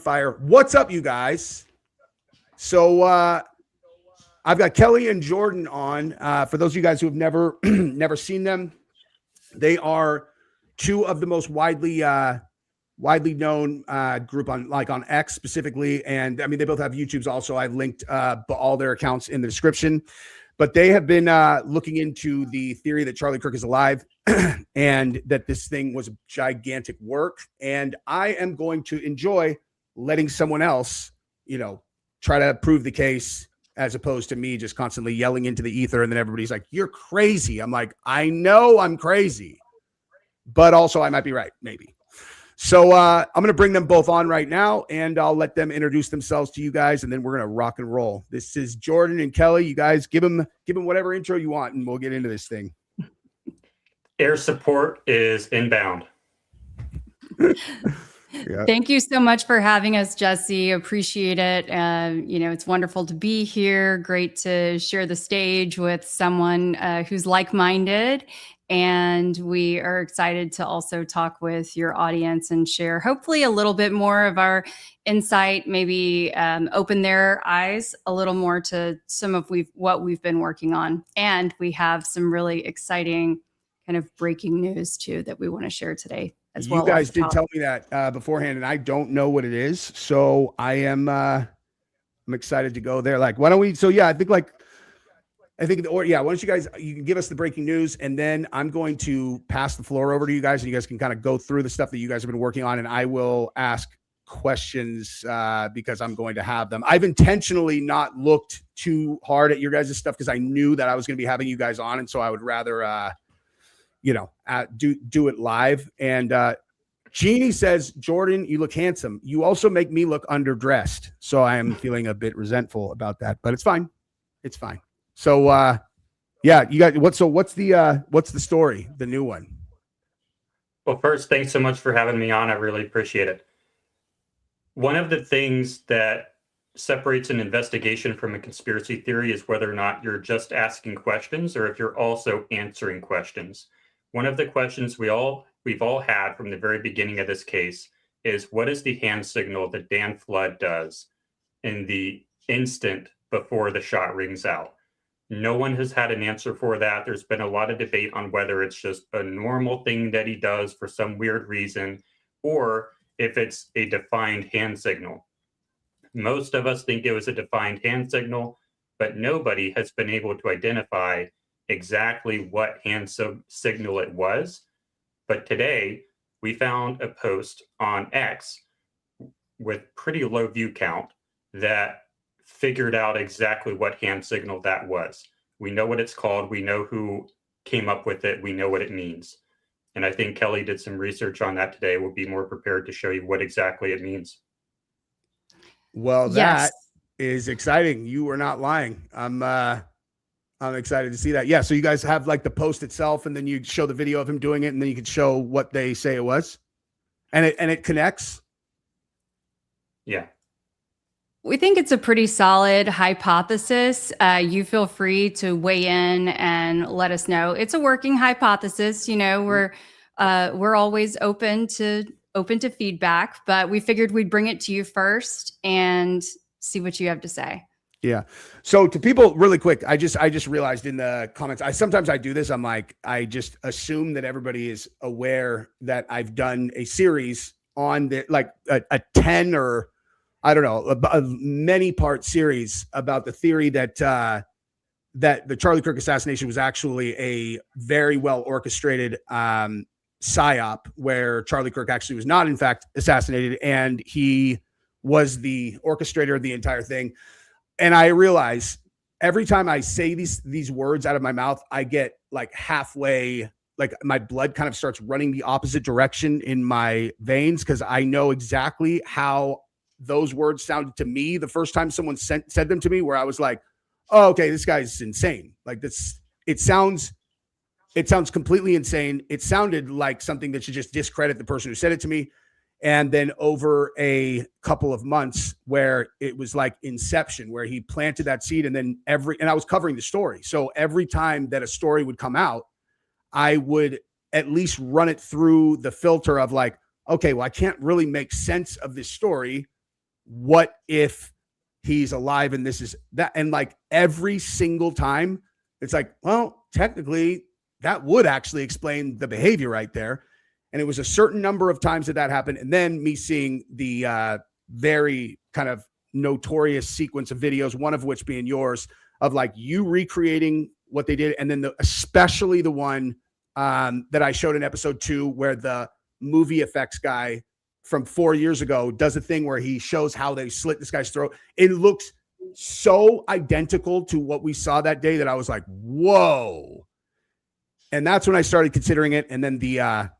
fire. What's up, you guys? So I've got Keli and Jordan on. For those of you guys who have never never seen them, they are two of the most widely known group on X specifically, and I mean they both have YouTubes. Also, I've linked all their accounts in the description. But they have been looking into the theory that Charlie Kirk is alive and that this thing was a gigantic work. And I am going to enjoy letting someone else, try to prove the case as opposed to me just constantly yelling into the ether. And then everybody's like, you're crazy. I'm like, I know I'm crazy, but also I might be right, maybe. So I'm going to bring them both on right now, and I'll let them introduce themselves to you guys, and then we're going to rock and roll. This is Jordan and Keli. You guys give them whatever intro you want, and we'll get into this thing. Air support is inbound. Yeah. Thank you so much for having us, Jesse. Appreciate it. It's wonderful to be here. Great to share the stage with someone who's like-minded. And we are excited to also talk with your audience and share hopefully a little bit more of our insight, maybe open their eyes a little more to some of what we've been working on. And we have some really exciting kind of breaking news too that we want to share today as well. You guys did tell me that beforehand, and I don't know what it is. So I'm excited to go there. Like, why don't we? So yeah, why don't you can give us the breaking news, and then I'm going to pass the floor over to you guys, and you guys can kind of go through the stuff that you guys have been working on, and I will ask questions because I'm going to have them. I've intentionally not looked too hard at your guys' stuff because I knew that I was going to be having you guys on, and so I would rather, do it live. And Jeannie says, Jordan, you look handsome. You also make me look underdressed, so I am feeling a bit resentful about that, but it's fine. It's fine. So, you got what's the story, the new one? Well, first, thanks so much for having me on. I really appreciate it. One of the things that separates an investigation from a conspiracy theory is whether or not you're just asking questions or if you're also answering questions. One of the questions we've all had from the very beginning of this case is, what is the hand signal that Dan Flood does in the instant before the shot rings out? No one has had an answer for that. There's been a lot of debate on whether it's just a normal thing that he does for some weird reason, or if it's a defined hand signal. Most of us think it was a defined hand signal, but nobody has been able to identify exactly what hand signal it was. But today, we found a post on X with pretty low view count that figured out exactly what hand signal that was. We know what it's called. We know who came up with it. We know what it means. And I think Keli did some research on that today. We'll be more prepared to show you what exactly it means. Well, that is exciting. You were not lying. I'm excited to see that. Yeah. So you guys have like the post itself, and then you show the video of him doing it, and then you can show what they say it was, and it connects. Yeah. We think it's a pretty solid hypothesis. You feel free to weigh in and let us know. It's a working hypothesis. We're always open to feedback, but we figured we'd bring it to you first and see what you have to say. Yeah. So to people really quick, I just realized in the comments, sometimes I do this. I'm like, I just assume that everybody is aware that I've done a series on a 10 or I don't know, a many part series about the theory that the Charlie Kirk assassination was actually a very well orchestrated psyop, where Charlie Kirk actually was not in fact assassinated, and he was the orchestrator of the entire thing. And I realize every time I say these words out of my mouth, I get like halfway, like my blood kind of starts running the opposite direction in my veins, because I know exactly how those words sounded to me the first time someone said them to me, where I was like, oh, okay, this guy's insane. Like this, it sounds completely insane. It sounded like something that should just discredit the person who said it to me. And then over a couple of months where it was like Inception, where he planted that seed, and then and I was covering the story. So every time that a story would come out, I would at least run it through the filter of like, okay, well, I can't really make sense of this story. what if he's alive and this is that? And like every single time it's like, well, technically that would actually explain the behavior right there. And it was a certain number of times that happened. And then me seeing the very kind of notorious sequence of videos, one of which being yours, of like you recreating what they did. And then especially the one that I showed in episode 2, where the movie effects guy from 4 years ago does a thing where he shows how they slit this guy's throat. It looks so identical to what we saw that day that I was like, whoa. And that's when I started considering it. And then the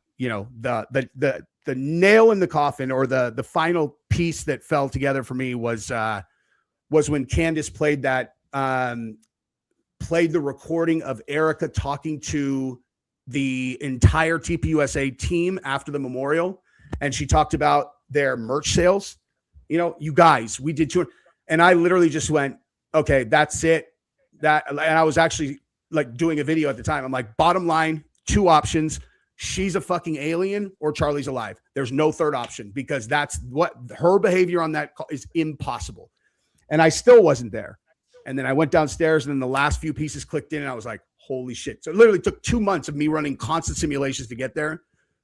nail in the coffin, or the final piece that fell together for me was when Candace played the recording of Erica talking to the entire TPUSA team after the memorial. And she talked about their merch sales. You guys, we did 2. And I literally just went, okay, that's it. And I was actually like doing a video at the time. I'm like, bottom line, 2 options. She's a fucking alien or Charlie's alive. There's no third option, because that's what her behavior on that call is impossible. And I still wasn't there. And then I went downstairs, and then the last few pieces clicked in, and I was like, holy shit. So it literally took 2 months of me running constant simulations to get there.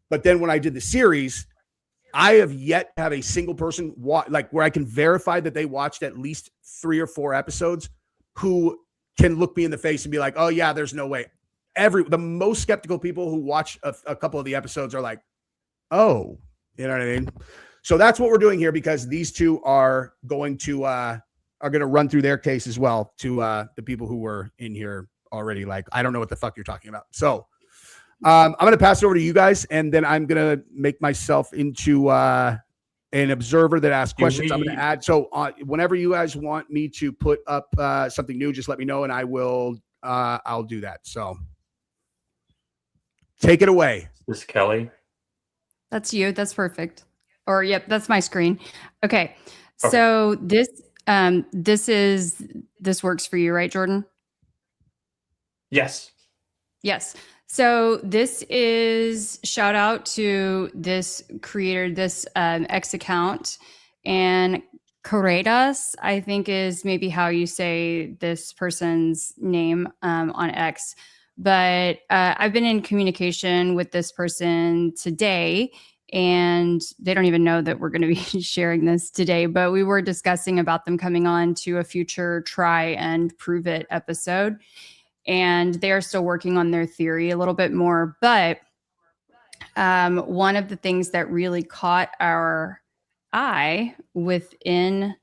But then when I did the series, I have yet to have a single person where I can verify that they watched at least 3 or 4 episodes who can look me in the face and be like, oh yeah, there's no way. The most skeptical people who watch a couple of the episodes are like, oh, you know what I mean? So that's what we're doing here, because these 2 are going to run through their case as well to the people who were in here already. Like, I don't know what the fuck you're talking about. So I'm going to pass it over to you guys, and then I'm going to make myself into an observer that asks questions. I'm going to add. So whenever you guys want me to put up something new, just let me know, and I'll do that. So take it away. This is Keli. That's you. That's perfect. Or yep, that's my screen. Okay. So this works for you, right, Jordan? Yes. Yes. So this is shout out to this creator, this X account, and Corredas, I think is maybe how you say this person's name on X. But I've been in communication with this person today, and they don't even know that we're going to be sharing this today, but we were discussing about them coming on to a future try and prove it episode. And they are still working on their theory a little bit more. But one of the things that really caught our eye within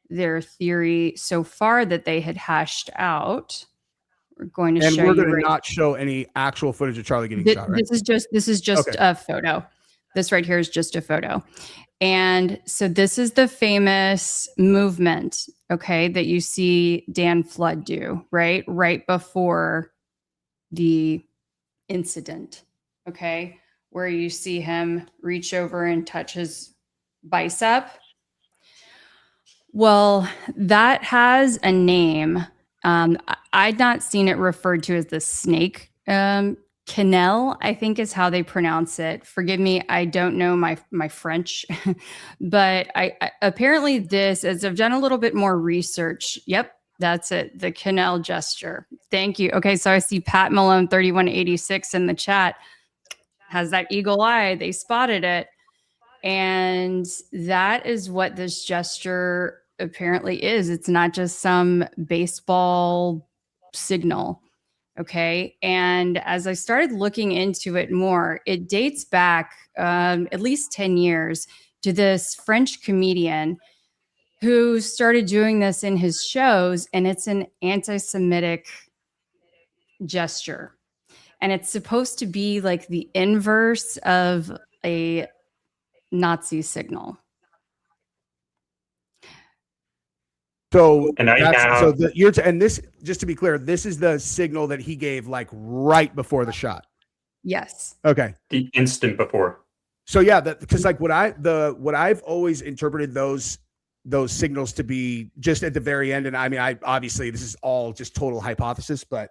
their theory so far that they had hashed out, we're going to show you. And we're going to not show any actual footage of Charlie getting shot, right? This is just Okay. a photo. This right here is just a photo. And so this is the famous movement, okay, that you see Dan Flood do, right before the incident, okay, where you see him reach over and touch his bicep. Well, that has a name. I'd not seen it referred to as the snake canal, I think is how they pronounce it. Forgive me, I don't know my French, but I apparently this, as I've done a little bit more research. Yep, that's it. The canal gesture. Thank you. Okay, so I see Pat Malone 3186 in the chat has that eagle eye. They spotted it, and that is what this gesture apparently is. It's not just some baseball signal. Okay. And as I started looking into it more, it dates back at least 10 years to this French comedian who started doing this in his shows. And it's an anti-Semitic gesture. And it's supposed to be like the inverse of a Nazi signal. So And and this, just to be clear, this is the signal that he gave like right before the shot. Yes. Okay. the instant before. So yeah, because like what I've always interpreted those signals to be just at the very end, and I mean, I obviously this is all just total hypothesis, but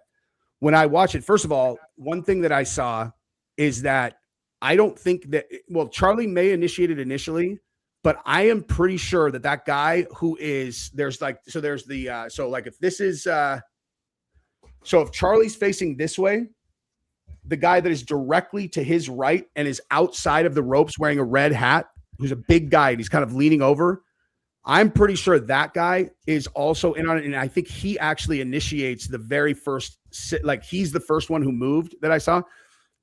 when I watch it, first of all, one thing that I saw is that I don't think that Charlie may initiate it initially, but I am pretty sure that that guy who is there's the so like if this is so if Charlie's facing this way, the guy that is directly to his right and is outside of the ropes wearing a red hat, who's a big guy and he's kind of leaning over, I'm pretty sure that guy is also in on it. And I think he actually initiates the very first, like he's the first one who moved that I saw.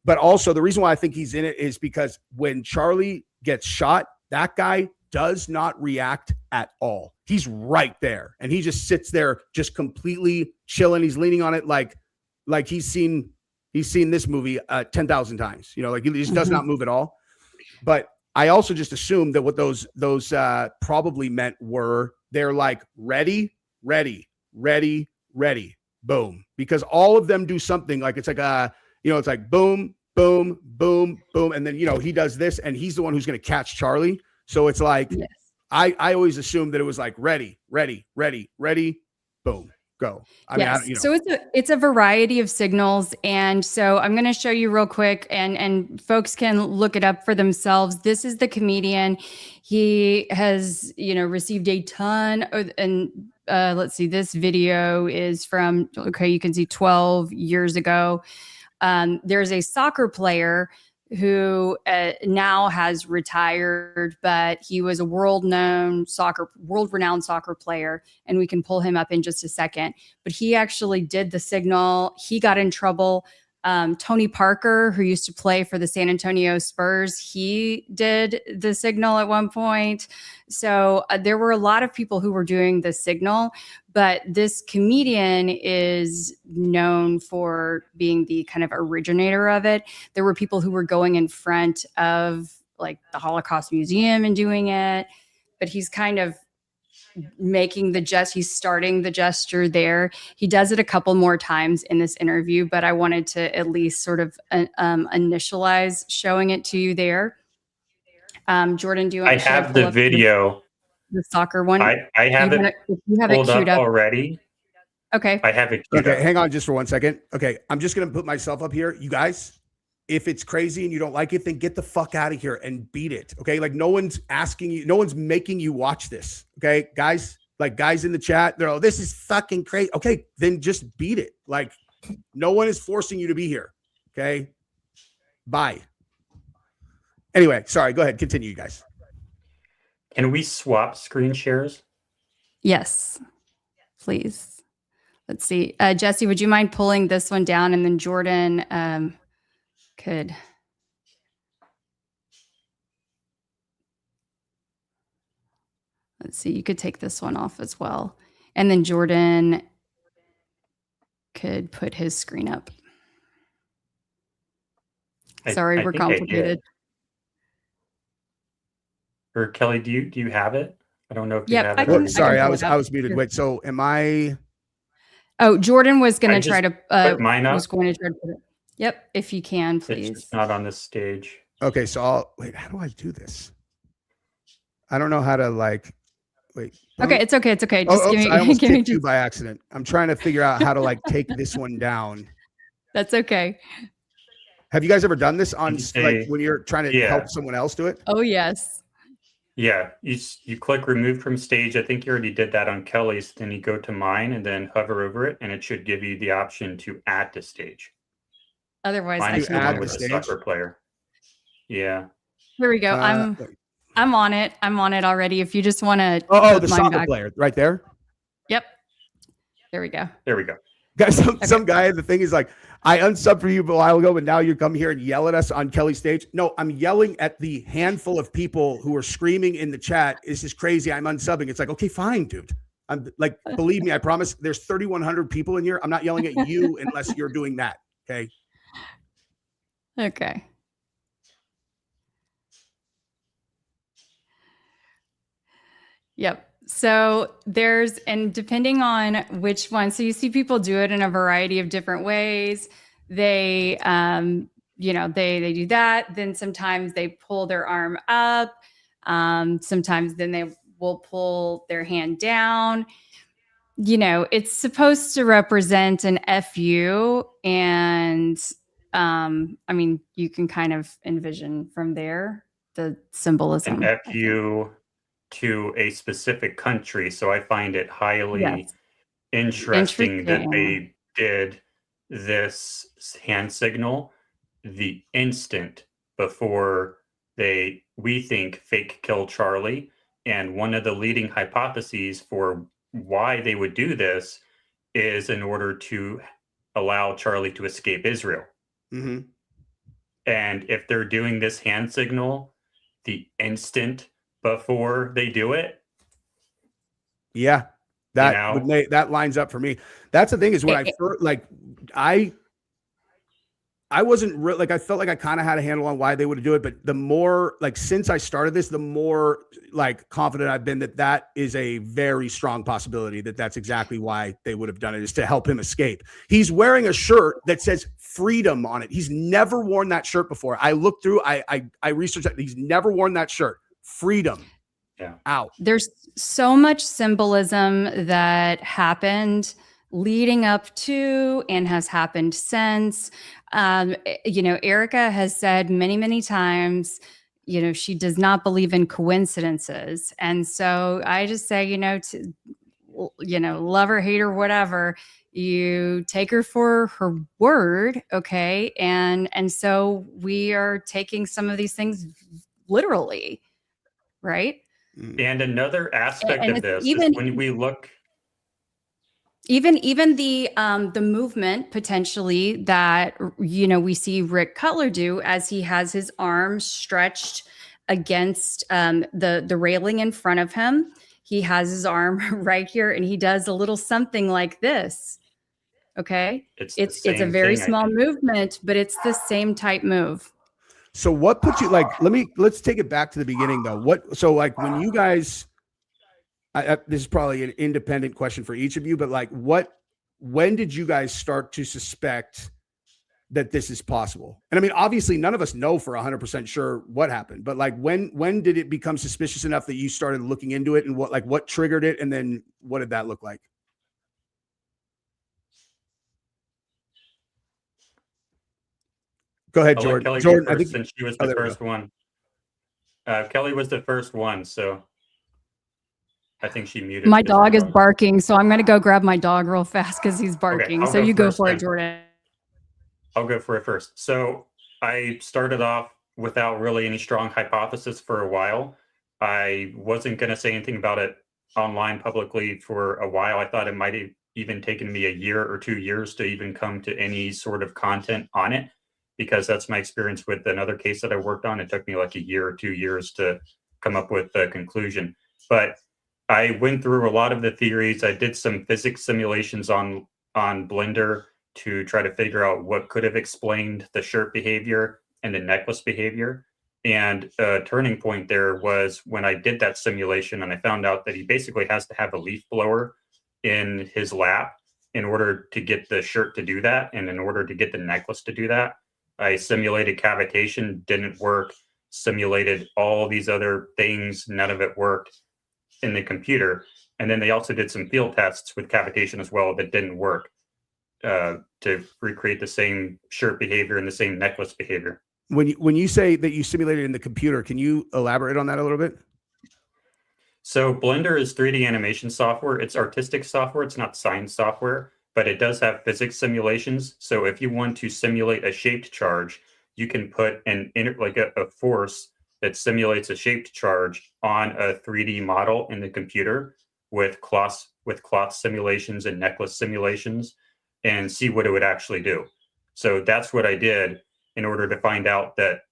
But also the reason why I think he's in it is because when Charlie gets shot, that guy does not react at all. He's right there. And he just sits there just completely chilling. He's leaning on it like he's seen this movie 10,000 times, you know, like he just does not move at all. But I also just assumed that what those probably meant were they're like ready, boom, because all of them do something like it's like it's like boom, boom, boom, boom, and then he does this, and he's the one who's going to catch Charlie. So it's like yes. I always assumed that it was like ready, boom. Go. I mean, so it's a variety of signals. And so I'm going to show you real quick and folks can look it up for themselves. This is the comedian. He has, received a ton of, and let's see, this video is from, you can see 12 years ago. There's a soccer player who now has retired, but he was a world-renowned soccer player, and we can pull him up in just a second. But he actually did the signal. He got in trouble. Tony Parker, who used to play for the San Antonio Spurs, he did the signal at one point. So there were a lot of people who were doing the signal, but this comedian is known for being the kind of originator of it. There were people who were going in front of like the Holocaust Museum and doing it, but he's kind of making he's starting the gesture there. He does it a couple more times in this interview, but I wanted to at least sort of initialize showing it to you there. Jordan, do you want I have the video. The soccer one? I have it pulled up already. Okay. I have it queued up. Hang on just for 1 second. Okay, I'm just going to put myself up here. You guys, if it's crazy and you don't like it, then get the fuck out of here and beat it. Okay. Like no one's asking you, no one's making you watch this. Okay. Guys in the chat, they're like, this is fucking crazy. Okay. Then just beat it. Like no one is forcing you to be here. Okay. Bye. Anyway, sorry. Go ahead. Continue, you guys. Can we swap screen shares? Yes, please. Let's see. Jesse, would you mind pulling this one down? And then Jordan, could. Let's see, you could take this one off as well. And then Jordan could put his screen up. Sorry, we're complicated. Or Keli, do you have it? I don't know if you have it. Sorry, I was muted. Wait, so am I? Oh, Jordan was going to try to put mine up. Was going to try to put it. Yep, if you can, please. It's not on this stage. Okay, so how do I do this? I don't know how to wait. Okay, it's okay. Just I almost kicked you by accident. I'm trying to figure out how to take this one down. That's okay. Have you guys ever done this on when you're trying to help someone else do it? Oh, yes. Yeah, you click remove from stage. I think you already did that on Kelly's. Then you go to mine and then hover over it, and it should give you the option to add to stage. Otherwise, mine I is add with a soccer player. Yeah. Here we go. I'm on it. I'm on it already. If you just want to. Oh, the soccer player right there. Yep. There we go. Guys, some guy. The thing is I unsubbed for you a while ago, but now you come here and yell at us on Kelly's stage. No, I'm yelling at the handful of people who are screaming in the chat. This is crazy. I'm unsubbing. It's like, okay, fine, dude. I'm believe me, I promise. There's 3,100 people in here. I'm not yelling at you unless you're doing that. Okay. Okay. Yep. So and depending on which one, so you see people do it in a variety of different ways. They, they do that. Then sometimes they pull their arm up. Sometimes then they will pull their hand down. It's supposed to represent an FU. And you can kind of envision from there the symbolism. An FU to a specific country. So I find it highly Yes. interesting that they did this hand signal the instant before we think, fake kill Charlie. And one of the leading hypotheses for why they would do this is in order to allow Charlie to escape Israel. Mm-hmm. And if they're doing this hand signal the instant before they do it, yeah, that would make that lines up for me. That's the thing is when I first, like, I wasn't like, I felt like I kind of had a handle on why they would do it, but the more, like, since I started this, the more like confident I've been that is a very strong possibility that that's exactly why they would have done it, is to help him escape. He's wearing a shirt that says freedom on it. He's never worn that shirt before. I looked through, I researched that. He's never worn that shirt. Freedom. Yeah. Out. There's so much symbolism that happened leading up to and has happened since. Erica has said many, many times, she does not believe in coincidences. And so I just say, love her, hate her, whatever, you take her for her word. Okay. And so we are taking some of these things literally. Right. And another aspect of this is when we look, even the movement potentially that we see Rick Cutler do as he has his arms stretched against the railing in front of him. He has his arm right here, and he does a little something like this. Okay, it's a very small movement, but it's the same type move. So what put you, like, let's take it back to the beginning though. So like when you guys, this is probably an independent question for each of you, but like when did you guys start to suspect that this is possible? And I mean, obviously none of us know for 100% sure what happened, but like when did it become suspicious enough that you started looking into it, and what triggered it? And then what did that look like? Go ahead, Jordan. Keli Jordan, first, since she was the first one. Keli was the first one, so I think she muted. My dog is barking, so I'm going to go grab my dog real fast because he's barking. Okay, so you go for it, Jordan. I'll go for it first. So I started off without really any strong hypothesis for a while. I wasn't going to say anything about it online publicly for a while. I thought it might have even taken me a year or 2 years to even come to any sort of content on it, because that's my experience with another case that I worked on. It took me like a year or 2 years to come up with a conclusion. But I went through a lot of the theories. I did some physics simulations on Blender to try to figure out what could have explained the shirt behavior and the necklace behavior. And a turning point there was when I did that simulation and I found out that he basically has to have a leaf blower in his lap in order to get the shirt to do that. And in order to get the necklace to do that, I simulated cavitation, didn't work, simulated all these other things, none of it worked in the computer. And then they also did some field tests with cavitation as well that didn't work to recreate the same shirt behavior and the same necklace behavior. When you say that you simulated in the computer, can you elaborate on that a little bit? So Blender is 3D animation software. It's artistic software. It's not science software, but it does have physics simulations. So if you want to simulate a shaped charge, you can put a force that simulates a shaped charge on a 3D model in the computer with cloth simulations and necklace simulations and see what it would actually do. So that's what I did in order to find out that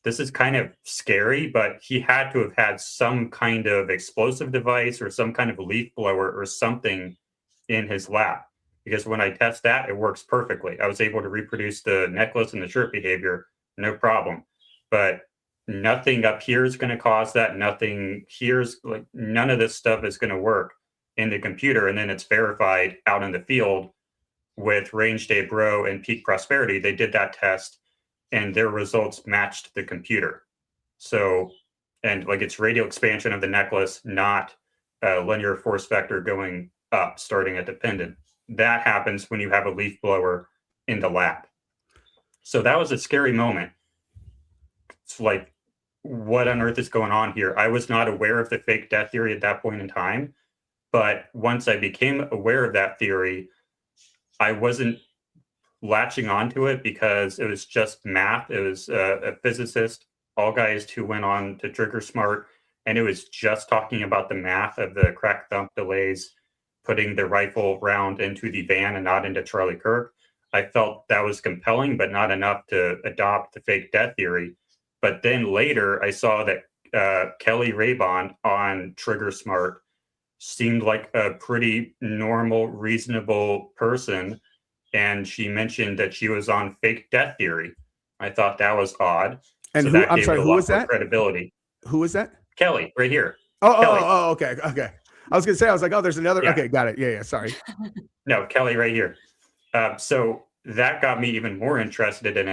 this is kind of scary, but he had to have had some kind of explosive device or some kind of leaf blower or something in his lap. Because when I test that, it works perfectly. I was able to reproduce the necklace and the shirt behavior, no problem. But nothing up here is going to cause that. Nothing here's like none of this stuff is going to work in the computer. And then it's verified out in the field with Range Day Bro and Peak Prosperity. They did that test and their results matched the computer. So, and like it's radial expansion of the necklace, not a linear force vector going up, starting at the pendant. That happens when you have a leaf blower in the lap. So that was a scary moment. It's like what on earth is going on here? I was not aware of the fake death theory at that point in time. But once I became aware of that theory, I wasn't latching onto it because it was just math. It was a physicist, all guys who went on to Trigger Smart, and it was just talking about the math of the crack thump delays, putting the rifle round into the van and not into Charlie Kirk. I felt that was compelling, but not enough to adopt the fake death theory. But then later, I saw that Keli Rabon on Trigger Smart seemed like a pretty normal, reasonable person. And she mentioned that she was on fake death theory. I thought that was odd. And so who, that I'm gave sorry, it a who lot was more that? credibility. Who was that? Keli, right here. Oh, okay. I was gonna say, I was like, oh, there's another. Yeah. Okay, got it. Yeah. Sorry. No, Keli, right here. So that got me even more interested in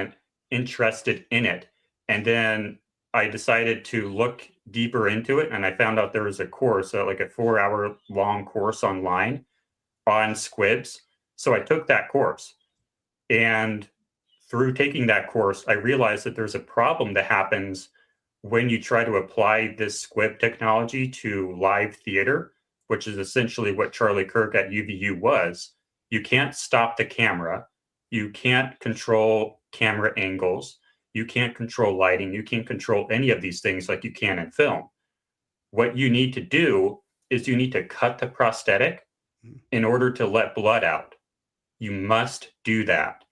it. And then I decided to look deeper into it, and I found out there was a course, like a 4-hour long course online on squibs. So I took that course, and through taking that course, I realized that there's a problem that happens when you try to apply this squib technology to live theater, which is essentially what Charlie Kirk at UVU was. You can't stop the camera. You can't control camera angles. You can't control lighting. You can't control any of these things like you can in film. What you need to do is you need to cut the prosthetic in order to let blood out. You must do that.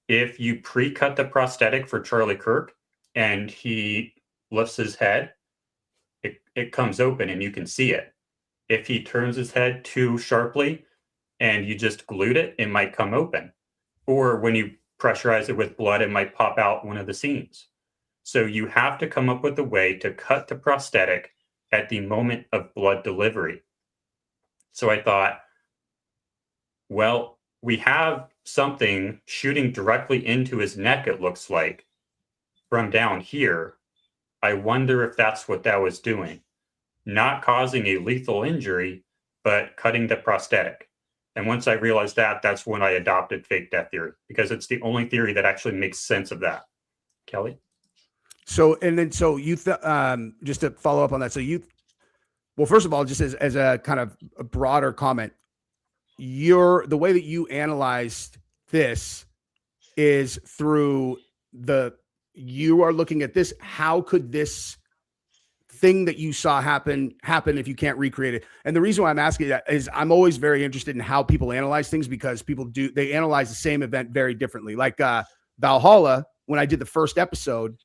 If you pre-cut the prosthetic for Charlie Kirk and he lifts his head, it comes open and you can see it. If he turns his head too sharply and you just glued it, it might come open. Or when you pressurize it with blood, it might pop out one of the seams. So you have to come up with a way to cut the prosthetic at the moment of blood delivery. So I thought, well, we have something shooting directly into his neck, it looks like, from down here. I wonder if that's what that was doing. Not causing a lethal injury, but cutting the prosthetic. And once I realized that, that's when I adopted fake death theory, because it's the only theory that actually makes sense of that. Keli? So you just to follow up on that. Well, first of all, just as a kind of a broader comment, the way that you analyzed this is through you are looking at this. How could this thing that you saw happen if you can't recreate it? And the reason why I'm asking that is I'm always very interested in how people analyze things, because they analyze the same event very differently. Like Valhalla, when I did the first episode,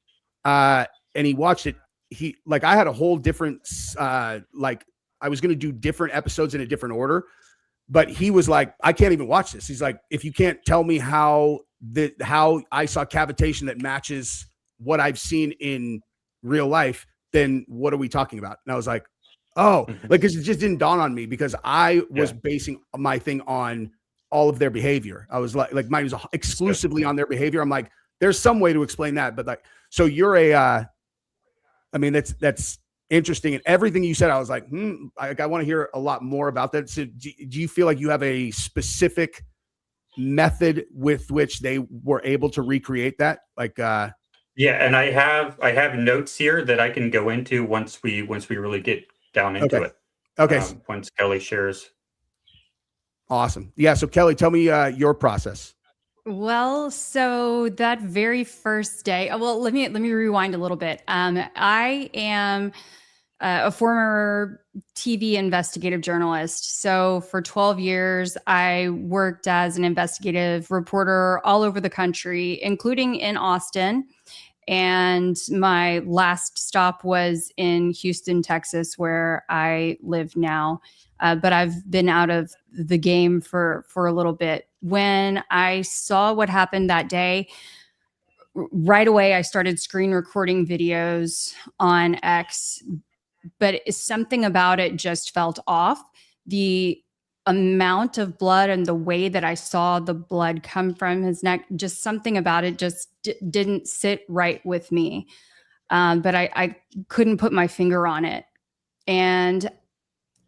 and he watched it, I had a whole different I was going to do different episodes in a different order, but he was like, I can't even watch this. He's like, if you can't tell me how I saw cavitation that matches what I've seen in real life, then what are we talking about? And I was like, oh, because it just didn't dawn on me, because I was basing my thing on all of their behavior. I was like mine was exclusively on their behavior. I'm like, there's some way to explain that, but so you're that's interesting. And everything you said, I was like, I want to hear a lot more about that. So do you feel like you have a specific method with which they were able to recreate that? Yeah, and I have notes here that I can go into once we really get down into it. Okay. Once Keli shares. Awesome. Yeah. So Keli, tell me your process. Well, so that very first day, let me rewind a little bit. I am a former TV investigative journalist. So for 12 years, I worked as an investigative reporter all over the country, including in Austin. And my last stop was in Houston, Texas, where I live now. But I've been out of the game for a little bit. When I saw what happened that day, right away, I started screen recording videos on X, but something about it just felt off. The amount of blood and the way that I saw the blood come from his neck, just something about it just didn't sit right with me. But I couldn't put my finger on it. And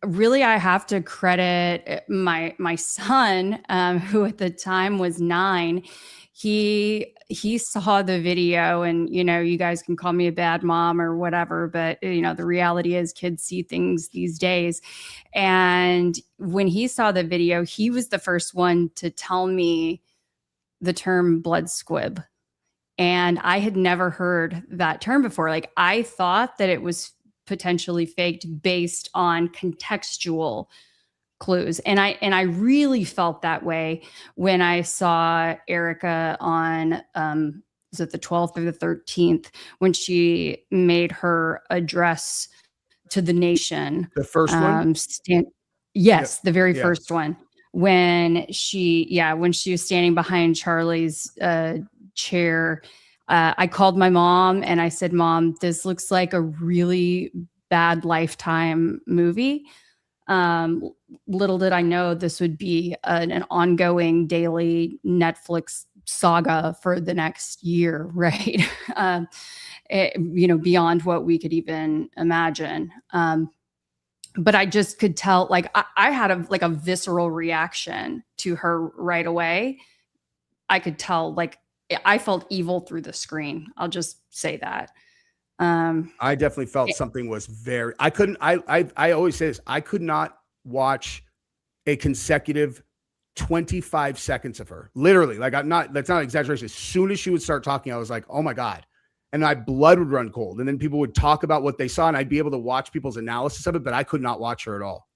really, I have to credit my son, who at the time was 9. he saw the video, and you guys can call me a bad mom or whatever, but the reality is kids see things these days. And when he saw the video, he was the first one to tell me the term blood squib. And I had never heard that term before. Like, I thought that it was potentially faked based on contextual clues. And I really felt that way when I saw Erica on, was it the 12th or the 13th, when she made her address to the nation. The first one? Yes, the very first one. When she was standing behind Charlie's chair, I called my mom and I said, "Mom, this looks like a really bad Lifetime movie." Little did I know this would be an ongoing daily Netflix saga for the next year, right? Beyond what we could even imagine. But I just could tell, like, I had a visceral reaction to her right away. I could tell, like, I felt evil through the screen. I'll just say that. I definitely felt something was I always say this. I could not watch a consecutive 25 seconds of her. Literally, like, that's not an exaggeration. As soon as she would start talking, I was like, oh my God. And my blood would run cold. And then people would talk about what they saw, and I'd be able to watch people's analysis of it, but I could not watch her at all.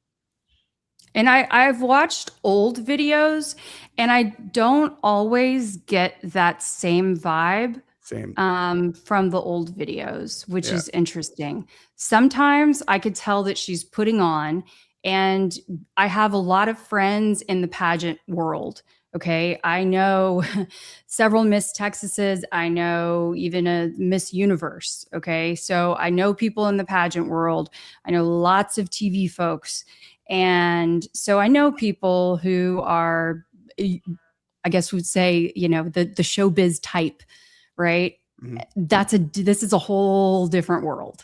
And I've watched old videos, and I don't always get that same vibe from the old videos, which is interesting. Sometimes I could tell that she's putting on, and I have a lot of friends in the pageant world. Okay. I know several Miss Texases. I know even a Miss Universe. Okay. So I know people in the pageant world. I know lots of TV folks. And so I know people who are, I guess would say, the showbiz type, right? Mm-hmm. This is a whole different world.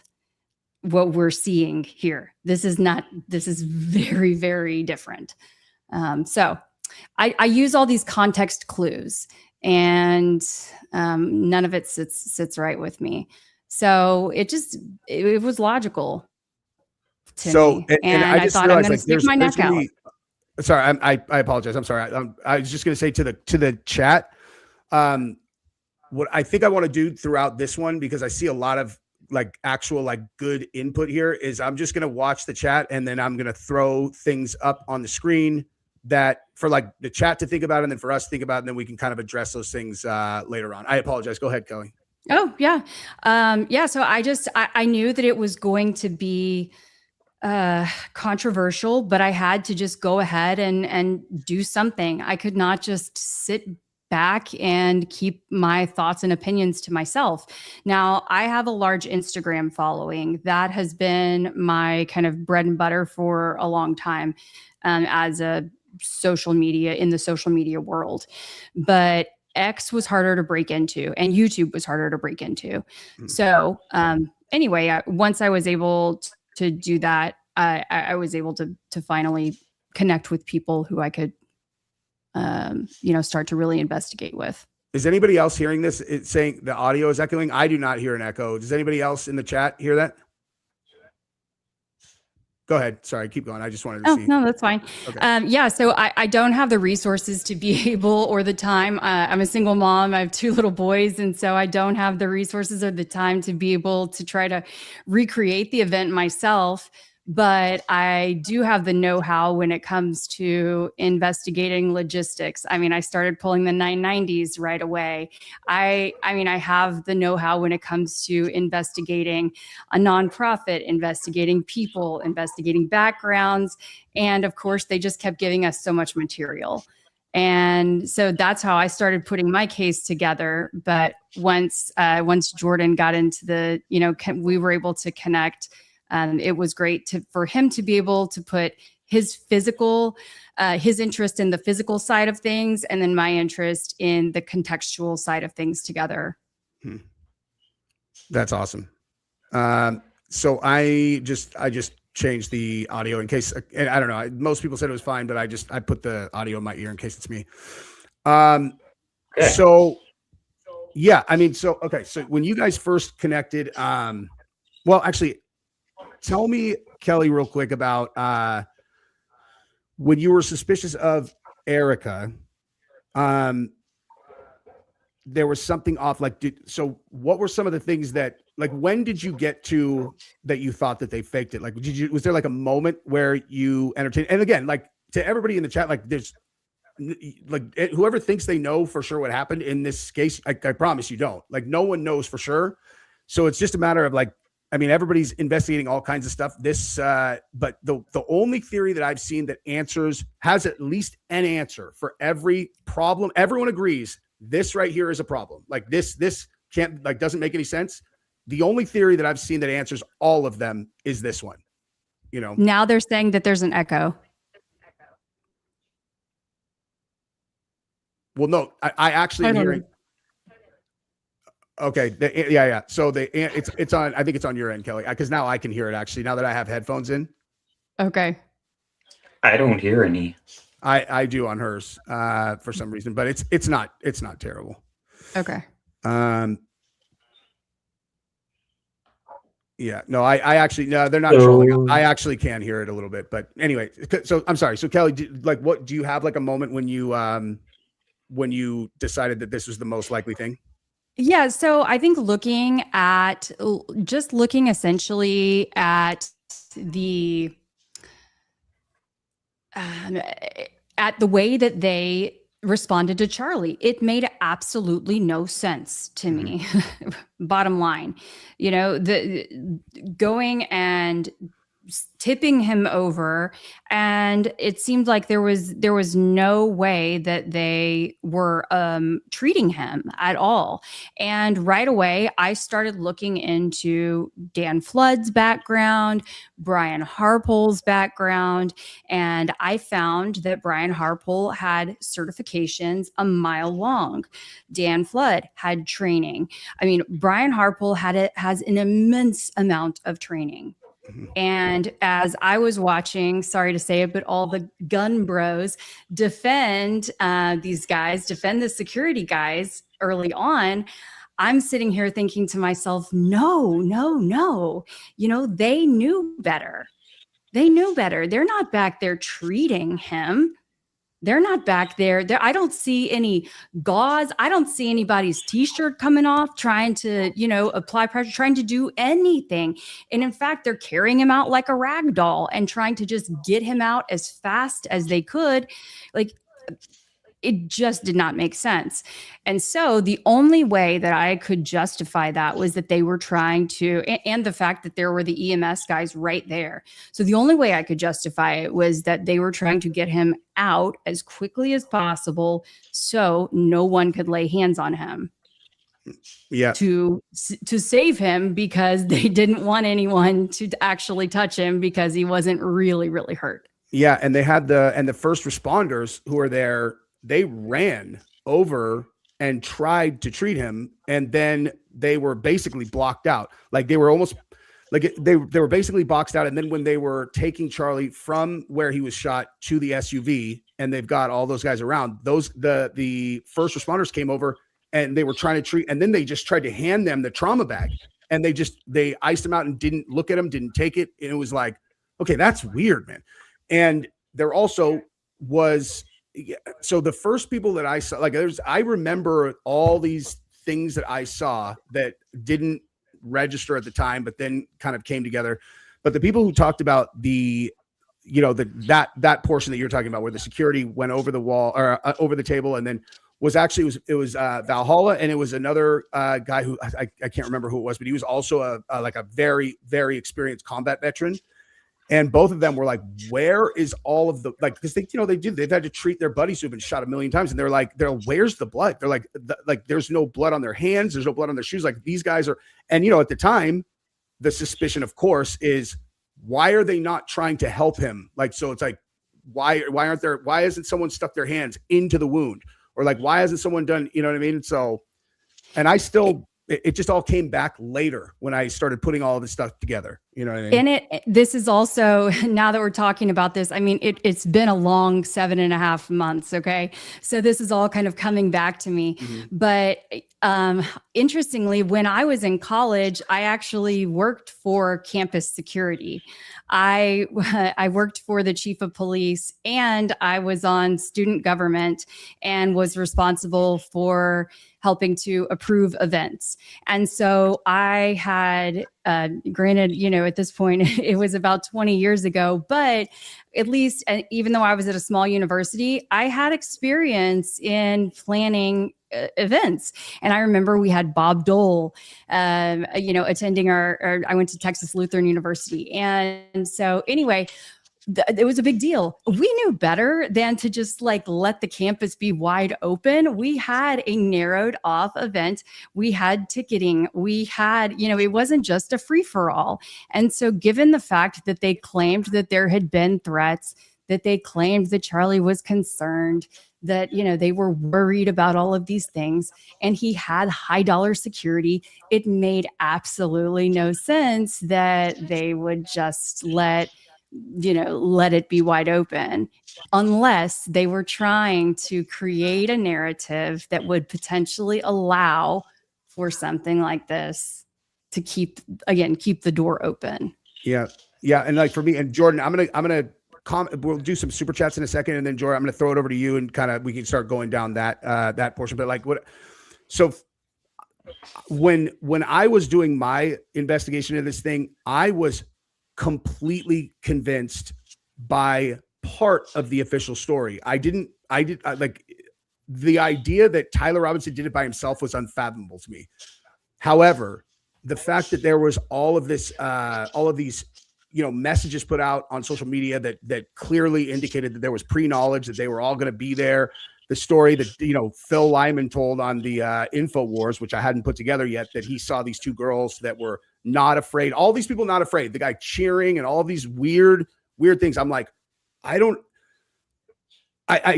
What we're seeing here. This is very, very different. So I use all these context clues, and none of it sits right with me. So it was logical to me. And I thought, I'm going to stick my neck out. Sorry, I apologize. I'm sorry. I was just going to say to the chat, what I think I want to do throughout this one, because I see a lot of actual good input here, is I'm just going to watch the chat, and then I'm going to throw things up on the screen that for the chat to think about, and then for us to think about, and then we can kind of address those things later on. I apologize. Go ahead, Keli. Oh yeah. So I knew that it was going to be controversial, but I had to just go ahead and do something. I could not just sit back and keep my thoughts and opinions to myself. Now, I have a large Instagram following. That has been my kind of bread and butter for a long time, as a social media world. But X was harder to break into, and YouTube was harder to break into. So anyway, once I was able to do that, I was able to finally connect with people who I could start to really investigate with. Is anybody else hearing this? It's saying the audio is echoing. I do not hear an echo. Does anybody else in the chat hear that? Go ahead. Sorry, keep going. I just wanted to see. No, that's fine. Okay. So I don't have the resources to be able, or the time. I'm a single mom. I have 2 little boys. And so I don't have the resources or the time to be able to try to recreate the event myself. But I do have the know-how when it comes to investigating logistics. I mean, I started pulling the 990s right away. I have the know-how when it comes to investigating a nonprofit, investigating people, investigating backgrounds. And of course, they just kept giving us so much material. And so that's how I started putting my case together. But once Jordan got into we were able to connect. It was great for him to be able to put his interest in the physical side of things, and then my interest in the contextual side of things together. That's awesome. So I just changed the audio in case, and I don't know, most people said it was fine, but I put the audio in my ear in case it's me. Okay. So yeah, I mean, so okay, so when you guys first connected, well, actually, tell me, Keli, real quick about when you were suspicious of Erica. There was something off. Like, so what were some of the things that, like, when did you get to that you thought that they faked it? Like, was there like a moment where you entertained? And again, like, to everybody in the chat, like, there's like whoever thinks they know for sure what happened in this case, I promise you don't. Like, no one knows for sure. So it's just a matter of like, I mean, everybody's investigating all kinds of stuff. But the only theory that I've seen that has at least an answer for every problem. Everyone agrees this right here is a problem. Like this can't, like, doesn't make any sense. The only theory that I've seen that answers all of them is this one. You know, Now they're saying that there's an echo. well, no, I actually am hearing. Okay. Yeah. So it's on, I think it's on your end, Keli, because now I can hear it actually, now that I have headphones in. Okay. I don't hear any. I do on hers for some reason, but it's not terrible. Okay. Yeah, no, I actually, no, they're not trolling. I actually can hear it a little bit, but anyway, so I'm sorry. So Keli, what do you have like a moment when you decided that this was the most likely thing? Yeah. So I think looking essentially at the way that they responded to Charlie, it made absolutely no sense to me. Bottom line, the going and tipping him over, and it seemed like there was no way that they were treating him at all. And right away I started looking into Dan Flood's background, Brian Harpole's background, and I found that Brian Harpole had certifications a mile long. Dan Flood had training. I mean, Brian Harpole has an immense amount of training. And as I was watching, sorry to say it, but all the gun bros defend the security guys early on, I'm sitting here thinking to myself, no. They knew better. They're not back there treating him. They're not back there. I don't see any gauze. I don't see anybody's t-shirt coming off, trying to, apply pressure, trying to do anything. And in fact, they're carrying him out like a rag doll and trying to just get him out as fast as they could. Like, it just did not make sense. And so the only way that I could justify that was that they were trying to, and the fact that there were the EMS guys right there. So the only way I could justify it was that they were trying to get him out as quickly as possible so no one could lay hands on him. Yeah. To save him, because they didn't want anyone to actually touch him because he wasn't really, really hurt. Yeah. And they had the first responders who were there, they ran over and tried to treat him, and then they were basically blocked out. Like, they were almost like they were basically boxed out. And then when they were taking Charlie from where he was shot to the SUV, and they've got all those guys around, the first responders came over and they were trying to treat, and then they just tried to hand them the trauma bag, and they iced him out and didn't look at him, didn't take it. And it was like, okay, that's weird, man. And there also was, so the first people that I saw, like, I remember all these things that I saw that didn't register at the time, but then kind of came together. But the people who talked about that portion that you're talking about, where the security went over the wall or over the table, and then it was Valhalla, and it was another guy who I can't remember who it was, but he was also a very, very experienced combat veteran. And both of them were like, where is all of the, like, because they've had to treat their buddies who've been shot a million times. And they're like, where's the blood? They're like, there's no blood on their hands. There's no blood on their shoes. Like, these guys are, and at the time, the suspicion, of course, is why are they not trying to help him? Like, so it's like, why hasn't someone stuck their hands into the wound? Or like, why hasn't someone done, you know what I mean? So, and it just all came back later when I started putting all of this stuff together. You know what I mean? And this is also, now that we're talking about this, I mean, it's been a long 7.5 months. Okay. So this is all kind of coming back to me. But interestingly, when I was in college, I actually worked for campus security. I worked for the chief of police, and I was on student government and was responsible for helping to approve events. And so I had, granted, at this point, it was about 20 years ago, but at least, even though I was at a small university, I had experience in planning events. And I remember we had Bob Dole, attending I went to Texas Lutheran University. And so anyway, it was a big deal. We knew better than to just like let the campus be wide open. We had a narrowed off event. We had ticketing. We had, it wasn't just a free for all. And so given the fact that they claimed that there had been threats, that they claimed that Charlie was concerned, that, they were worried about all of these things, and he had high dollar security, it made absolutely no sense that they would just let it be wide open, unless they were trying to create a narrative that would potentially allow for something like this to keep the door open. Yeah. And like for me and Jordan, I'm going to we'll do some super chats in a second. And then Jordan, I'm going to throw it over to you and we can start going down that portion. But like so when I was doing my investigation of this thing, I was completely convinced by part of the official story. I like the idea that Tyler Robinson did it by himself was unfathomable to me. However, the fact that there was all of these, messages put out on social media that clearly indicated that there was pre-knowledge that they were all going to be there. The story that, Phil Lyman told on the InfoWars, which I hadn't put together yet, that he saw these two girls that were not afraid. All these people not afraid. The guy cheering and all of these weird things. I'm like, I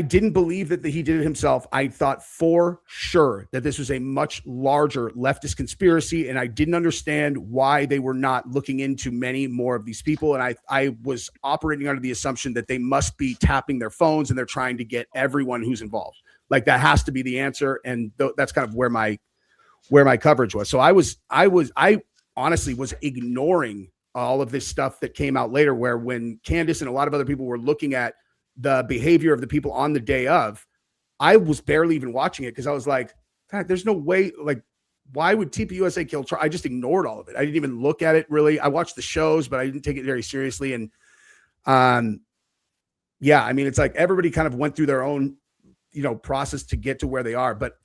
didn't believe that he did it himself. I thought for sure that this was a much larger leftist conspiracy, and I didn't understand why they were not looking into many more of these people. And I was operating under the assumption that they must be tapping their phones and they're trying to get everyone who's involved. Like that has to be the answer. And that's kind of where my coverage was. So I honestly was ignoring all of this stuff that came out later, where when Candace and a lot of other people were looking at the behavior of the people on the day of, I was barely even watching it because I was like, God, there's no way, like, why would TPUSA kill Charlie? I just ignored all of it. I didn't even look at it really. I watched the shows, but I didn't take it very seriously. And I mean, it's like everybody kind of went through their own, process to get to where they are. But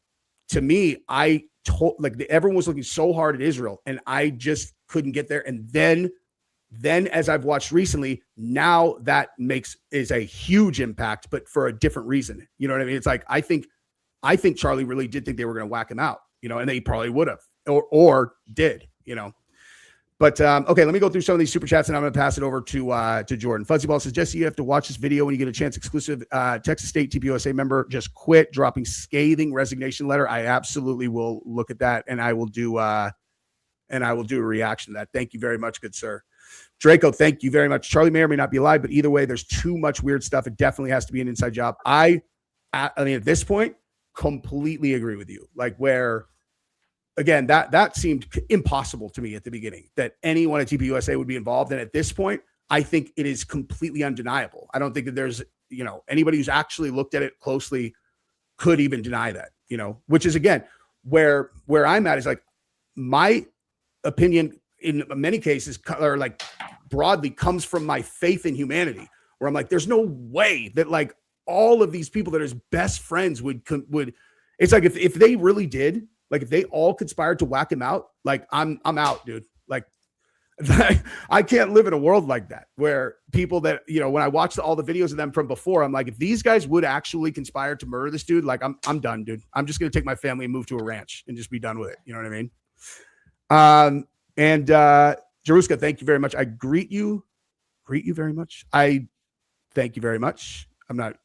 to me, everyone was looking so hard at Israel, and I just couldn't get there. And then as I've watched recently, now that is a huge impact, but for a different reason. You know what I mean? It's like, I think Charlie really did think they were going to whack him out, and they probably would have, or did, but, okay, let me go through some of these super chats and I'm going to pass it over to Jordan. Fuzzyball says, Jesse, you have to watch this video when you get a chance. Exclusive Texas State TPUSA member just quit, dropping scathing resignation letter. I absolutely will look at that, and I will do a reaction to that. Thank you very much, good sir. Draco, thank you very much. Charlie may or may not be alive, but either way, there's too much weird stuff. It definitely has to be an inside job. I mean, at this point, completely agree with you. Like where, again, that seemed impossible to me at the beginning, that anyone at TPUSA would be involved. And at this point, I think it is completely undeniable. I don't think that there's, anybody who's actually looked at it closely could even deny that, which is, again, where I'm at is like my opinion in many cases, or like broadly, comes from my faith in humanity, where I'm like, there's no way that like all of these people that are his best friends would, it's like, if they really did, like if they all conspired to whack him out, like I'm out, dude. Like I can't live in a world like that, where people that, when I watched all the videos of them from before, I'm like, if these guys would actually conspire to murder this dude, like I'm done, dude. I'm just going to take my family and move to a ranch and just be done with it. You know what I mean? And Jeruska, thank you very much. I greet you very much. I thank you very much. I'm not.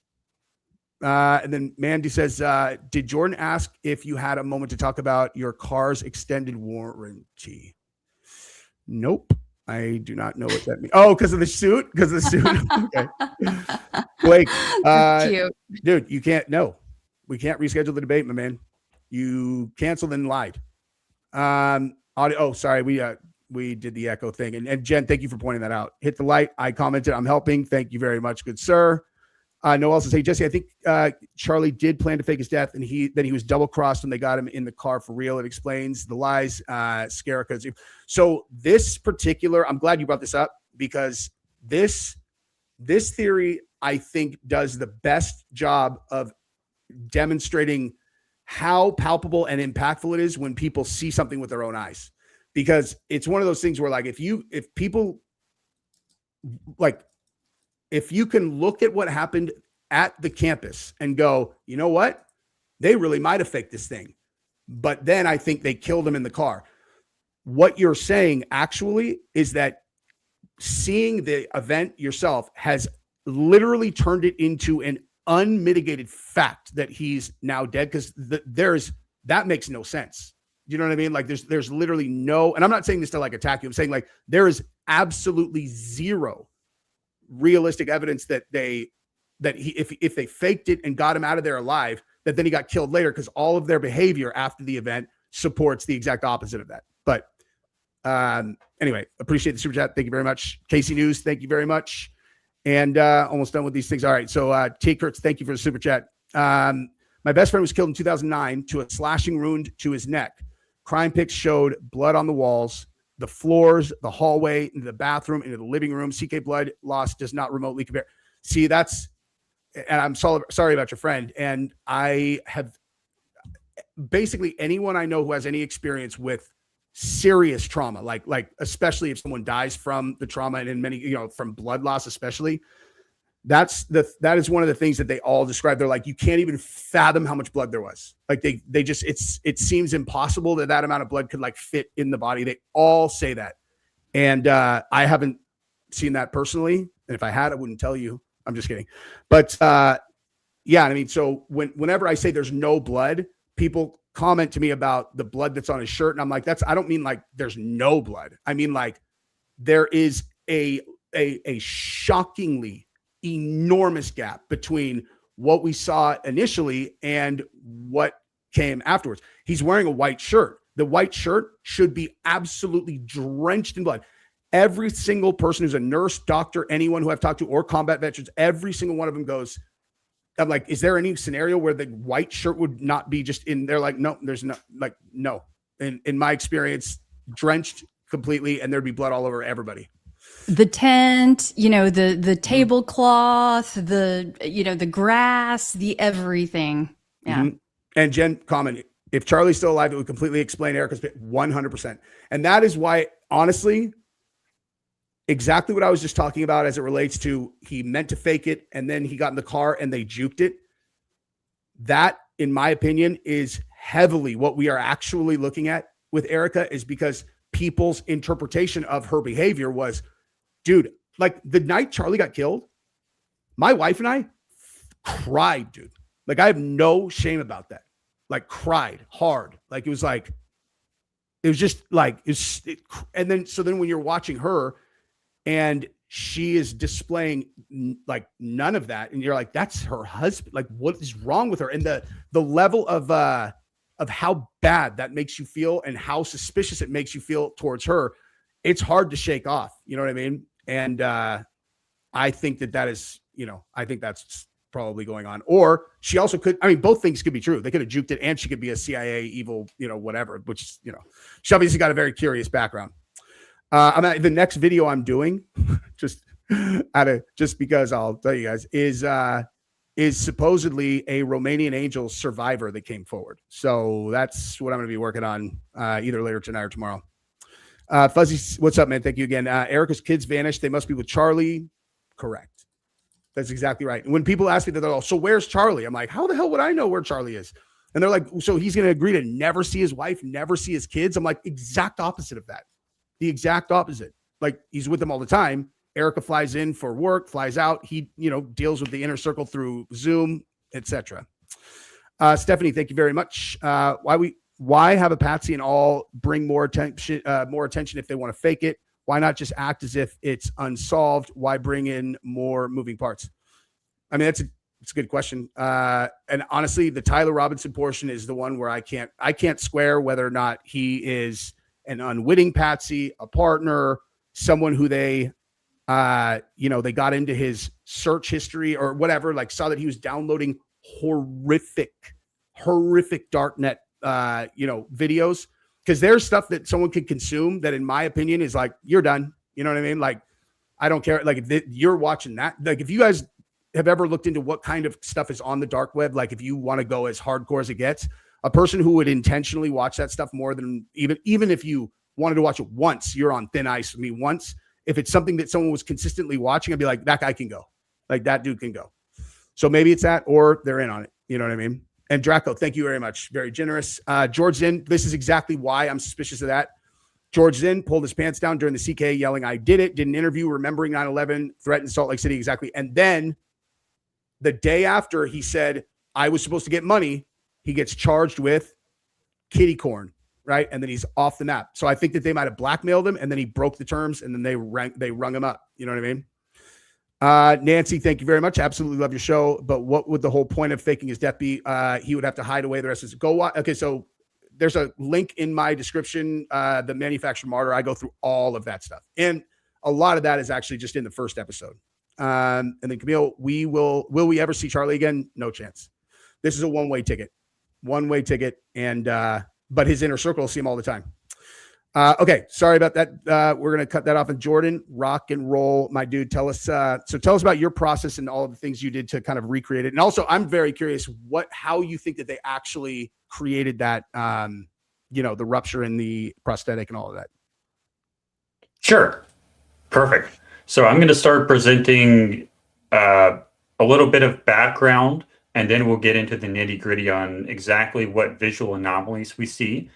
And then Mandy says, did Jordan ask if you had a moment to talk about your car's extended warranty? Nope. I do not know what that means. Oh, because of the suit? Because of the suit? Okay. Blake, Cute. dude, you can't. No, we can't reschedule the debate, my man. You canceled and lied. Audio. Oh, sorry. We did the echo thing. And Jen, thank you for pointing that out. Hit the light. I commented. I'm helping. Thank you very much, good sir. Noel says, hey, Jesse, I think Charlie did plan to fake his death, and he was double-crossed when they got him in the car for real. It explains the lies, Scaricas. So this particular, I'm glad you brought this up, because this theory, I think, does the best job of demonstrating how palpable and impactful it is when people see something with their own eyes. Because it's one of those things where, like, if people like, if you can look at what happened at the campus and go, you know what? They really might have faked this thing. But then I think they killed him in the car. What you're saying actually is that seeing the event yourself has literally turned it into an unmitigated fact that he's now dead, because that makes no sense. You know what I mean? Like there's literally no, and I'm not saying this to like attack you. I'm saying like there is absolutely zero realistic evidence that if they faked it and got him out of there alive, that then he got killed later, because all of their behavior after the event supports the exact opposite of that. But anyway, appreciate the super chat. Thank you very much. Casey News, thank you very much. And almost done with these things. All right. So T. Kurtz, thank you for the super chat. My best friend was killed in 2009 to a slashing wound to his neck. Crime pics showed blood on the walls, the floors, the hallway, into the bathroom, into the living room. CK blood loss does not remotely compare. See, and I'm sorry about your friend. And I have basically anyone I know who has any experience with serious trauma, like especially if someone dies from the trauma, and in many, from blood loss, especially, that is one of the things that they all describe. They're like, you can't even fathom how much blood there was. Like they just, it seems impossible that amount of blood could like fit in the body. They all say that. And I haven't seen that personally. And if I had, I wouldn't tell you. I'm just kidding. But yeah, I mean, so whenever I say there's no blood, people comment to me about the blood that's on his shirt. And I'm like, I don't mean like there's no blood. I mean, like there is a shockingly enormous gap between what we saw initially and what came afterwards. He's wearing a white shirt. The white shirt should be absolutely drenched in blood. Every single person who's a nurse, doctor, anyone who I've talked to, or combat veterans, every single one of them goes, I'm like, is there any scenario where the white shirt would not be just in there? Like, no, there's no, like, no. In my experience, drenched completely, and there'd be blood all over everybody. The tent, the tablecloth, the grass, the everything. Yeah. Mm-hmm. And Jen comment, if Charlie's still alive, it would completely explain Erica's 100%. And that is why, honestly, exactly what I was just talking about as it relates to he meant to fake it and then he got in the car and they juked it. That, in my opinion, is heavily what we are actually looking at with Erica, is because people's interpretation of her behavior was, dude, like the night Charlie got killed, my wife and I cried, dude. Like I have no shame about that. Like cried hard. Like it was just like, and then when you're watching her and she is displaying like none of that, and you're like, that's her husband. Like what is wrong with her? And the level of how bad that makes you feel and how suspicious it makes you feel towards her, it's hard to shake off. You know what I mean? And I think that is, I think that's probably going on. Or she also could, I mean, both things could be true. They could have juked it, and she could be a CIA evil, whatever, which, she obviously got a very curious background. The next video I'm doing, just because I'll tell you guys, is supposedly a Romanian Angel survivor that came forward. So that's what I'm going to be working on either later tonight or tomorrow. Fuzzy, what's up, man? Thank you again. Erica's kids vanished. They must be with Charlie. Correct. That's exactly right. And when people ask me that, they're all, so where's Charlie? I'm like, how the hell would I know where Charlie is? And they're like, so he's going to agree to never see his wife, never see his kids? I'm like, exact opposite of that. The exact opposite. Like he's with them all the time. Erica flies in for work, flies out. He, deals with the inner circle through Zoom, etc. Stephanie, thank you very much. Why have a patsy and all bring more attention if they want to fake it? Why not just act as if it's unsolved? Why bring in more moving parts? I mean, it's a good question. And honestly, the Tyler Robinson portion is the one where I can't square whether or not he is an unwitting patsy, a partner, someone who they got into his search history or whatever, like saw that he was downloading horrific darknet, videos. Cause there's stuff that someone could consume that in my opinion is like, you're done. You know what I mean? Like, I don't care. Like if you're watching that, like if you guys have ever looked into what kind of stuff is on the dark web, like if you want to go as hardcore as it gets, a person who would intentionally watch that stuff more than even if you wanted to watch it once, you're on thin ice with me once. If it's something that someone was consistently watching, I'd be like, that guy can go. Like that dude can go. So maybe it's that, or they're in on it. You know what I mean? And Draco, thank you very much. Very generous. George Zinn, this is exactly why I'm suspicious of that. George Zinn pulled his pants down during the CK yelling, I did it. Did an interview remembering 9/11, threatened Salt Lake City. Exactly. And then the day after he said, I was supposed to get money, he gets charged with kitty corn, right? And then he's off the map. So I think that they might have blackmailed him and then he broke the terms and then they rung him up. You know what I mean? Nancy, thank you very much. Absolutely love your show. But what would the whole point of faking his death be? He would have to hide away the rest of his go watch. Okay, so there's a link in my description, the Manufactured Martyr. I go through all of that stuff. And a lot of that is actually just in the first episode. And then Camille, will we ever see Charlie again? No chance. This is a one-way ticket. And, but his inner circle will see him all the time. Okay. Sorry about that. We're going to cut that off. And Jordan, rock and roll, my dude. Tell us about your process and all of the things you did to kind of recreate it. And also I'm very curious how you think that they actually created that, the rupture in the prosthetic and all of that. Sure. Perfect. So I'm going to start presenting a little bit of background, and then we'll get into the nitty-gritty on exactly what visual anomalies we see,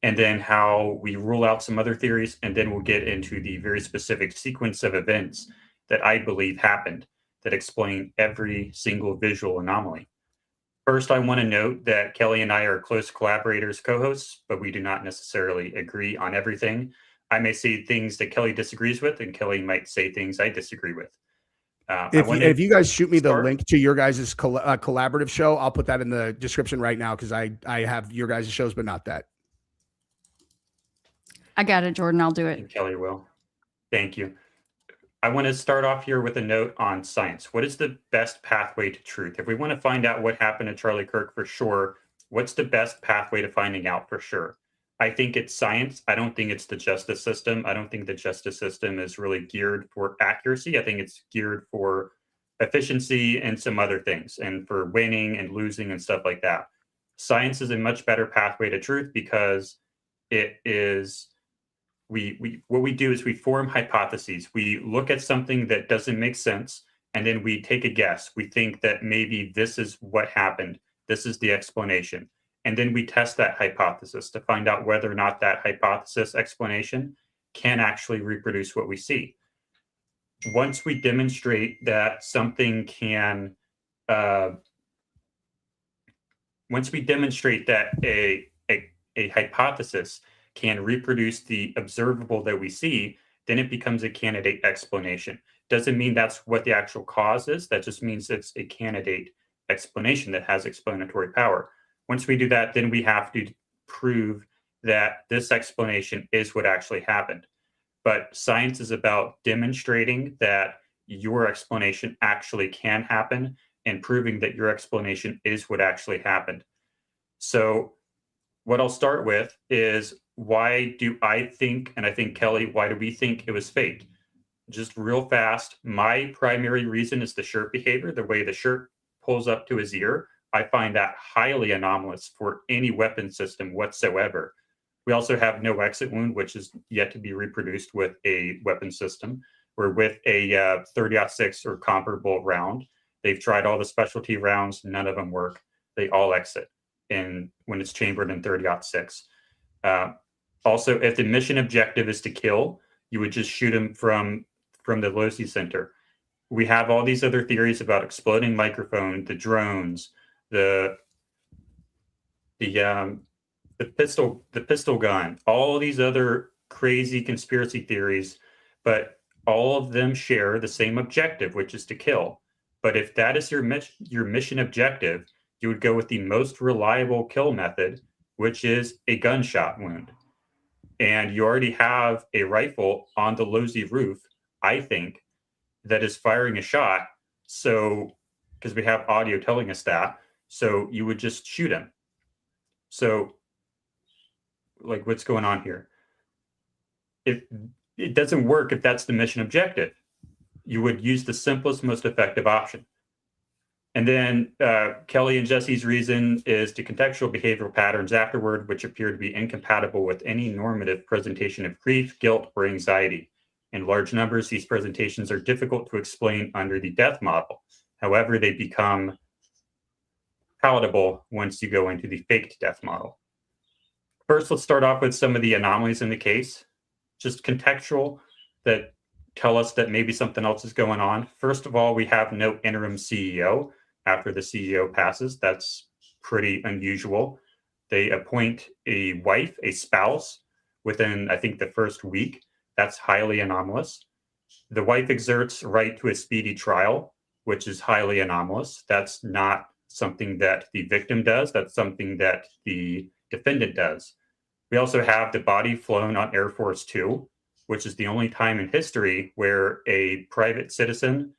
and then how we rule out some other theories, and then we'll get into the very specific sequence of events that I believe happened that explain every single visual anomaly. First, I want to note that Keli and I are close collaborators, co-hosts, but we do not necessarily agree on everything. I may say things that Keli disagrees with, and Keli might say things I disagree with. If you guys shoot me the link to your guys' collaborative show, I'll put that in the description right now because I have your guys' shows, but not that. I got it, Jordan. I'll do it. And Keli will. Thank you. I want to start off here with a note on science. What is the best pathway to truth? If we want to find out what happened to Charlie Kirk for sure, what's the best pathway to finding out for sure? I think it's science. I don't think it's the justice system. I don't think the justice system is really geared for accuracy. I think it's geared for efficiency and some other things, and for winning and losing and stuff like that. Science is a much better pathway to truth because it is, what we do is we form hypotheses. We look at something that doesn't make sense, and then we take a guess. We think that maybe this is what happened. This is the explanation. And then we test that hypothesis to find out whether or not that hypothesis explanation can actually reproduce what we see. Once we demonstrate that something can, once we demonstrate that a hypothesis can reproduce the observable that we see, then it becomes a candidate explanation. Doesn't mean that's what the actual cause is. That just means it's a candidate explanation that has explanatory power. Once we do that, then we have to prove that this explanation is what actually happened. But science is about demonstrating that your explanation actually can happen and proving that your explanation is what actually happened. So what I'll start with is, why do I think, and I think Keli, why do we think it was faked? Just real fast, my primary reason is the shirt behavior, the way the shirt pulls up to his ear. I find that highly anomalous for any weapon system whatsoever. We also have no exit wound, which is yet to be reproduced with a weapon system, or with a 30-06 or comparable round. They've tried all the specialty rounds, none of them work. They all exit when it's chambered in 30-06. Also, if the mission objective is to kill, you would just shoot him from the Losi Center. We have all these other theories about exploding microphone, the drones, the pistol gun, all these other crazy conspiracy theories but all of them share the same objective, which is to kill. But if that is your mission objective, you would go with the most reliable kill method, which is a gunshot wound. And you already have a rifle on the low-Z roof, I think, that is firing a shot. So, because we have audio telling us that, so you would just shoot him. So, like, what's going on here? It doesn't work if that's the mission objective. You would use the simplest, most effective option. And then Keli and Jesse's reason is to contextual behavioral patterns afterward, which appear to be incompatible with any normative presentation of grief, guilt, or anxiety. In large numbers, these presentations are difficult to explain under the death model. However, they become palatable once you go into the faked death model. First, let's start off with some of the anomalies in the case, just contextual, that tell us that maybe something else is going on. First of all, we have no interim CEO after the CEO passes. That's pretty unusual. They appoint a wife, a spouse, within, I think, the first week. That's highly anomalous. The wife exerts right to a speedy trial, which is highly anomalous. That's not something that the victim does. That's something that the defendant does. We also have the body flown on Air Force Two, which is the only time in history where a private citizen's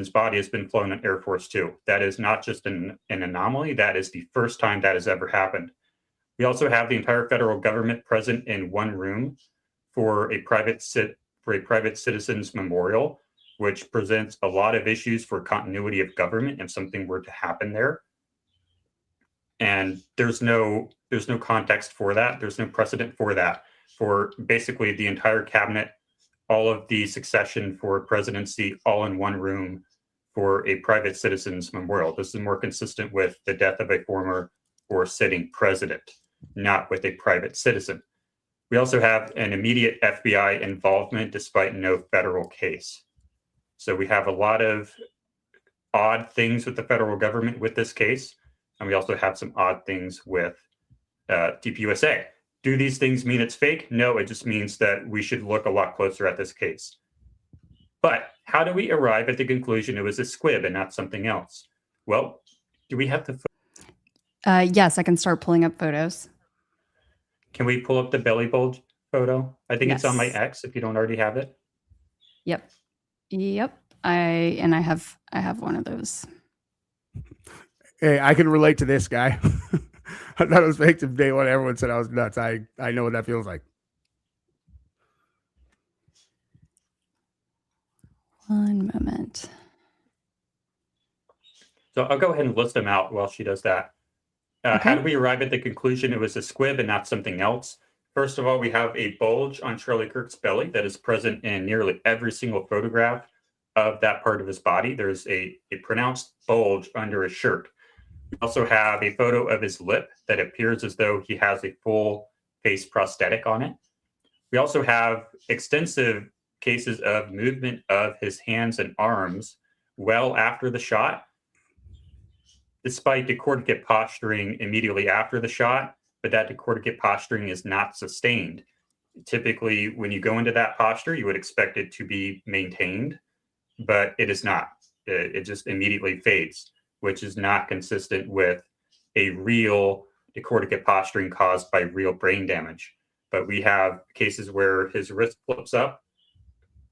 body has been flown on Air Force Two. That is not just an anomaly. That is the first time that has ever happened. We also have the entire federal government present in one room for a private citizen's memorial, which presents a lot of issues for continuity of government if something were to happen there. And there's no context for that. There's no precedent for that. For basically the entire cabinet, all of the succession for presidency, all in one room for a private citizen's memorial. This is more consistent with the death of a former or sitting president, not with a private citizen. We also have an immediate FBI involvement despite no federal case. So we have a lot of odd things with the federal government with this case. And we also have some odd things with TPUSA. Do these things mean it's fake? No, it just means that we should look a lot closer at this case. But how do we arrive at the conclusion it was a squib and not something else? Well, do we have the... Yes, I can start pulling up photos. Can we pull up the belly bulge photo? I think it's on my Yes. X if you don't already have it. Yep. I have one of those. Hey, I can relate to this guy. I thought it was fake from day one. Everyone said I was nuts. I know what that feels like. One moment. So I'll go ahead and list them out while she does that. Okay. How do we arrive at the conclusion it was a squib and not something else? First of all, we have a bulge on Charlie Kirk's belly that is present in nearly every single photograph of that part of his body. There's a pronounced bulge under his shirt. We also have a photo of his lip that appears as though he has a full face prosthetic on it. We also have extensive cases of movement of his hands and arms well after the shot, despite decorticate posturing immediately after the shot, but that decorticate posturing is not sustained. Typically, when you go into that posture, you would expect it to be maintained, but it is not. It just immediately fades, which is not consistent with a real decorticate posturing caused by real brain damage. But we have cases where his wrist flips up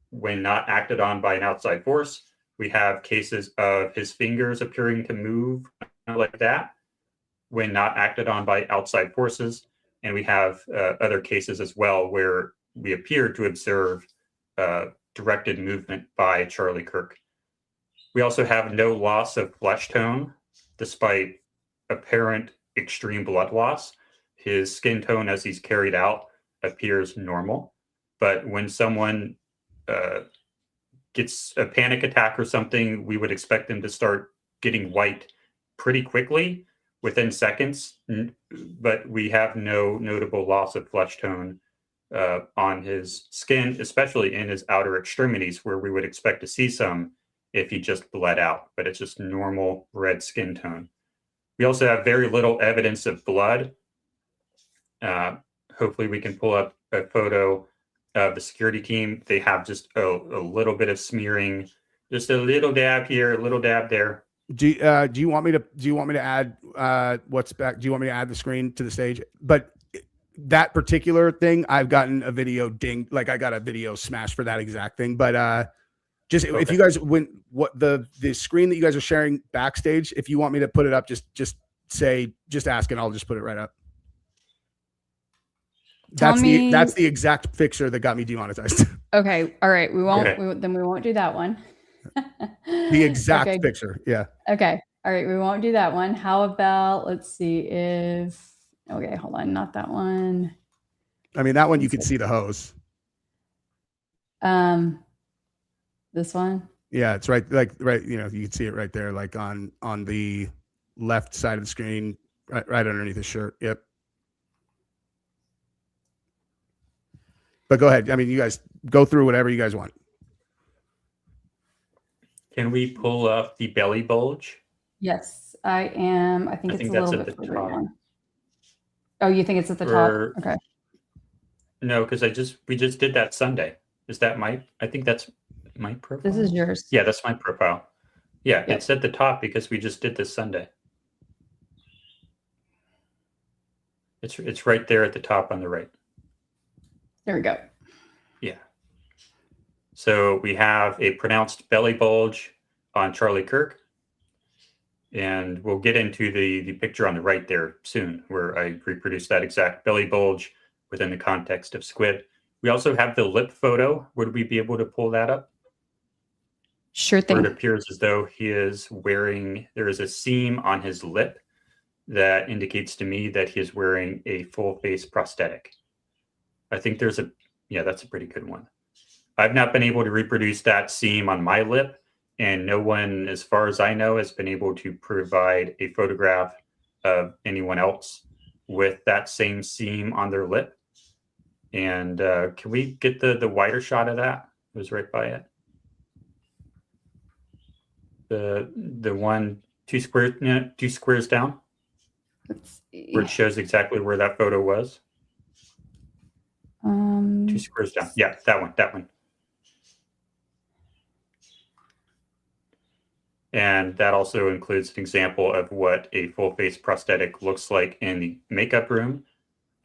when not acted on by an outside force. We have cases of his fingers appearing to move like that when not acted on by outside forces. And we have other cases as well where we appear to observe directed movement by Charlie Kirk. We also have no loss of flesh tone, despite apparent extreme blood loss. His skin tone as he's carried out appears normal. But when someone gets a panic attack or something, we would expect them to start getting white pretty quickly, within seconds. But we have no notable loss of flesh tone on his skin, especially in his outer extremities, where we would expect to see some if he just bled out, but it's just normal red skin tone. We also have very little evidence of blood. Hopefully we can pull up a photo of the security team, they have just a little bit of smearing, just a little dab here, a little dab there. Do you want me to add what's back? Do you want me to add the screen to the stage? But that particular thing, I've gotten a video dinged, like I got a video smashed for that exact thing. But just Okay. if you guys the screen that you guys are sharing backstage, if you want me to put it up, just ask and I'll just put it right up. That's the exact picture that got me demonetized. Okay. All right. We won't. Okay. Then we won't do that one. The exact Okay. picture. Yeah. Okay. All right. We won't do that one. How about, let's see if, okay, hold on. Not that one. I mean, that one you could see the hose. This one. Yeah, it's right. Right. You can see it right there, like on the left side of the screen, right underneath his shirt. Yep. But go ahead. I mean, you guys go through whatever you guys want. Can we pull up the belly bulge? Yes, I am. I think it's a that's little at bit the further top. down. Oh, you think it's at the top? Okay. No, because we just did that Sunday. Is that I think that's my profile. This is yours. Yeah, that's my profile. Yeah, Yep. It's at the top because we just did this Sunday. It's right there at the top on the right. There we go. Yeah. So we have a pronounced belly bulge on Charlie Kirk. And we'll get into the picture on the right there soon, where I reproduce that exact belly bulge within the context of squid. We also have the lip photo. Would we be able to pull that up? Sure Where it thing. appears as though there is a seam on his lip that indicates to me that he is wearing a full face prosthetic. I think that's a pretty good one. I've not been able to reproduce that seam on my lip, and no one, as far as I know, has been able to provide a photograph of anyone else with that same seam on their lip. And can we get the wider shot of that? It was right by it. The one two squares down, Let's see. where it shows exactly where that photo was. 2 squares down. Yeah, that one. And that also includes an example of what a full face prosthetic looks like in the makeup room.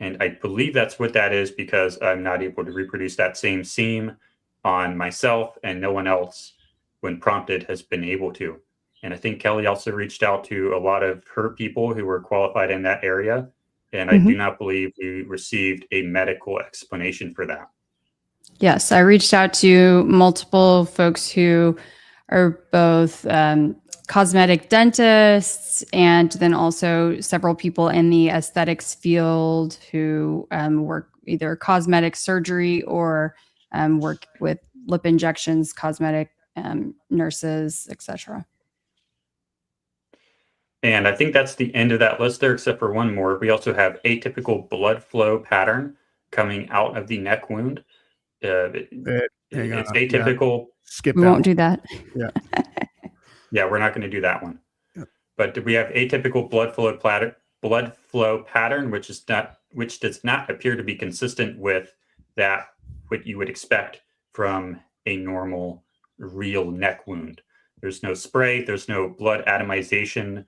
And I believe that's what that is, because I'm not able to reproduce that same seam on myself, and no one else, when prompted, has been able to. And I think Keli also reached out to a lot of her people who were qualified in that area. And I do not believe we received a medical explanation for that. Yes, I reached out to multiple folks who are both cosmetic dentists, and then also several people in the aesthetics field who work either cosmetic surgery or work with lip injections, cosmetic nurses, etc. And I think that's the end of that list there, except for one more. We also have atypical blood flow pattern coming out of the neck wound. It's atypical. Yeah. Skip. We won't do that. Yeah. Yeah, we're not going to do that one. Yeah. But we have atypical blood flow pattern, which does not appear to be consistent with what you would expect from a normal, real neck wound. There's no spray. There's no blood atomization.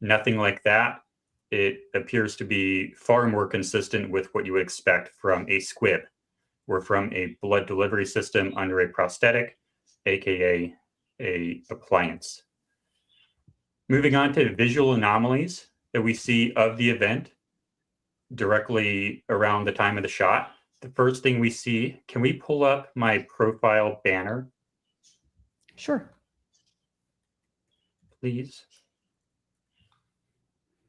Nothing like that. It appears to be far more consistent with what you would expect from a squib, or from a blood delivery system under a prosthetic, aka a appliance. Moving on to visual anomalies that we see of the event directly around the time of the shot. The first thing we see, can we pull up my profile banner, Sure. please?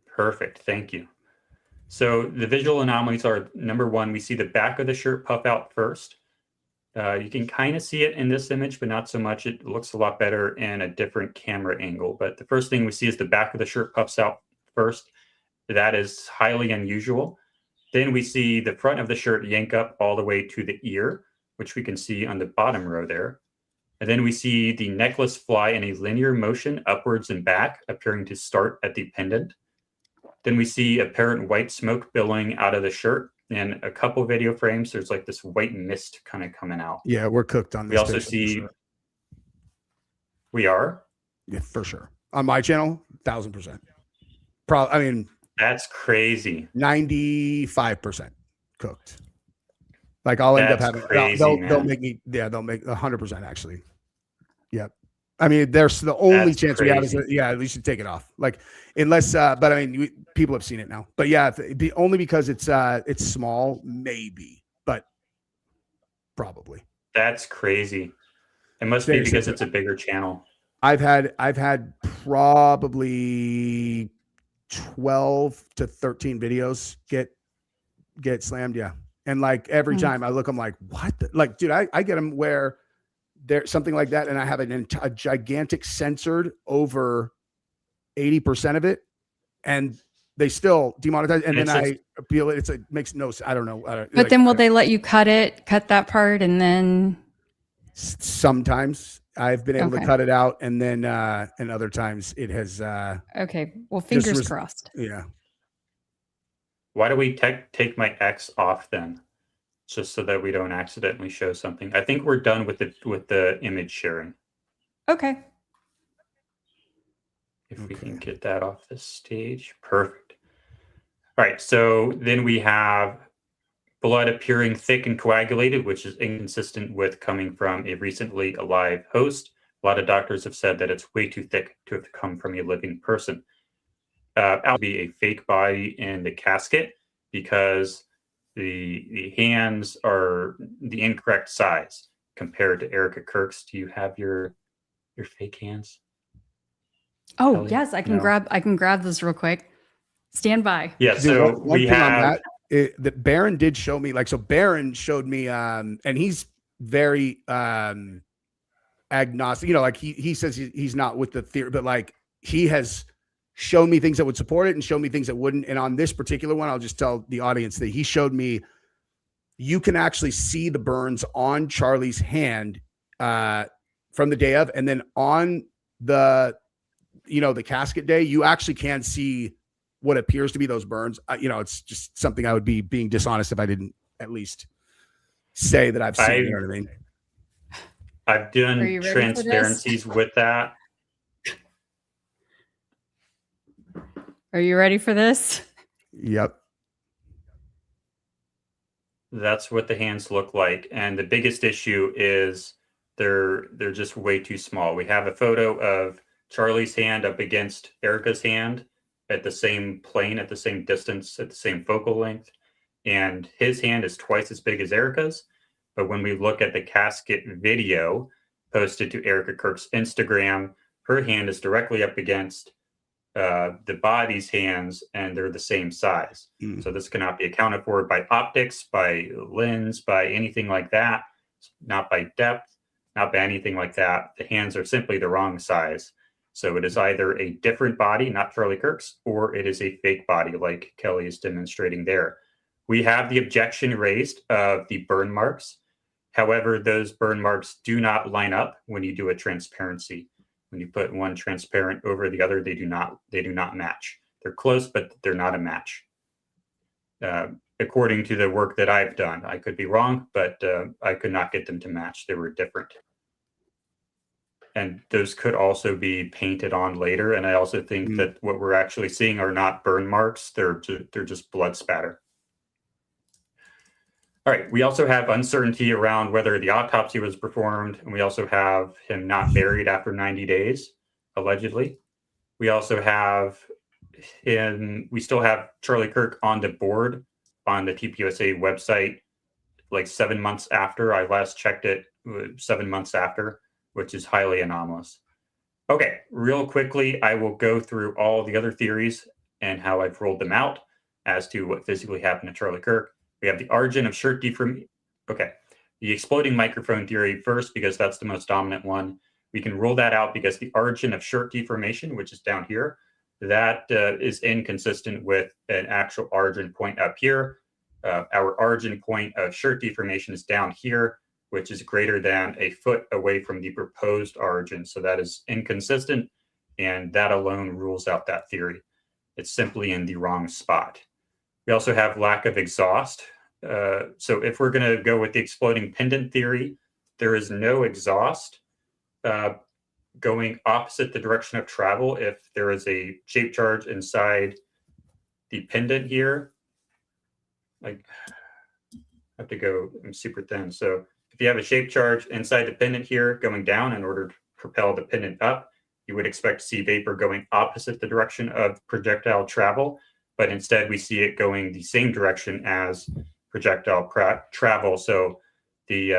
Perfect, thank you. So the visual anomalies are, number one, we see the back of the shirt puff out first. You can kind of see it in this image, but not so much. It looks a lot better in a different camera angle. But the first thing we see is the back of the shirt puffs out first. That is highly unusual. Then we see the front of the shirt yank up all the way to the ear, which we can see on the bottom row there. And then we see the necklace fly in a linear motion upwards and back, appearing to start at the pendant. Then we see apparent white smoke billowing out of the shirt, in a couple video frames, there's like this white mist kind of coming out. Yeah, we're cooked on this. We also picture for see sure. we are. Yeah, for sure. On my channel, 1,000%. Probably, I mean, That's crazy. 95% cooked. Like I'll end up That's having crazy, they'll man. make me they'll make 100% actually. Yep. I mean, there's the only That's chance we have is crazy. that, we should take it off. Like unless but I mean people have seen it now. But yeah, only because it's small, maybe, but probably. That's crazy. It must be because it's a bigger channel. I've had probably 12 to 13 videos get slammed. Yeah. And like every time I look, I'm like, what? Like, dude, I get them where there's something like that. And I have a gigantic censored over 80% of it. And they still demonetize. And then I feel it. It makes no sense. I don't know. But like, then will they let you cut that part? And then sometimes I've been able to cut it out. And then, and other times it has, okay. Well, fingers crossed. Yeah. Why do we take my X off then? Just so that we don't accidentally show something. I think we're done with the image sharing. Okay. If we can get that off the stage. Perfect. All right. So then we have blood appearing thick and coagulated, which is inconsistent with coming from a recently alive host. A lot of doctors have said that it's way too thick to have come from a living person. I'll be a fake body in the casket because the hands are the incorrect size compared to Erica Kirk's. Do you have your fake hands? Oh, Kelly? Yes, I can grab this real quick. Stand by. Yeah, so we have that Baron did show me, like, so Baron showed me and he's very agnostic, like he says he's not with the theory, but like he has shown me things that would support it and show me things that wouldn't. And on this particular one, I'll just tell the audience that he showed me you can actually see the burns on Charlie's hand from the day of, and then on the the casket day, you actually can see what appears to be those burns. It's just something I would be being dishonest if I didn't at least say that I've seen. You know what I mean? I've done transparencies with that. Are you ready for this? Yep. That's what the hands look like. And the biggest issue is they're just way too small. We have a photo of Charlie's hand up against Erica's hand at the same plane, at the same distance, at the same focal length. And his hand is twice as big as Erica's. But when we look at the casket video posted to Erica Kirk's Instagram, her hand is directly up against the body's hands, and they're the same size. So this cannot be accounted for by optics, by lens, by anything like that, not by depth, not by anything like that. The hands are simply the wrong size. So it is either a different body, not Charlie Kirk's, or it is a fake body like Keli is demonstrating there. We have the objection raised of the burn marks. However, those burn marks do not line up when you do a transparency. When you put one transparent over the other, they do not match. They're close, but they're not a match. According to the work that I've done, I could be wrong, but I could not get them to match. They were different. And those could also be painted on later. And I also think that what we're actually seeing are not burn marks. They're just blood spatter. All right. We also have uncertainty around whether the autopsy was performed. And we also have him not buried after 90 days, allegedly. We also have we still have Charlie Kirk on the board on the TPUSA website, like 7 months after. I last checked it 7 months after, which is highly anomalous. Okay, real quickly, I will go through all the other theories and how I've rolled them out as to what physically happened to Charlie Kirk. We have the origin of shirt deformation. Okay, the exploding microphone theory first, because that's the most dominant one. We can rule that out because the origin of shirt deformation, which is down here, that is inconsistent with an actual origin point up here. Our origin point of shirt deformation is down here, which is greater than a foot away from the proposed origin. So that is inconsistent, and that alone rules out that theory. It's simply in the wrong spot. We also have lack of exhaust. So if we're going to go with the exploding pendant theory, there is no exhaust going opposite the direction of travel if there is a shape charge inside the pendant here. Like, I have to go, I'm super thin. So if you have a shape charge inside the pendant here going down in order to propel the pendant up, you would expect to see vapor going opposite the direction of projectile travel, but instead we see it going the same direction as projectile travel. So the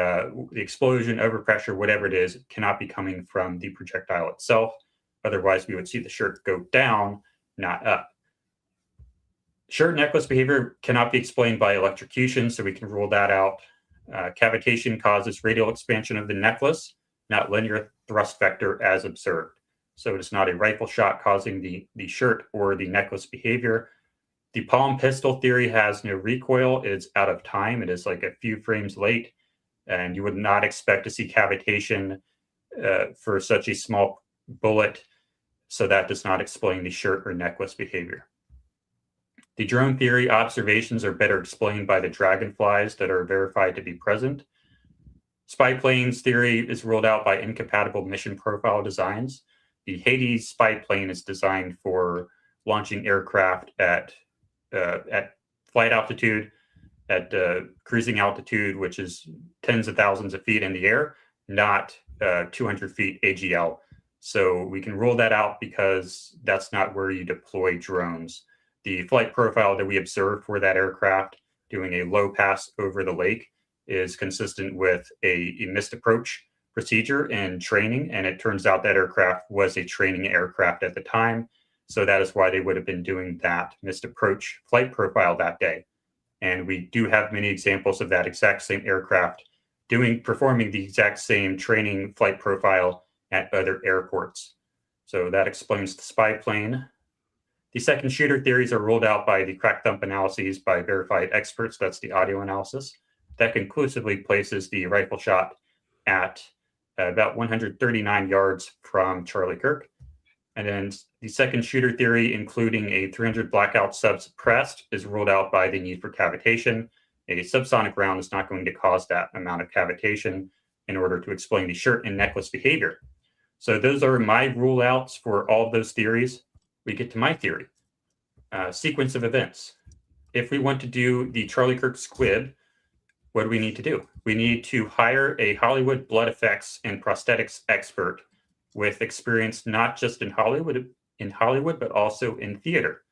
explosion, overpressure, whatever it is, cannot be coming from the projectile itself. Otherwise, we would see the shirt go down, not up. Shirt necklace behavior cannot be explained by electrocution, so we can rule that out. Cavitation causes radial expansion of the necklace, not linear thrust vector as observed. So it is not a rifle shot causing the shirt or the necklace behavior. The palm pistol theory has no recoil. It is out of time. It is like a few frames late, and you would not expect to see cavitation for such a small bullet. So that does not explain the shirt or necklace behavior. The drone theory observations are better explained by the dragonflies that are verified to be present. Spy planes theory is ruled out by incompatible mission profile designs. The Hades spy plane is designed for launching aircraft at flight altitude, at cruising altitude, which is tens of thousands of feet in the air, not 200 feet AGL. So we can rule that out because that's not where you deploy drones. The flight profile that we observed for that aircraft doing a low pass over the lake is consistent with a missed approach procedure and training. And it turns out that aircraft was a training aircraft at the time. So that is why they would have been doing that missed approach flight profile that day. And we do have many examples of that exact same aircraft performing the exact same training flight profile at other airports. So that explains the spy plane. The second shooter theories are ruled out by the crack thump analyses by verified experts. That's the audio analysis. That conclusively places the rifle shot at about 139 yards from Charlie Kirk. And then the second shooter theory, including a 300 blackout sub suppressed, is ruled out by the need for cavitation. A subsonic round is not going to cause that amount of cavitation in order to explain the shirt and necklace behavior. So those are my rule outs for all of those theories. We get to my theory. Sequence of events. If we want to do the Charlie Kirk squib, what do we need to do? We need to hire a Hollywood blood effects and prosthetics expert with experience not just in Hollywood, but also in theater.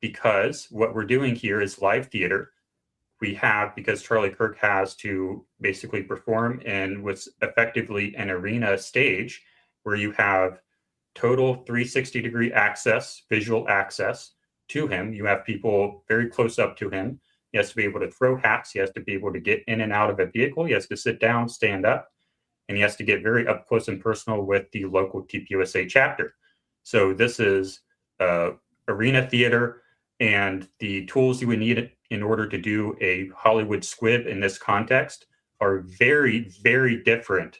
Because what we're doing here is live theater. Because Charlie Kirk has to basically perform in what's effectively an arena stage where you have total 360-degree access, visual access to him. You have people very close up to him. He has to be able to throw hats. He has to be able to get in and out of a vehicle. He has to sit down, stand up, and he has to get very up close and personal with the local TPUSA chapter. So this is arena theater, and the tools you would need in order to do a Hollywood squib in this context are very, very different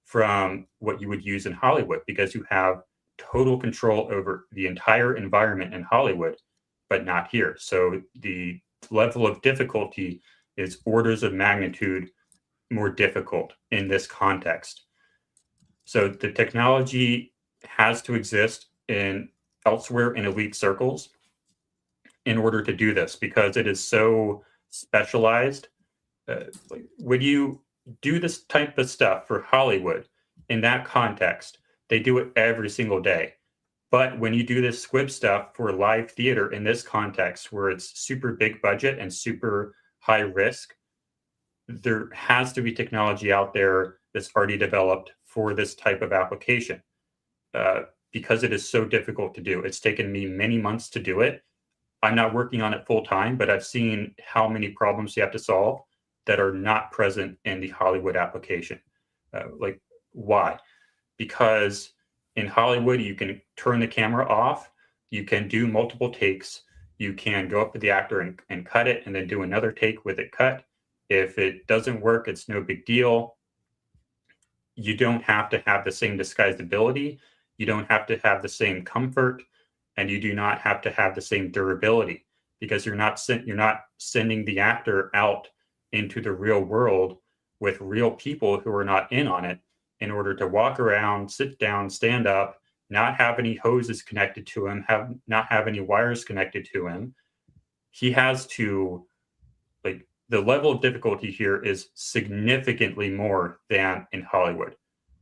from what you would use in Hollywood, because you have total control over the entire environment in Hollywood, but not here. So the level of difficulty is orders of magnitude more difficult in this context. So the technology has to exist elsewhere in elite circles in order to do this, because it is so specialized. When you do this type of stuff for Hollywood in that context, they do it every single day. But when you do this squib stuff for live theater in this context, where it's super big budget and super high risk, there has to be technology out there that's already developed for this type of application, because it is so difficult to do. It's taken me many months to do it. I'm not working on it full time, but I've seen how many problems you have to solve that are not present in the Hollywood application. Why? Because in Hollywood, you can turn the camera off, you can do multiple takes, you can go up to the actor and cut it, and then do another take with it cut. If it doesn't work, it's no big deal. You don't have to have the same disguisability, you don't have to have the same comfort, and you do not have to have the same durability, because you're not sending the actor out into the real world with real people who are not in on it in order to walk around, sit down, stand up, not have any hoses connected to him, not have any wires connected to him. He has to, like, the level of difficulty here is significantly more than in Hollywood.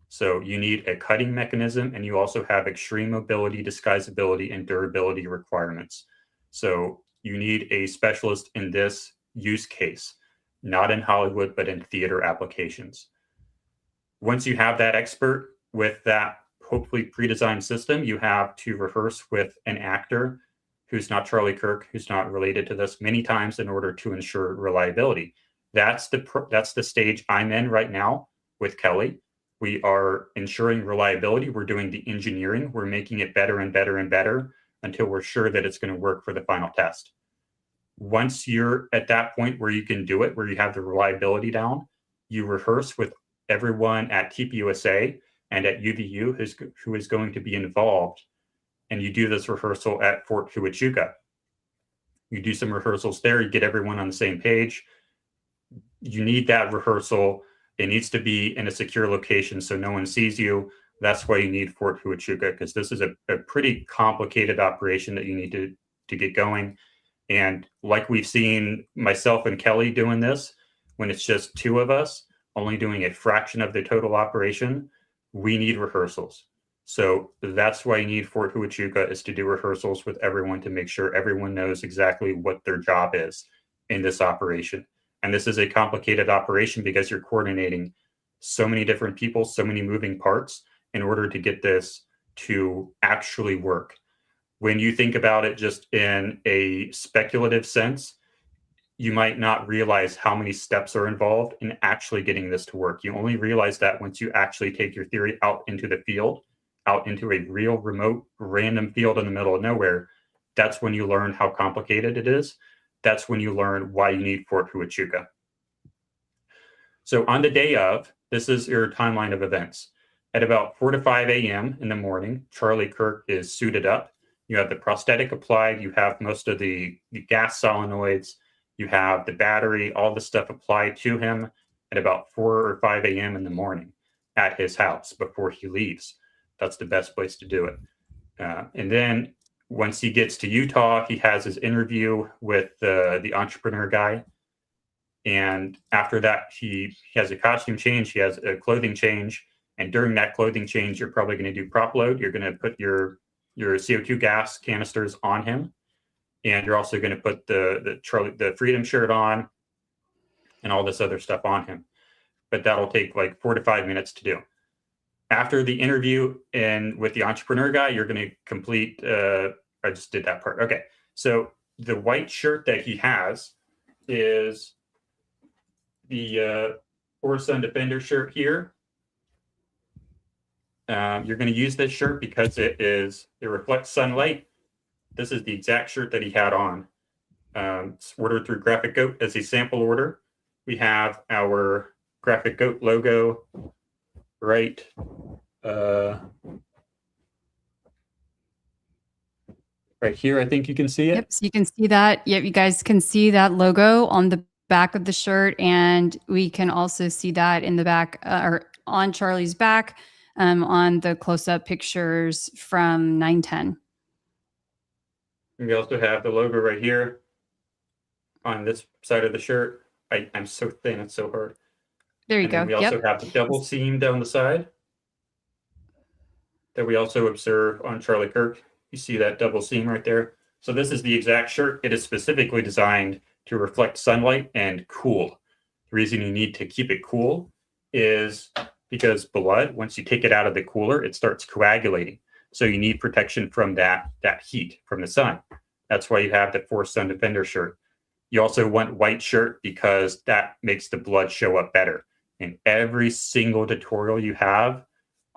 So you need a cutting mechanism, and you also have extreme mobility, disguisability, and durability requirements. So you need a specialist in this use case, not in Hollywood, but in theater applications. Once you have that expert with that hopefully pre-designed system, you have to rehearse with an actor who's not Charlie Kirk, who's not related to this, many times in order to ensure reliability. That's the stage I'm in right now with Keli. We are ensuring reliability. We're doing the engineering. We're making it better and better and better until we're sure that it's going to work for the final test. Once you're at that point where you can do it, where you have the reliability down, you rehearse with everyone at TPUSA and at UVU who is going to be involved. And you do this rehearsal at Fort Huachuca. You do some rehearsals there, you get everyone on the same page. You need that rehearsal. It needs to be in a secure location so no one sees you. That's why you need Fort Huachuca, because this is a pretty complicated operation that you need to get going. And like we've seen myself and Keli doing this, when it's just two of us, only doing a fraction of the total operation, we need rehearsals. So that's why you need Fort Huachuca, is to do rehearsals with everyone to make sure everyone knows exactly what their job is in this operation. And this is a complicated operation because you're coordinating so many different people, so many moving parts in order to get this to actually work. When you think about it just in a speculative sense, you might not realize how many steps are involved in actually getting this to work. You only realize that once you actually take your theory out into the field, out into a real remote random field in the middle of nowhere. That's when you learn how complicated it is. That's when you learn why you need Fort Huachuca. So on the day of, this is your timeline of events. At about 4 to 5 a.m. in the morning, Charlie Kirk is suited up. You have the prosthetic applied. You have most of the gas solenoids. You have the battery, all the stuff applied to him at about 4 or 5 a.m. in the morning at his house before he leaves. That's the best place to do it. And then once he gets to Utah, he has his interview with the entrepreneur guy. And after that, he has a costume change. He has a clothing change. And during that clothing change, you're probably going to do prop load. You're going to put your CO2 gas canisters on him. And you're also going to put the Freedom shirt on and all this other stuff on him. But that'll take like 4 to 5 minutes to do. After the interview and with the entrepreneur guy, you're going to complete, I just did that part. Okay. So the white shirt that he has is the Sun Defender shirt here. You're going to use this shirt because it reflects sunlight. This is the exact shirt that he had on. It's ordered through Graphic Goat as a sample order. We have our Graphic Goat logo right right here. I think you can see it. Yep, so you can see that. Yep, you guys can see that logo on the back of the shirt, and we can also see that in the back or on Charlie's back on the close-up pictures from 9/10. We also have the logo right here on this side of the shirt. I'm so thin, it's so hard. There you go. We also have the double seam down the side that we also observe on Charlie Kirk. You see that double seam right there. So this is the exact shirt. It is specifically designed to reflect sunlight and cool. The reason you need to keep it cool is because blood, once you take it out of the cooler, it starts coagulating. So you need protection from that heat from the sun. That's why you have the Sun Defender shirt. You also want white shirt because that makes the blood show up better. In every single tutorial you have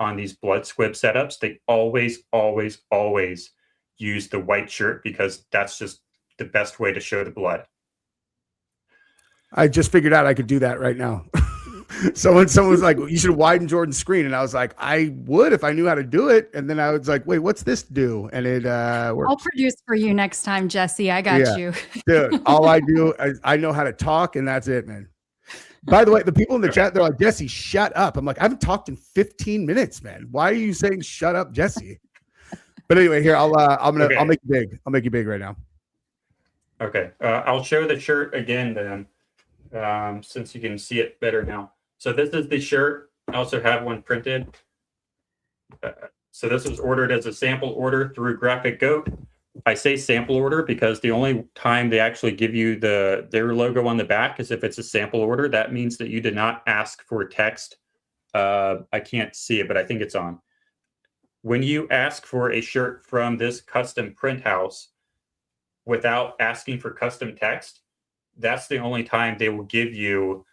on these blood squib setups, they always, always, always use the white shirt because that's just the best way to show the blood. I just figured out I could do that right now. Someone was like, you should widen Jordan's screen. And I was like, I would if I knew how to do it. And then I was like, wait, what's this do? And it works. I'll produce for you next time, Jesse. I got Yeah. you. Dude, all I do is I know how to talk, and that's it, man. By the way, the people in the chat, they're like, Jesse, shut up. I'm like, I haven't talked in 15 minutes, man. Why are you saying shut up, Jesse? But anyway, here, I'll make you big. I'll make you big right now. Okay. I'll show the shirt again then, since you can see it better now. So this is the shirt. I also have one printed. So this was ordered as a sample order through Graphic Goat. I say sample order because the only time they actually give you their logo on the back is if it's a sample order. That means that you did not ask for text. I can't see it, but I think it's on. When you ask for a shirt from this custom print house without asking for custom text, that's the only time they will give you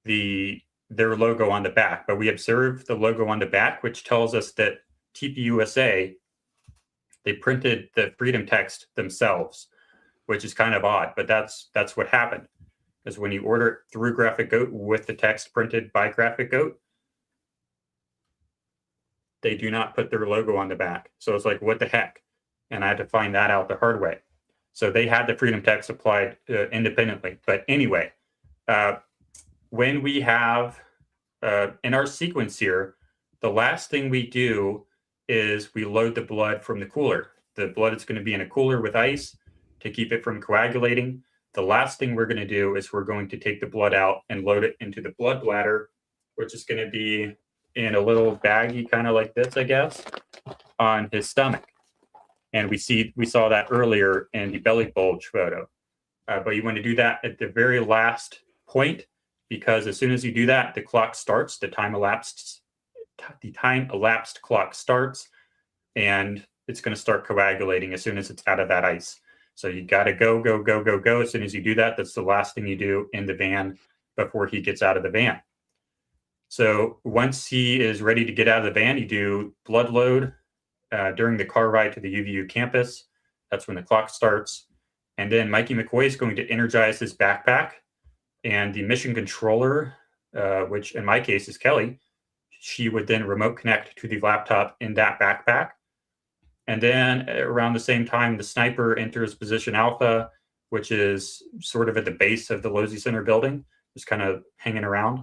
their logo on the back. But we observe the logo on the back, which tells us that TPUSA, they printed the freedom text themselves, which is kind of odd, but that's what happened. Because when you order it through Graphic Goat with the text printed by Graphic Goat, they do not put their logo on the back. So it's like, what the heck? And I had to find that out the hard way. So they had the freedom text applied independently. But anyway, when we have in our sequence here, the last thing we do is we load the blood from the cooler. The blood is going to be in a cooler with ice to keep it from coagulating. The last thing we're going to do is we're going to take the blood out and load it into the blood bladder, which is going to be in a little baggie, kind of like this, I guess, on his stomach. And we saw that earlier in the belly bulge photo. But you want to do that at the very last point, because as soon as you do that, the clock starts, the time elapsed clock starts, and it's going to start coagulating as soon as it's out of that ice. So you got to go. As soon as you do that, that's the last thing you do in the van before he gets out of the van. So once he is ready to get out of the van, you do blood load during the car ride to the UVU campus. That's when the clock starts. And then Mikey McCoy is going to energize his backpack, and the mission controller, which in my case is Keli, she would then remote connect to the laptop in that backpack. And then around the same time, the sniper enters position alpha, which is sort of at the base of the Losey Center building, just kind of hanging around.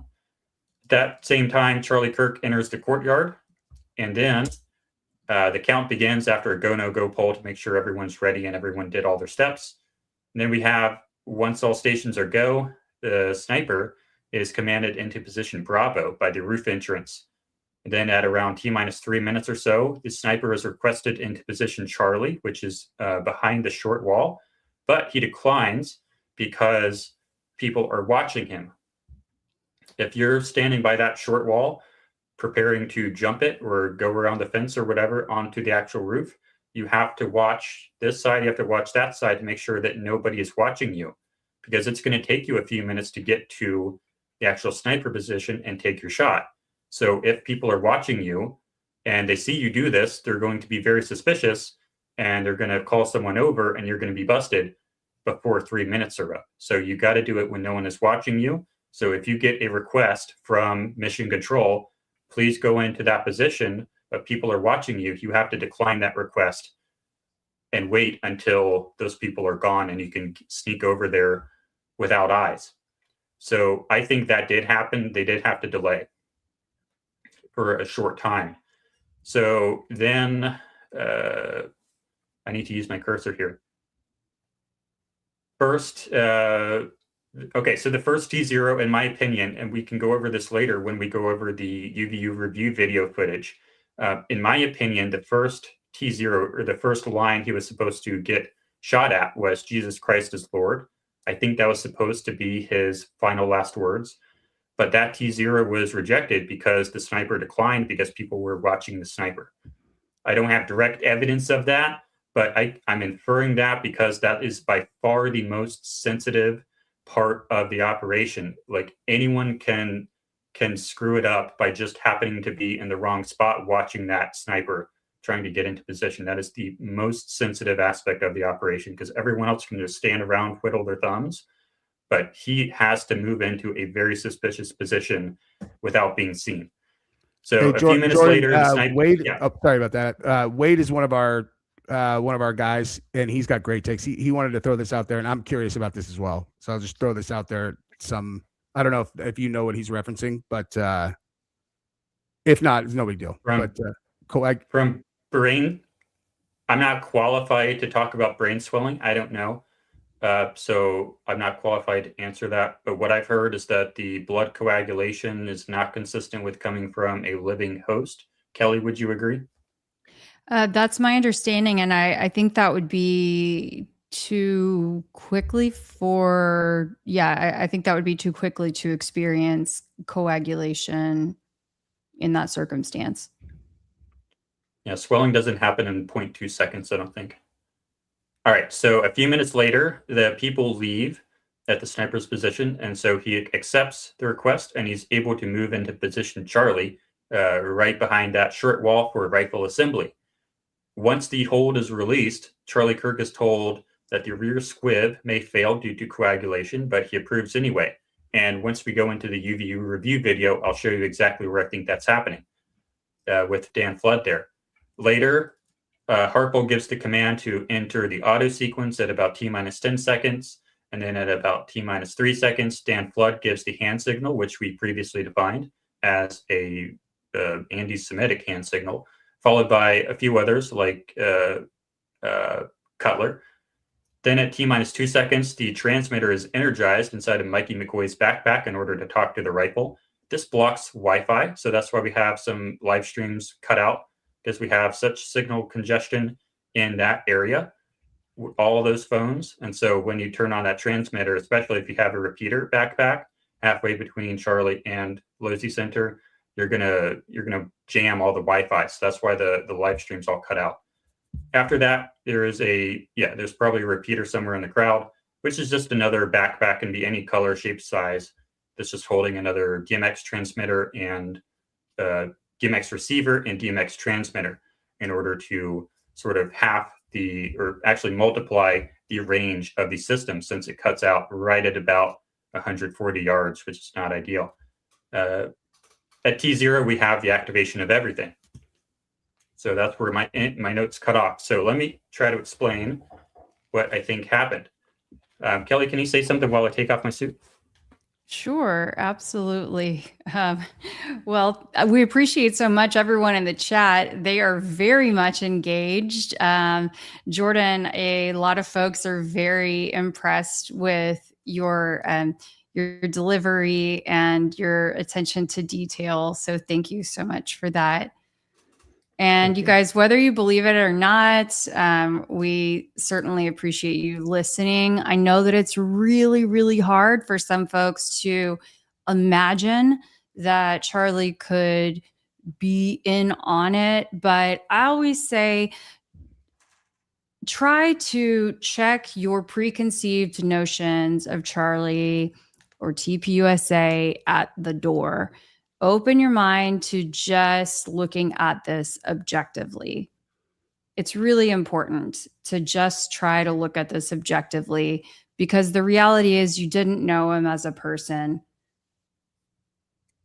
At that same time, Charlie Kirk enters the courtyard. And then the count begins after a go, no go poll to make sure everyone's ready and everyone did all their steps. And then we have, once all stations are go, the sniper is commanded into position Bravo by the roof entrance. And then at around T-3 minutes or so, the sniper is requested into position Charlie, which is behind the short wall, but he declines because people are watching him. If you're standing by that short wall, preparing to jump it or go around the fence or whatever onto the actual roof, you have to watch this side, you have to watch that side to make sure that nobody is watching you, because it's going to take you a few minutes to get to the actual sniper position and take your shot. So if people are watching you and they see you do this, they're going to be very suspicious and they're going to call someone over and you're going to be busted before 3 minutes are up. So you got to do it when no one is watching you. So if you get a request from mission control, please go into that position, but people are watching you, you have to decline that request and wait until those people are gone and you can sneak over there without eyes. So I think that did happen. They did have to delay for a short time. So then I need to use my cursor here. First, okay, so the first T0, in my opinion, and we can go over this later when we go over the UVU review video footage. In my opinion, the first T0, or the first line he was supposed to get shot at, was Jesus Christ is Lord. I think that was supposed to be his final last words. But that T0 was rejected because the sniper declined because people were watching the sniper. I don't have direct evidence of that, but I'm inferring that because that is by far the most sensitive part of the operation. Like, anyone can screw it up by just happening to be in the wrong spot watching that sniper trying to get into position. That is the most sensitive aspect of the operation, because everyone else can just stand around, twiddle their thumbs. but he has to move into a very suspicious position without being seen. So Hey, a few minutes Jordan, later, the sniper, Wade. yeah. Oh, sorry about that. Wade is one of our guys, and he's got great takes. He wanted to throw this out there, and I'm curious about this as well. So I'll just throw this out there. I don't know if you know what he's referencing, but if not, it's no big deal. From brain, I'm not qualified to talk about brain swelling. I don't know. So I'm not qualified to answer that. But what I've heard is that the blood coagulation is not consistent with coming from a living host. Keli, would you agree? That's my understanding. And I think that would be too quickly I think that would be too quickly to experience coagulation in that circumstance. Yeah, swelling doesn't happen in 0.2 seconds, I don't think. All right, so a few minutes later, the people leave at the sniper's position, and so he accepts the request, and he's able to move into position Charlie, right behind that short wall for rifle assembly. Once the hold is released, Charlie Kirk is told that the rear squib may fail due to coagulation, but he approves anyway. And once we go into the UVU review video, I'll show you exactly where I think that's happening with Dan Flood there. Later, Harpo gives the command to enter the auto sequence at about T-minus 10 seconds. And then at about T-minus 3 seconds, Dan Flood gives the hand signal, which we previously defined as a anti-Semitic hand signal, followed by a few others like Cutler. Then at T-minus 2 seconds, the transmitter is energized inside of Mikey McCoy's backpack in order to talk to the rifle. This blocks Wi-Fi, so that's why we have some live streams cut out, because we have such signal congestion in that area, all those phones. And so when you turn on that transmitter, especially if you have a repeater backpack halfway between Charlie and Losi Center, you're gonna jam all the Wi-Fi. So that's why the live streams all cut out. After that, there's probably a repeater somewhere in the crowd, which is just another backpack, can be any color, shape, size. That's just holding another DMX transmitter and DMX receiver and DMX transmitter in order to sort of multiply the range of the system, since it cuts out right at about 140 yards, which is not ideal. At T0, we have the activation of everything. So that's where my notes cut off. So let me try to explain what I think happened. Keli, can you say something while I take off my suit? Sure, absolutely. Well, we appreciate so much everyone in the chat. They are very much engaged. Jordan, a lot of folks are very impressed with your delivery and your attention to detail. So thank you so much for that. And you guys, whether you believe it or not, we certainly appreciate you listening. I know that it's really, really hard for some folks to imagine that Charlie could be in on it. But I always say, try to check your preconceived notions of Charlie or TPUSA at the door. Open your mind to just looking at this objectively. It's really important to just try to look at this objectively, because the reality is you didn't know him as a person.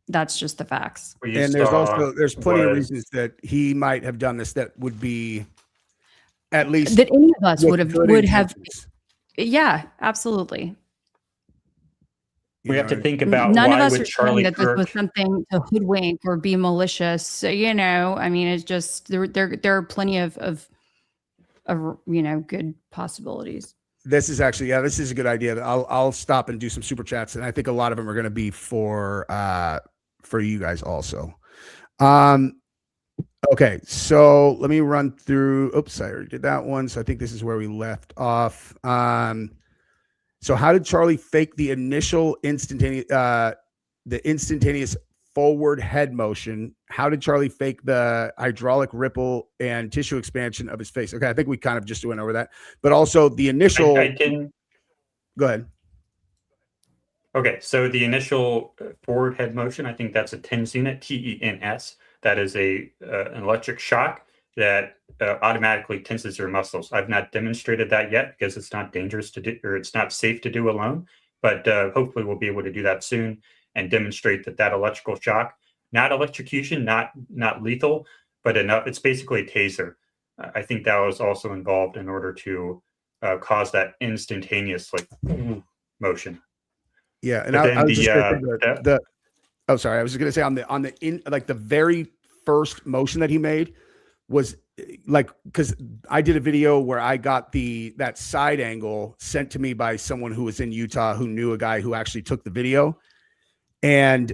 That's just the facts. And there's plenty of reasons that he might have done this that would be at least that any of us would have. Yeah, absolutely. We have to think about none of why us would are Charlie saying that Kirk... this was something to hoodwink or be malicious. So, I mean, it's just there are plenty of good possibilities. This is actually, this is a good idea. I'll stop and do some super chats, and I think a lot of them are going to be for you guys also. Okay, so let me run through. Oops, I already did that one. So I think this is where we left off. So how did Charlie fake the initial instantaneous forward head motion? How did Charlie fake the hydraulic ripple and tissue expansion of his face? Okay, I think we kind of just went over that, but also the initial. Go ahead. Okay, so the initial forward head motion, I think that's a TENS unit, TENS. That is an electric shock that automatically tenses your muscles. I've not demonstrated that yet because it's not dangerous to do, or it's not safe to do alone. but hopefully we'll be able to do that soon and demonstrate that electrical shock, not electrocution, not lethal, but enough. It's basically a taser. I think that was also involved in order to cause that instantaneous motion. Yeah, and But I was just gonna say oh, sorry. I was just gonna say on the very first motion that he made was like, because I did a video where I got that side angle sent to me by someone who was in Utah who knew a guy who actually took the video, and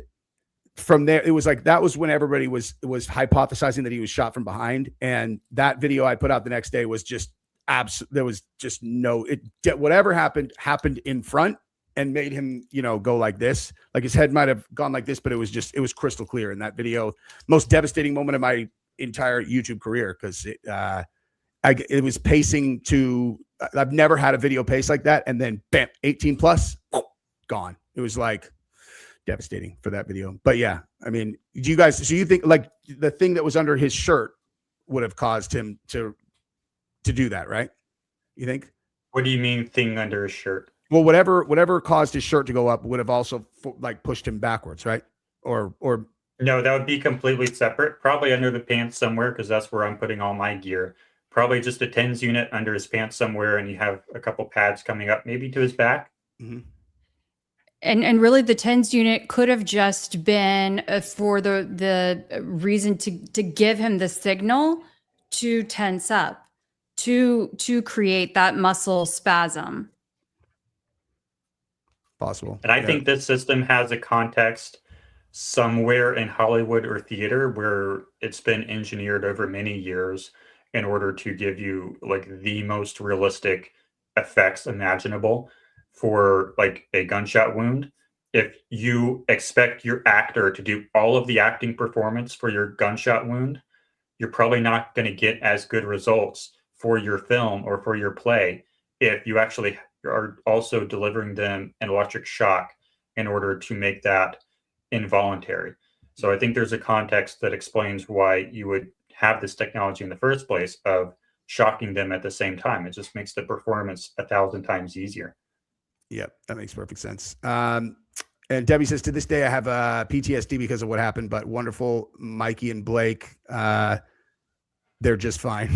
from there it was like that was when everybody was hypothesizing that he was shot from behind, and that video I put out the next day was just there was just no whatever happened in front and made him, go like this. Like his head might have gone like this, but it was crystal clear in that video. Most devastating moment of my entire YouTube career, because it was pacing to, I've never had a video pace like that. And then bam, 18 plus, gone. It was like devastating for that video. But yeah, I mean, so you think like the thing that was under his shirt would have caused him to do that, right? You think? What do you mean thing under his shirt? Well, whatever caused his shirt to go up would have also pushed him backwards, right? Or no, that would be completely separate. Probably under the pants somewhere, because that's where I'm putting all my gear. Probably just a TENS unit under his pants somewhere, and you have a couple pads coming up, maybe to his back. Mm-hmm. And really, the TENS unit could have just been for the reason to give him the signal to tense up, to create that muscle spasm. Possible. And I think this system has a context somewhere in Hollywood or theater where it's been engineered over many years in order to give you like the most realistic effects imaginable for like a gunshot wound. If you expect your actor to do all of the acting performance for your gunshot wound, you're probably not going to get as good results for your film or for your play if you actually are also delivering them an electric shock in order to make that involuntary. So I think there's a context that explains why you would have this technology in the first place of shocking them at the same time. It just makes the performance 1,000 times easier. Yep, that makes perfect sense. And Debbie says, to this day, I have PTSD because of what happened, but wonderful Mikey and Blake, they're just fine.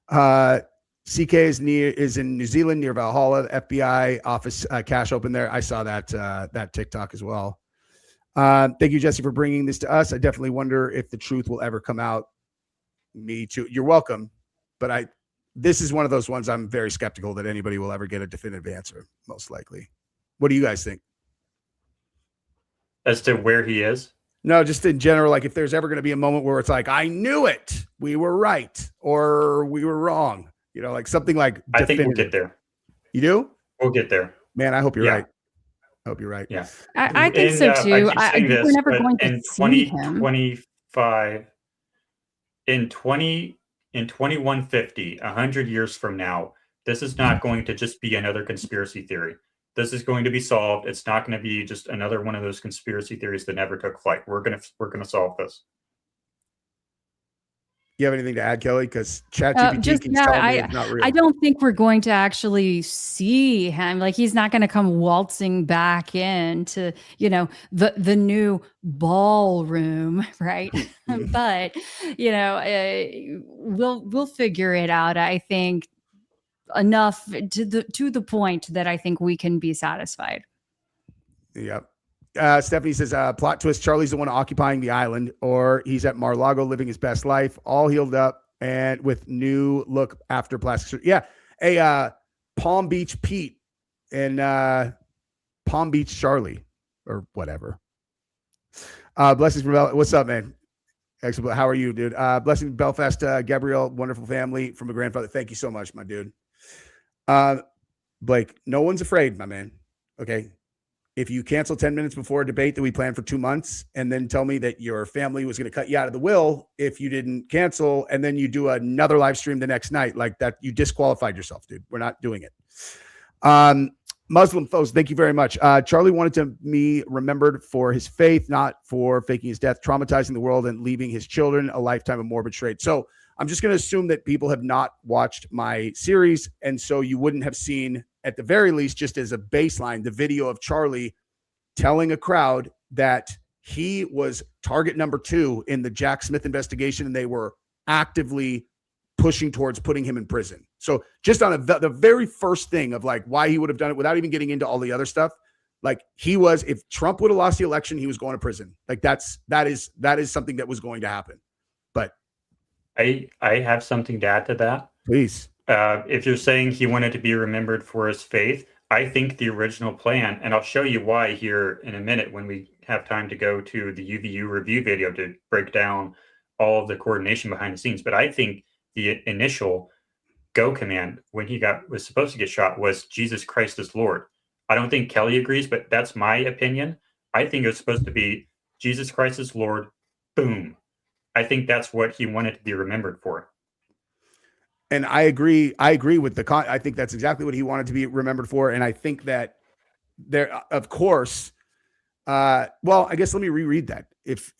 CK is in New Zealand near Valhalla. The FBI office cash open there. I saw that TikTok as well. Thank you, Jesse, for bringing this to us. I definitely wonder if the truth will ever come out. Me too. You're welcome. But this is one of those ones I'm very skeptical that anybody will ever get a definitive answer, most likely. What do you guys think? As to where he is? No, just in general, like if there's ever going to be a moment where it's like, I knew it, we were right, or we were wrong. Like something like definitive. I think we'll get there. You do? We'll get there. Man, I hope you're right. I hope you're right. Yeah. I think so too. We're never going to see him. 2025, in 2150, 100 years from now, this is not going to just be another conspiracy theory. This is going to be solved. It's not going to be just another one of those conspiracy theories that never took flight. We're gonna solve this. You have anything to add, Kelly? Because ChatGPT can tell me it's not real. I don't think we're going to actually see him. Like he's not going to come waltzing back into, the new ballroom, right? But we'll figure it out. I think enough to the point that I think we can be satisfied. Yep. Stephanie says, plot twist, Charlie's the one occupying the island, or he's at Mar-a-Lago living his best life, all healed up and with new look after plastic surgery. Yeah. Hey, Palm Beach Pete and Palm Beach Charlie or whatever. Blessings from what's up, man? Excellent. How are you, dude? Blessings Belfast, Gabrielle, wonderful family from a grandfather. Thank you so much, my dude. Blake, no one's afraid, my man. Okay. If you cancel 10 minutes before a debate that we planned for 2 months and then tell me that your family was going to cut you out of the will if you didn't cancel, and then you do another live stream the next night like that, you disqualified yourself, dude. We're not doing it. Muslim foes, thank you very much. Charlie wanted to be remembered for his faith, not for faking his death, traumatizing the world, and leaving his children a lifetime of morbid trade. So I'm just going to assume that people have not watched my series, and so you wouldn't have seen at the very least, just as a baseline, the video of Charlie telling a crowd that he was target number 2 in the Jack Smith investigation, and they were actively pushing towards putting him in prison. So just on the very first thing of like why he would have done it without even getting into all the other stuff, like he was, if Trump would have lost the election, he was going to prison. Like that is something that was going to happen. But I have something to add to that. Please. If you're saying he wanted to be remembered for his faith, I think the original plan, and I'll show you why here in a minute when we have time to go to the UVU review video to break down all of the coordination behind the scenes. But I think the initial go command when he was supposed to get shot was Jesus Christ is Lord. I don't think Keli agrees, but that's my opinion. I think it was supposed to be Jesus Christ is Lord, boom. I think that's what he wanted to be remembered for. And I agree with I think that's exactly what he wanted to be remembered for. And I think that there, of course, well, I guess let me reread that. If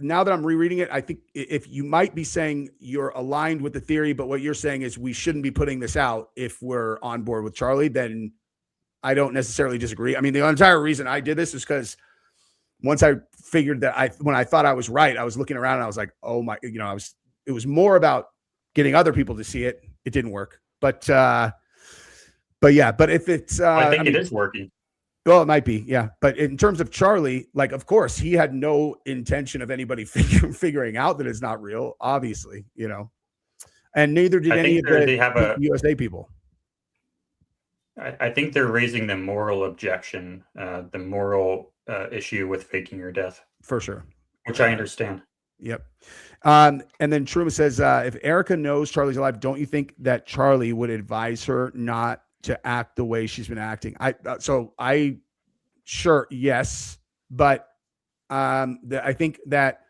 now that I'm rereading it, I think if you might be saying you're aligned with the theory, but what you're saying is we shouldn't be putting this out if we're on board with Charlie, then I don't necessarily disagree. I mean, the entire reason I did this is because once I figured that when I thought I was right, I was looking around and I was like, oh my, it was more about getting other people to see it. It didn't work, but if it's, I think it is working. Well, it might be. Yeah. But in terms of Charlie, like, of course he had no intention of anybody figuring out that it's not real, obviously, and neither did any of the USA people. I think they're raising the moral objection, the moral issue with faking your death. For sure. Which I understand. Yep. And then Truman says, if Erica knows Charlie's alive, don't you think that Charlie would advise her not to act the way she's been acting? Sure. Yes. But I think that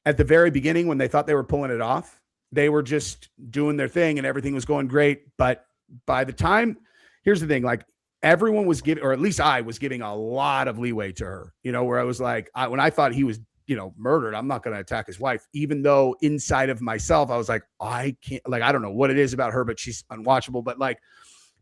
at the very beginning, when they thought they were pulling it off, they were just doing their thing and everything was going great. But by the time, here's the thing, like everyone was giving, or at least I was giving a lot of leeway to her, where I was like, when I thought he was, murdered, I'm not going to attack his wife, even though inside of myself, I was like, I can't, like, I don't know what it is about her, but she's unwatchable. But like,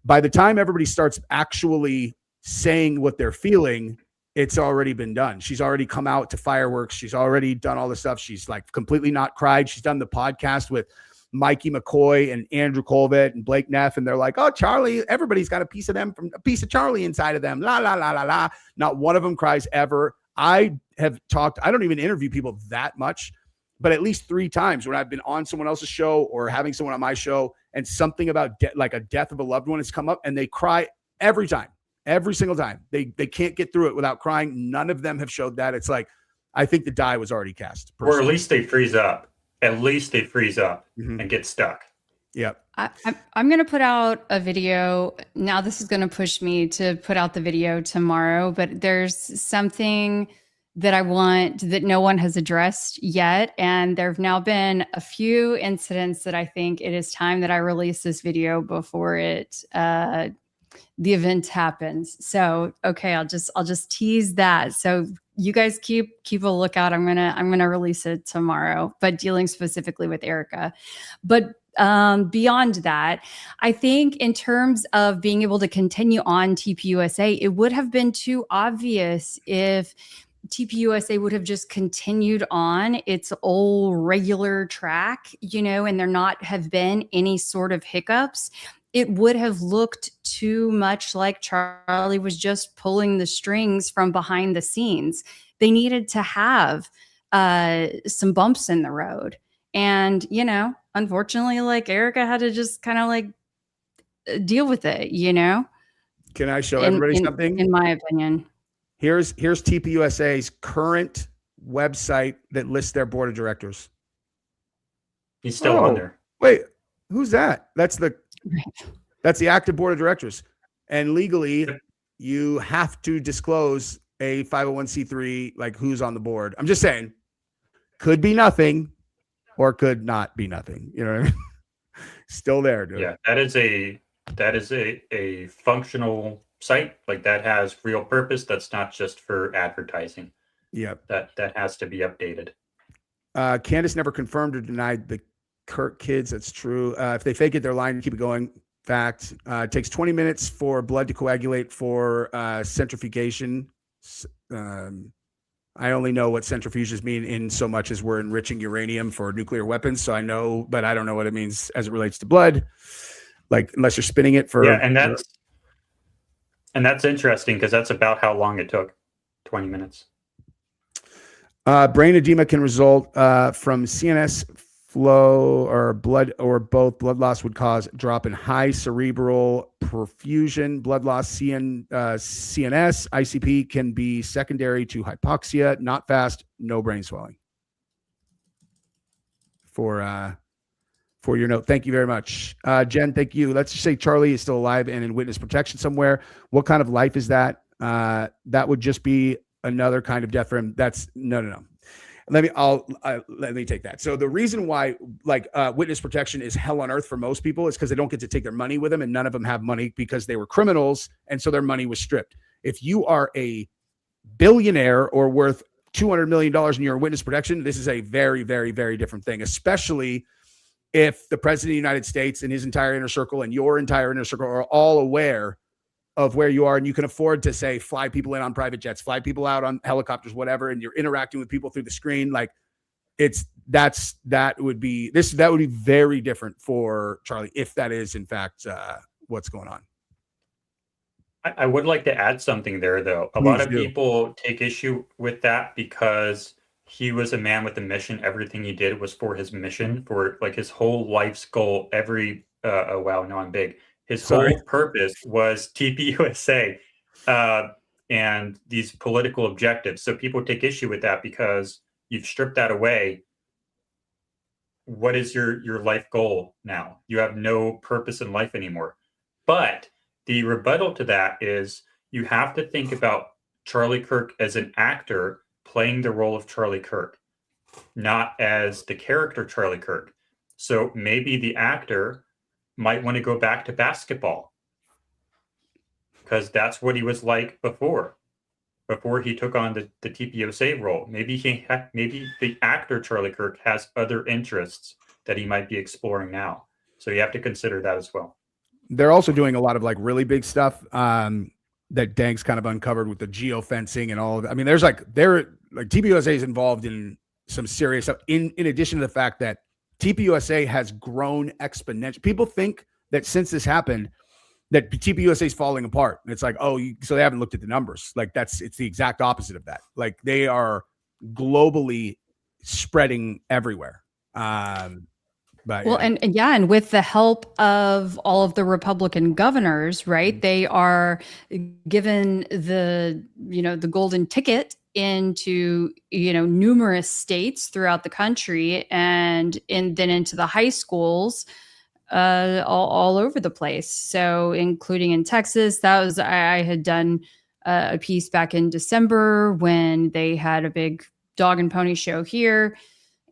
by the time everybody starts actually saying what they're feeling, it's already been done. She's already come out to fireworks. She's already done all this stuff. She's like completely not cried. She's done the podcast with Mikey McCoy and Andrew Colvett and Blake Neff. And they're like, oh, Charlie, everybody's got a piece of Charlie inside of them. La, la, la, la, la. Not one of them cries ever. I don't even interview people that much, but at least 3 times when I've been on someone else's show or having someone on my show and something about like a death of a loved one has come up and they cry every time, every single time. They can't get through it without crying. None of them have showed that. It's like, I think the die was already cast. Personally. Or at least they freeze up. And get stuck. Yep. I'm going to put out a video. Now this is going to push me to put out the video tomorrow, but there's something that I want that no one has addressed yet. And there have now been a few incidents that I think it is time that I release this video before the event happens. So, okay, I'll just tease that. So you guys keep a lookout. I'm going to release it tomorrow, but dealing specifically with Erica. But beyond that, I think in terms of being able to continue on TPUSA, it would have been too obvious if TPUSA would have just continued on its old regular track, and there not have been any sort of hiccups. It would have looked too much like Charlie was just pulling the strings from behind the scenes. They needed to have some bumps in the road. And, unfortunately, like Erica had to just kind of like deal with it, Can I show everybody something? In my opinion. Here's TPUSA's current website that lists their board of directors. He's still on there. Wait, who's that? That's the active board of directors. And legally, you have to disclose a 501c3, like who's on the board. I'm just saying, could be nothing or could not be nothing. You know what I mean? Still there, dude. Yeah, that is a functional site. Like that has real purpose. That's not just for advertising. Yep. That has to be updated. Candace never confirmed or denied the Kirk kids. That's true. If they fake it, they're lying. Keep it going. Fact. It takes 20 minutes for blood to coagulate for centrifugation. I only know what centrifuges mean in so much as we're enriching uranium for nuclear weapons. So I know, but I don't know what it means as it relates to blood. Like unless you're spinning it for and that's interesting because that's about how long it took. 20 minutes. Brain edema can result from CNS flow or blood or both. Blood loss would cause drop in high cerebral perfusion. Blood loss, CNS, ICP can be secondary to hypoxia. Not fast, no brain swelling. For your note, thank you very much, Jen. Thank you. Let's just say Charlie is still alive and in witness protection somewhere. What kind of life is that? That would just be another kind of death for him. That's no. Let me take that. So the reason why witness protection is hell on earth for most people is because they don't get to take their money with them, and none of them have money because they were criminals, and so their money was stripped. If you are a billionaire or worth $200 million and you're in witness protection, this is a very, very, very different thing, especially if the president of the United States and his entire inner circle and your entire inner circle are all aware of where you are, and you can afford to say fly people in on private jets, fly people out on helicopters, whatever, and you're interacting with people through the screen. Like that would be very different for Charlie if that is in fact what's going on. I would like to add something there, though. A lot of people take issue with that because he was a man with a mission. Everything he did was for his mission, for like his whole life's goal. Oh wow, no, I'm big. His whole purpose was TPUSA and these political objectives. So people take issue with that because you've stripped that away. What is your life goal now? You have no purpose in life anymore. But the rebuttal to that is you have to think about Charlie Kirk as an actor playing the role of Charlie Kirk, not as the character Charlie Kirk. So maybe the actor might want to go back to basketball because that's what he was like before he took on the TPUSA role. Maybe the actor Charlie Kirk has other interests that he might be exploring now. So you have to consider that as well. They're also doing a lot of like really big stuff that Dank's kind of uncovered with the geofencing and all of that. I mean, TPUSA is involved in some serious stuff in addition to the fact that TPUSA has grown exponentially. People think that since this happened, that TPUSA is falling apart. And it's like, so they haven't looked at the numbers. Like it's the exact opposite of that. Like they are globally spreading everywhere. And with the help of all of the Republican governors, right? Mm-hmm. They are given the golden ticket into numerous states throughout the country and then into the high schools all over the place. So including in Texas, I had done a piece back in December when they had a big dog and pony show here.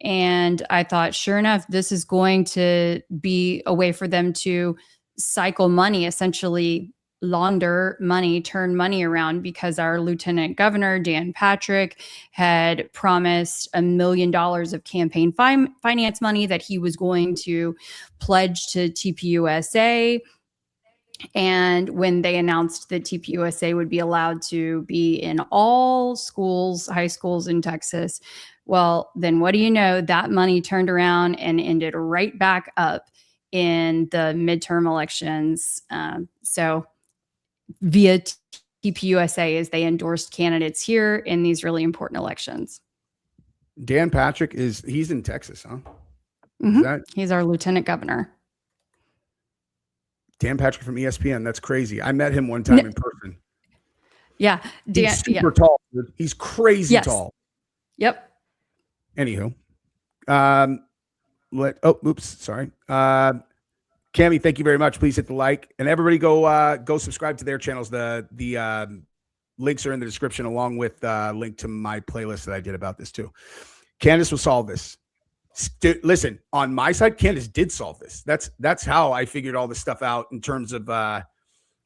And I thought, sure enough, this is going to be a way for them to cycle money, essentially launder money, turn money around, because our Lieutenant Governor, Dan Patrick, had promised $1 million of campaign finance money that he was going to pledge to TPUSA. And when they announced that TPUSA would be allowed to be in all schools, high schools in Texas, well, then what do you know? That money turned around and ended right back up in the midterm elections. So via TPUSA, as they endorsed candidates here in these really important elections. Dan Patrick he's in Texas, huh? Mm-hmm. He's our lieutenant governor. Dan Patrick from ESPN. That's crazy. I met him one time in person. Yeah. He's super tall. Dude. He's crazy tall. Yep. Anywho, sorry. Cami, thank you very much. Please hit the like, and everybody go subscribe to their channels. The links are in the description, along with link to my playlist that I did about this too. Candace will solve this. Listen, on my side, Candace did solve this. That's how I figured all this stuff out in terms of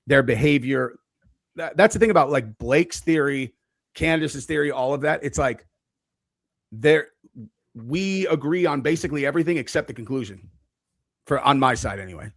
their behavior. That's the thing about like Blake's theory, Candace's theory, all of that. It's like we agree on basically everything except the conclusion on my side anyway.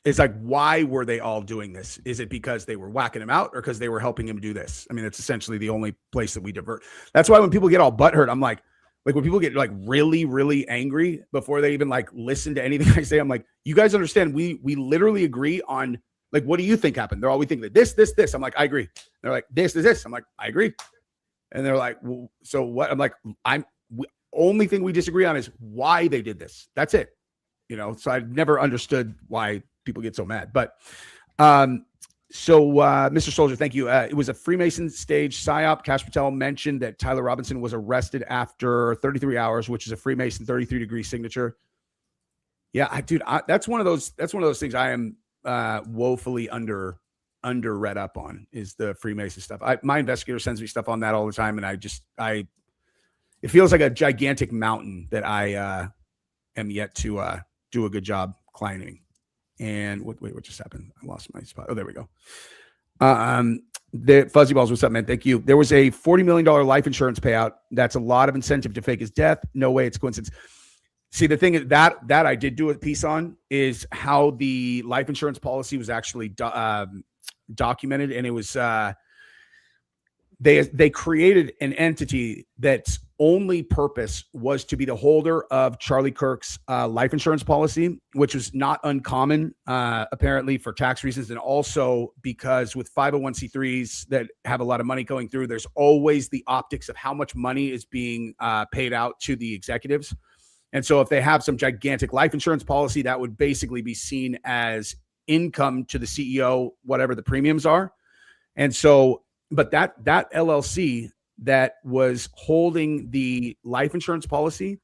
It's like, why were they all doing this? Is it because they were whacking him out or because they were helping him do this? I mean, it's essentially the only place that we divert. That's why when people get all butthurt, I'm like when people get like really, really angry before they even like listen to anything I say, I'm like, you guys understand? We literally agree on like, what do you think happened? They're all, we think that this. I'm like, I agree. They're like, this. I'm like, I agree. And they're like, well, so what? I'm like, only thing we disagree on is why they did this. That's it. You know, so I've never understood why people get so mad. But Mr. Soldier, thank you. It was a Freemason stage psyop. Cash Patel mentioned that Tyler Robinson was arrested after 33 hours, which is a Freemason 33-degree signature. Yeah, that's one of those things I am woefully under read up on, is the Freemason stuff. My investigator sends me stuff on that all the time, and it feels like a gigantic mountain that I am yet to do a good job climbing. And what just happened? I lost my spot. Oh, there we go. The Fuzzy Balls, what's up, man? Thank you. There was a $40 million life insurance payout. That's a lot of incentive to fake his death. No way it's coincidence. See, the thing is that I did do a piece on is how the life insurance policy was actually documented, and it was they created an entity that's only purpose was to be the holder of Charlie Kirk's life insurance policy, which was not uncommon, apparently, for tax reasons. And also because with 501c3s that have a lot of money going through, there's always the optics of how much money is being paid out to the executives. And so if they have some gigantic life insurance policy, that would basically be seen as income to the CEO, whatever the premiums are. And so, but that LLC that was holding the life insurance policy,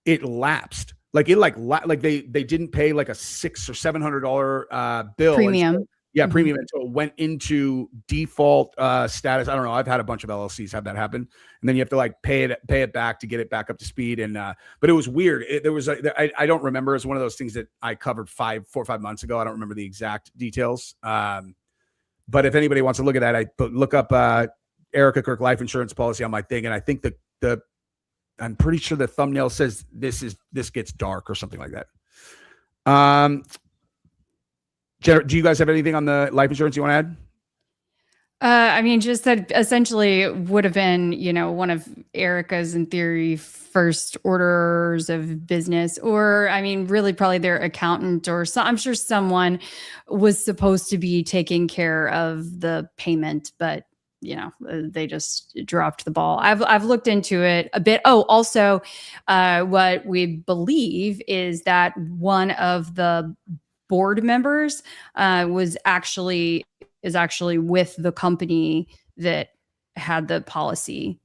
it lapsed. Like they didn't pay like a $600 or $700 bill Premium. Premium until it went into default status. I don't know. I've had a bunch of LLCs have that happen, and then you have to like pay it back to get it back up to speed. And but it was weird. I don't remember. It's one of those things that I covered 4 or 5 months ago. I don't remember the exact details. But if anybody wants to look at that, look up Erica Kirk life insurance policy on my thing, and I think I'm pretty sure the thumbnail says this gets dark or something like that. Do you guys have anything on the life insurance you want to add? I mean, just that essentially it would have been, one of Erica's, in theory, first orders of business, or I mean, really probably their accountant or I'm sure someone was supposed to be taking care of the payment, but they just dropped the ball. I've looked into it a bit. Oh, also, what we believe is that one of the board members is actually with the company that had the policy.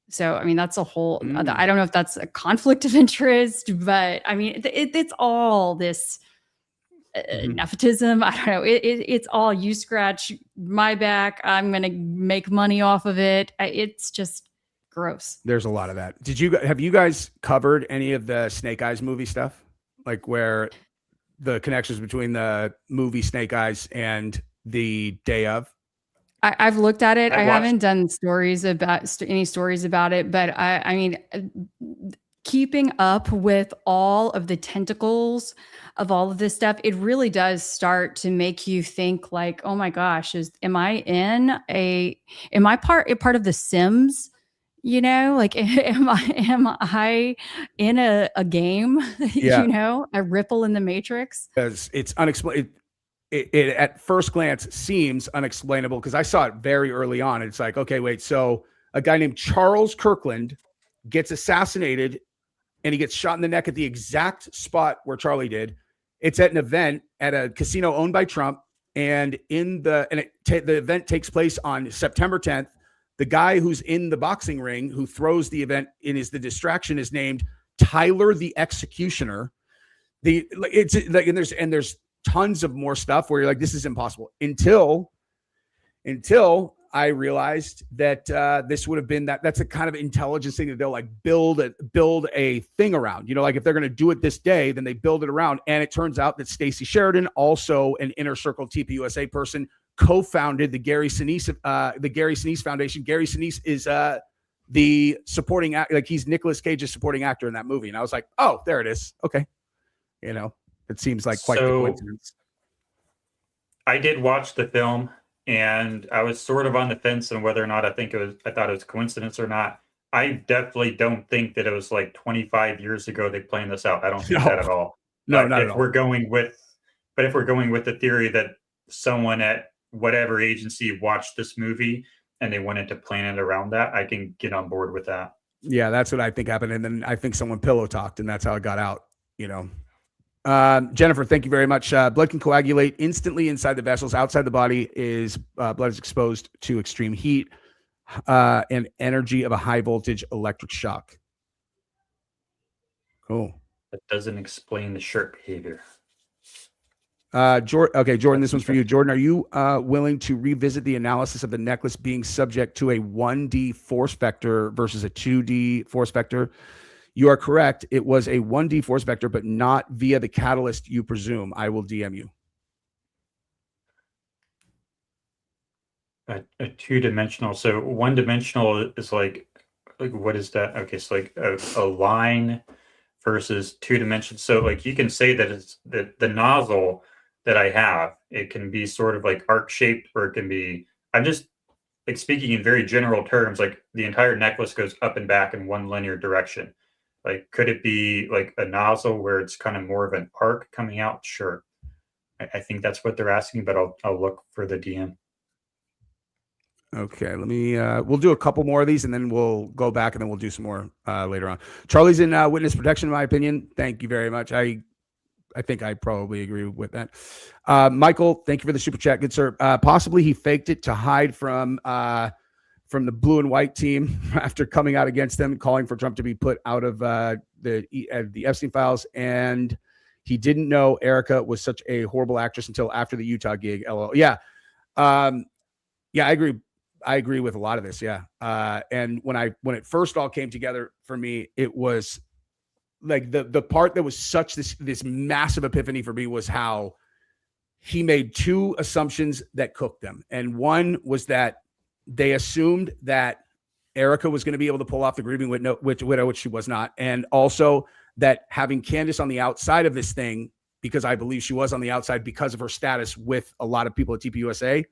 So, I mean, that's a whole other, I don't know if that's a conflict of interest, but I mean, it's all this nepotism. I don't know. It's all, you scratch my back, I'm going to make money off of it. It's just gross. There's a lot of that. Have you guys covered any of the Snake Eyes movie stuff? Like where the connections between the movie Snake Eyes and the day of? I've looked at it. I haven't done any stories about it, but I mean, keeping up with all of the tentacles of all of this stuff, it really does start to make you think like, oh my gosh, am I part of the Sims? Like, am I in a game? Yeah. A ripple in the matrix? Because it's unexplained. It at first glance seems unexplainable because I saw it very early on. It's like, okay, wait. So a guy named Charles Kirkland gets assassinated and he gets shot in the neck at the exact spot where Charlie did. It's at an event at a casino owned by Trump. And the event takes place on September 10th. The guy who's in the boxing ring who throws the event the distraction is named Tyler the Executioner. There's tons of more stuff where you're like, this is impossible until I realized that this would have been that's a kind of intelligence thing that they'll like build a thing around, like if they're going to do it this day, then they build it around. And it turns out that Stacey Sheridan, also an Inner Circle TPUSA person, co-founded the Gary Sinise Foundation. Gary Sinise is the supporting act, like he's Nicolas Cage's supporting actor in that movie. And I was like, oh, there it is. Okay. You know, it seems like quite the coincidence. I did watch the film, and I was sort of on the fence on whether or not I thought it was a coincidence or not. I definitely don't think that it was like 25 years ago they planned this out. I don't think that at all. No, not at all. If we're going with the theory that someone at whatever agency watched this movie and they wanted to plan it around that, I can get on board with that. Yeah, that's what I think happened. And then I think someone pillow talked, and that's how it got out, you know. Jennifer, thank you very much. Blood can coagulate instantly inside the vessels. Outside the body blood is exposed to extreme heat and energy of a high voltage electric shock. Cool. That doesn't explain the shirt behavior. Jordan, this one's for you. Jordan, are you willing to revisit the analysis of the necklace being subject to a 1D force vector versus a 2D force vector? You are correct. It was a 1D force vector, but not via the catalyst you presume. I will DM you. A two-dimensional. So one-dimensional is like what is that? Okay, so like a line versus two dimensions. So like you can say that it's the nozzle that I have, it can be sort of like arc shaped, or it can be, I'm just like speaking in very general terms, like the entire necklace goes up and back in one linear direction. Like, could it be like a nozzle where it's kind of more of an arc coming out? Sure. I think that's what they're asking, but I'll look for the DM. Okay, let me, we'll do a couple more of these and then we'll go back and then we'll do some more later on. Charlie's in witness protection, in my opinion. Thank you very much. I think I probably agree with that. Michael, thank you for the super chat. Good sir. Possibly he faked it to hide from the blue and white team after coming out against them, calling for Trump to be put out of the Epstein files. And he didn't know Erica was such a horrible actress until after the Utah gig. LOL. Yeah. Yeah, I agree. I agree with a lot of this. Yeah. And when it first all came together for me, it was like the part that was such this massive epiphany for me was how he made two assumptions that cooked them. And one was that they assumed that Erica was going to be able to pull off the grieving widow, which she was not. And also that having Candace on the outside of this thing, because I believe she was on the outside because of her status with a lot of people at TPUSA,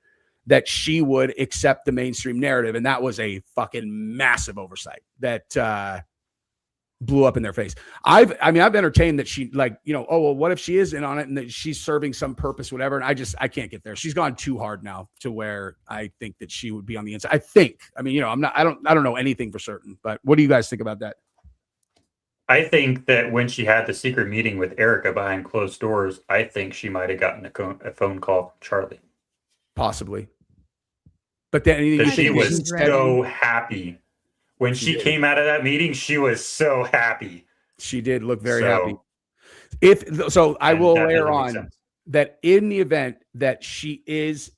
that she would accept the mainstream narrative. And that was a fucking massive oversight that blew up in their face. I've entertained that she, like, you know, oh, well, what if she is in on it and that she's serving some purpose, whatever. And I can't get there. She's gone too hard now to where I think that she would be on the inside. I mean, you know, I don't know anything for certain, but what do you guys think about that? I think that when she had the secret meeting with Erica behind closed doors, I think she might have gotten a phone call from Charlie. Possibly. But then she was so happy. When she came out of that meeting, she was so happy. She did look very happy. I will layer on that in the event that she is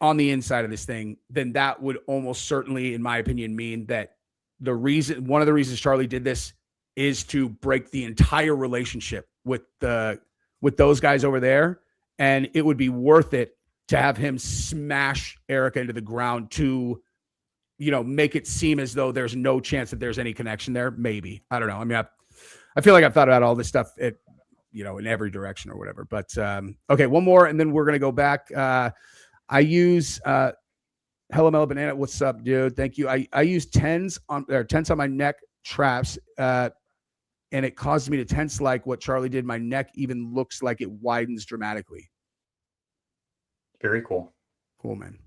on the inside of this thing, then that would almost certainly, in my opinion, mean that one of the reasons Charlie did this is to break the entire relationship with those guys over there. And it would be worth it to have him smash Erica into the ground to, you know, make it seem as though there's no chance that there's any connection there. Maybe. I don't know. I mean, I feel like I've thought about all this stuff in every direction or whatever. But okay, one more and then we're going to go back. I use Hello Mellow Banana. What's up, dude? Thank you. I use tens on my neck traps and it caused me to tense like what Charlie did. My neck even looks like it widens dramatically. Very cool. Cool, man.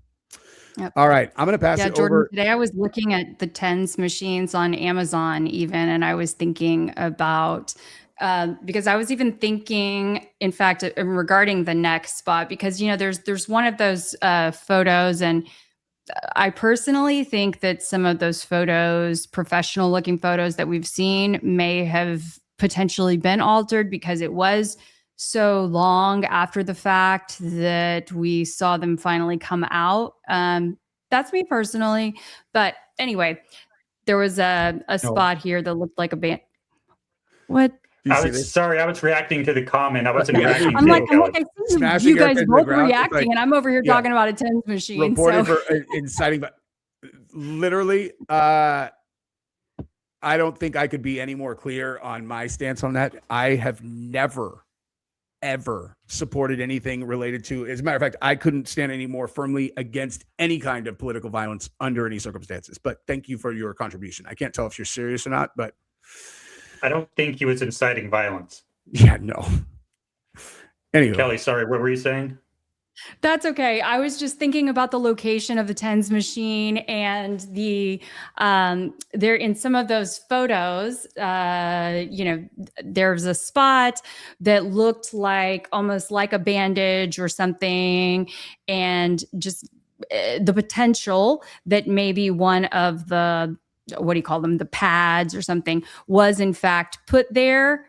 Yep. All right. I'm going to pass it Jordan, over. Today I was looking at the TENS machines on Amazon even, and I was thinking about, because I was even thinking, in fact, regarding the neck spot, because, you know, there's one of those photos, and I personally think that some of those photos, professional looking photos that we've seen, may have potentially been altered because it was so long after the fact that we saw them finally come out. That's me personally. But anyway, there was a spot here that looked like a band. What? I was reacting to the comment. I wasn't reacting I'm to like, I see you guys both reacting, like, and I'm over here talking about a TENS machine. Reported for inciting, literally, I don't think I could be any more clear on my stance on that. I have never, ever supported anything related to, as a matter of fact, I couldn't stand any more firmly against any kind of political violence under any circumstances. But thank you for your contribution. I can't tell if you're serious or not, but I don't think he was inciting violence. yeah, no. Anyway, Keli, sorry, what were you saying? That's okay. I was just thinking about the location of the TENS machine and the there in some of those photos, there's a spot that looked like almost like a bandage or something, and just the potential that maybe one of the, what do you call them, the pads or something, was in fact put there.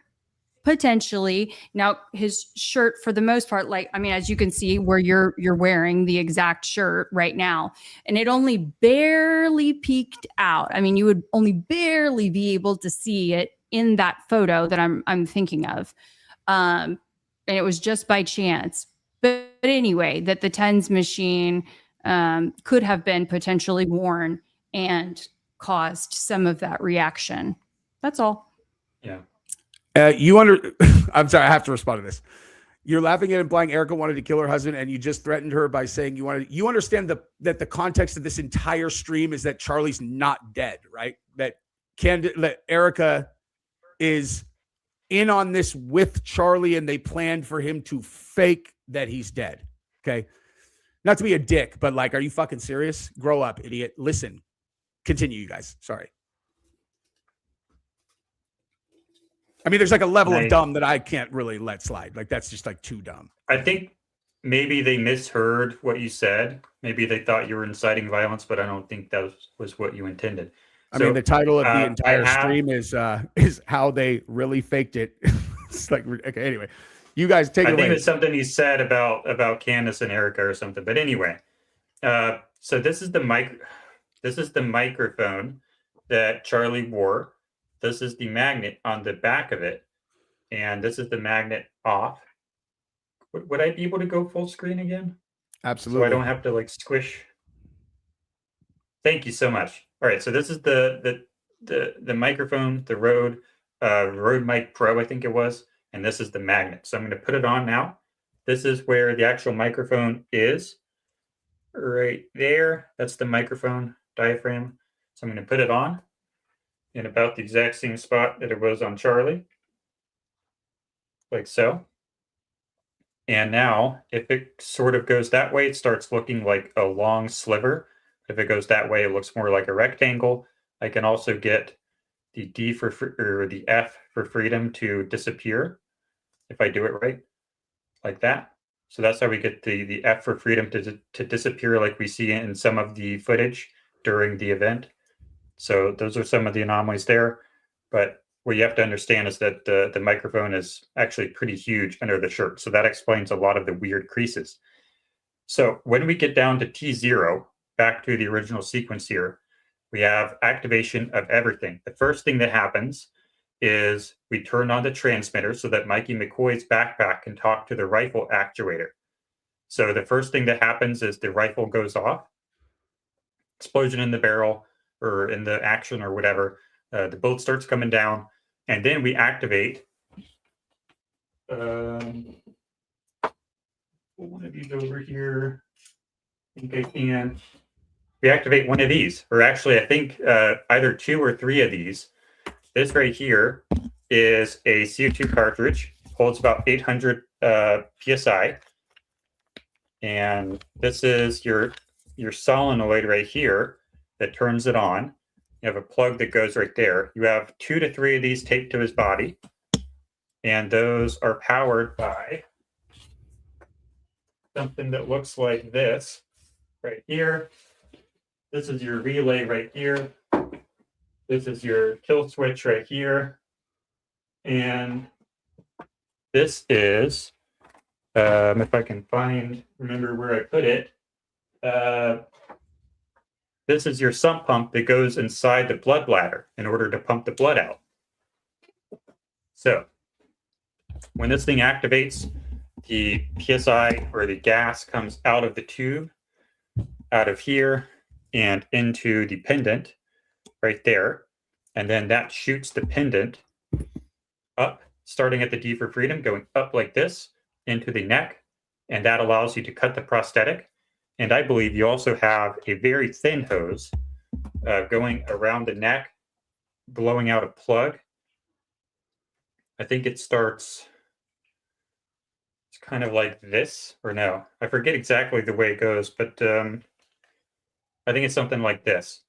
Potentially. Now his shirt, for the most part, like, I mean, as you can see where you're wearing the exact shirt right now, and it only barely peeked out. I mean, you would only barely be able to see it in that photo that I'm thinking of. And it was just by chance. But anyway, that the TENS machine could have been potentially worn and caused some of that reaction. That's all. Yeah. I'm sorry, I have to respond to this. You're laughing at implying Erica wanted to kill her husband, and you just threatened her by saying you wanted. You understand that the context of this entire stream is that Charlie's not dead, right? That Erica is in on this with Charlie, and they planned for him to fake that he's dead. Okay, not to be a dick, but like, are you fucking serious? Grow up, idiot. Listen, continue, you guys. Sorry. I mean, there's like a level of dumb that I can't really let slide. Like, that's just like too dumb. I think maybe they misheard what you said. Maybe they thought you were inciting violence, but I don't think that was what you intended. I mean, the title of the entire stream is how they really faked it. It's like, okay, anyway, you guys take it away. I think it's something he said about Candace and Erica or something. But anyway, so this is the microphone that Charlie wore. This is the magnet on the back of it, and this is the magnet off. Would I be able to go full screen again? Absolutely. So I don't have to like squish. Thank you so much. All right, so this is the microphone, the Rode Mic Pro, I think it was, and this is the magnet. So I'm going to put it on now. This is where the actual microphone is, right there. That's the microphone diaphragm. So I'm going to put it on in about the exact same spot that it was on Charlie, like so. And now, if it sort of goes that way, it starts looking like a long sliver. If it goes that way, it looks more like a rectangle. I can also get the the F for freedom to disappear if I do it right, like that. So that's how we get the F for freedom to disappear, like we see in some of the footage during the event. So those are some of the anomalies there. But what you have to understand is that the microphone is actually pretty huge under the shirt. So that explains a lot of the weird creases. So when we get down to T0, back to the original sequence here, we have activation of everything. The first thing that happens is we turn on the transmitter so that Mikey McCoy's backpack can talk to the rifle actuator. So the first thing that happens is the rifle goes off, explosion in the barrel, or in the action or whatever, the bolt starts coming down, and then we activate one of these over here. I think I can. We activate one of these, or actually I think either 2 or 3 of these. This right here is a CO2 cartridge, holds about 800 PSI. And this is your solenoid right here that turns it on. You have a plug that goes right there. You have 2 to 3 of these taped to his body. And those are powered by something that looks like this right here. This is your relay right here. This is your kill switch right here. And this is, if I can remember where I put it, this is your sump pump that goes inside the blood bladder in order to pump the blood out. So when this thing activates, the PSI or the gas comes out of the tube, out of here, and into the pendant right there. And then that shoots the pendant up, starting at the D for freedom, going up like this into the neck. And that allows you to cut the prosthetic. And I believe you also have a very thin hose going around the neck, blowing out a plug. I think it starts, it's kind of like this, or no, I forget exactly the way it goes, but I think it's something like this.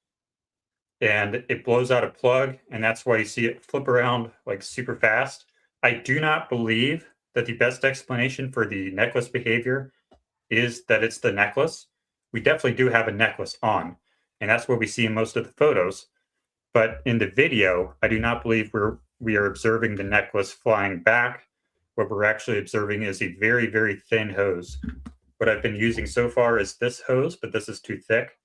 And it blows out a plug, and that's why you see it flip around like super fast. I do not believe that the best explanation for the necklace behavior is that it's the necklace. We definitely do have a necklace on, and that's what we see in most of the photos. But in the video, I do not believe we are observing the necklace flying back. What we're actually observing is a very, very thin hose. What I've been using so far is this hose, but this is too thick.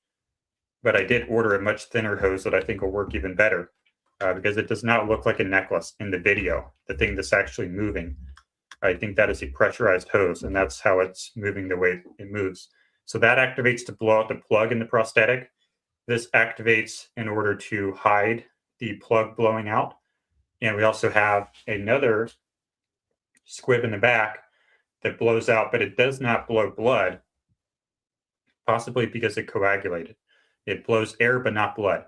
But I did order a much thinner hose that I think will work even better because it does not look like a necklace in the video, the thing that's actually moving. I think that is a pressurized hose, and that's how it's moving the way it moves. So that activates to blow out the plug in the prosthetic. This activates in order to hide the plug blowing out. And we also have another squib in the back that blows out, but it does not blow blood, possibly because it coagulated. It blows air, but not blood.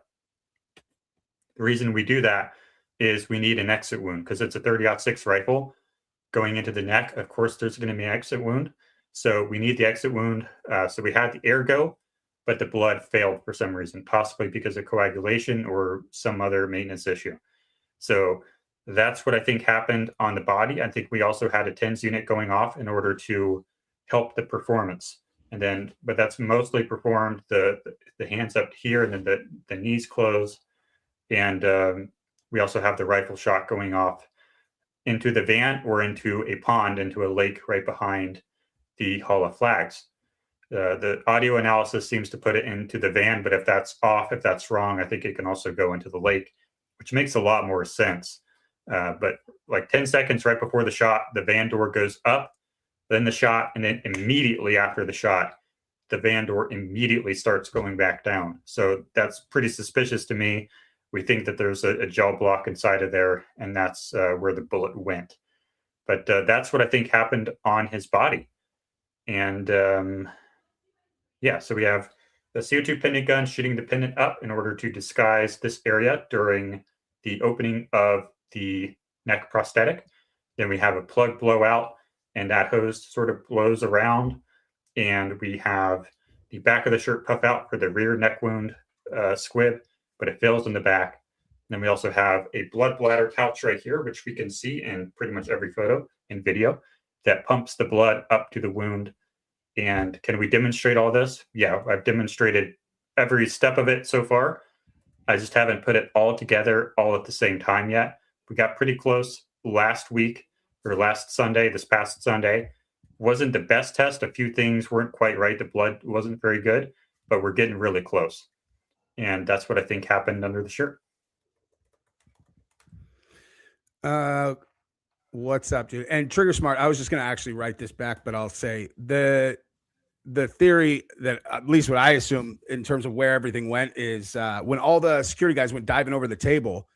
The reason we do that is we need an exit wound because it's a 30-06 rifle going into the neck. Of course, there's going to be an exit wound. So we need the exit wound. So we had the air go, but the blood failed for some reason, possibly because of coagulation or some other maintenance issue. So that's what I think happened on the body. I think we also had a TENS unit going off in order to help the performance. And then, but that's mostly performed the hands up here, and then the knees close. And we also have the rifle shot going off into the van or into a pond, into a lake right behind the Hall of Flags. The audio analysis seems to put it into the van, but if that's off, if that's wrong, I think it can also go into the lake, which makes a lot more sense. But like 10 seconds right before the shot, the van door goes up, then the shot, and then immediately after the shot, the van door immediately starts going back down. So that's pretty suspicious to me. We think that there's a gel block inside of there, and that's where the bullet went. But that's what I think happened on his body. And yeah, so we have the CO2 pendant gun shooting the pendant up in order to disguise this area during the opening of the neck prosthetic. Then we have a plug blowout, and that hose sort of blows around. And we have the back of the shirt puff out for the rear neck wound squib, but it fails in the back. And then we also have a blood bladder pouch right here, which we can see in pretty much every photo and video, that pumps the blood up to the wound. And can we demonstrate all this? Yeah, I've demonstrated every step of it so far. I just haven't put it all together all at the same time yet. We got pretty close last week, or last Sunday, this past Sunday. Wasn't the best test. A few things weren't quite right. The blood wasn't very good, but we're getting really close. And that's what I think happened under the shirt. What's up, dude? And Trigger Smart, I was just going to actually write this back, but I'll say the theory that, at least what I assume in terms of where everything went, is when all the security guys went diving over the table,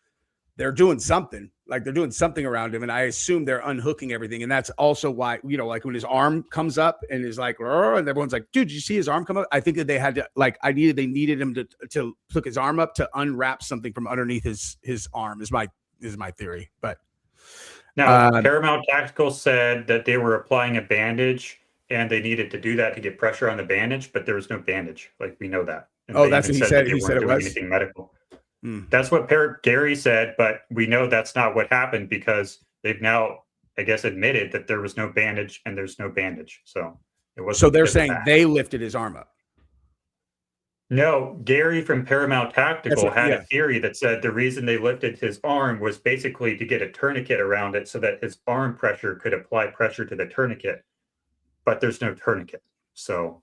they're doing something. Like they're doing something around him, and I assume they're unhooking everything. And that's also why, you know, like when his arm comes up and is like, and everyone's like, dude, did you see his arm come up? I think that they had to, like, they needed him to hook his arm up to unwrap something from underneath his arm. Is my theory. But now, Paramount Tactical said that they were applying a bandage, and they needed to do that to get pressure on the bandage, but there was no bandage. Like, we know that. And that's what he said. He said it was anything medical. That's what Gary said, but we know that's not what happened because they've now, I guess, admitted that there was no bandage and there's no bandage. So it was. So they're saying they lifted his arm up. No, Gary from Paramount Tactical had a theory that said the reason they lifted his arm was basically to get a tourniquet around it so that his arm pressure could apply pressure to the tourniquet. But there's no tourniquet. So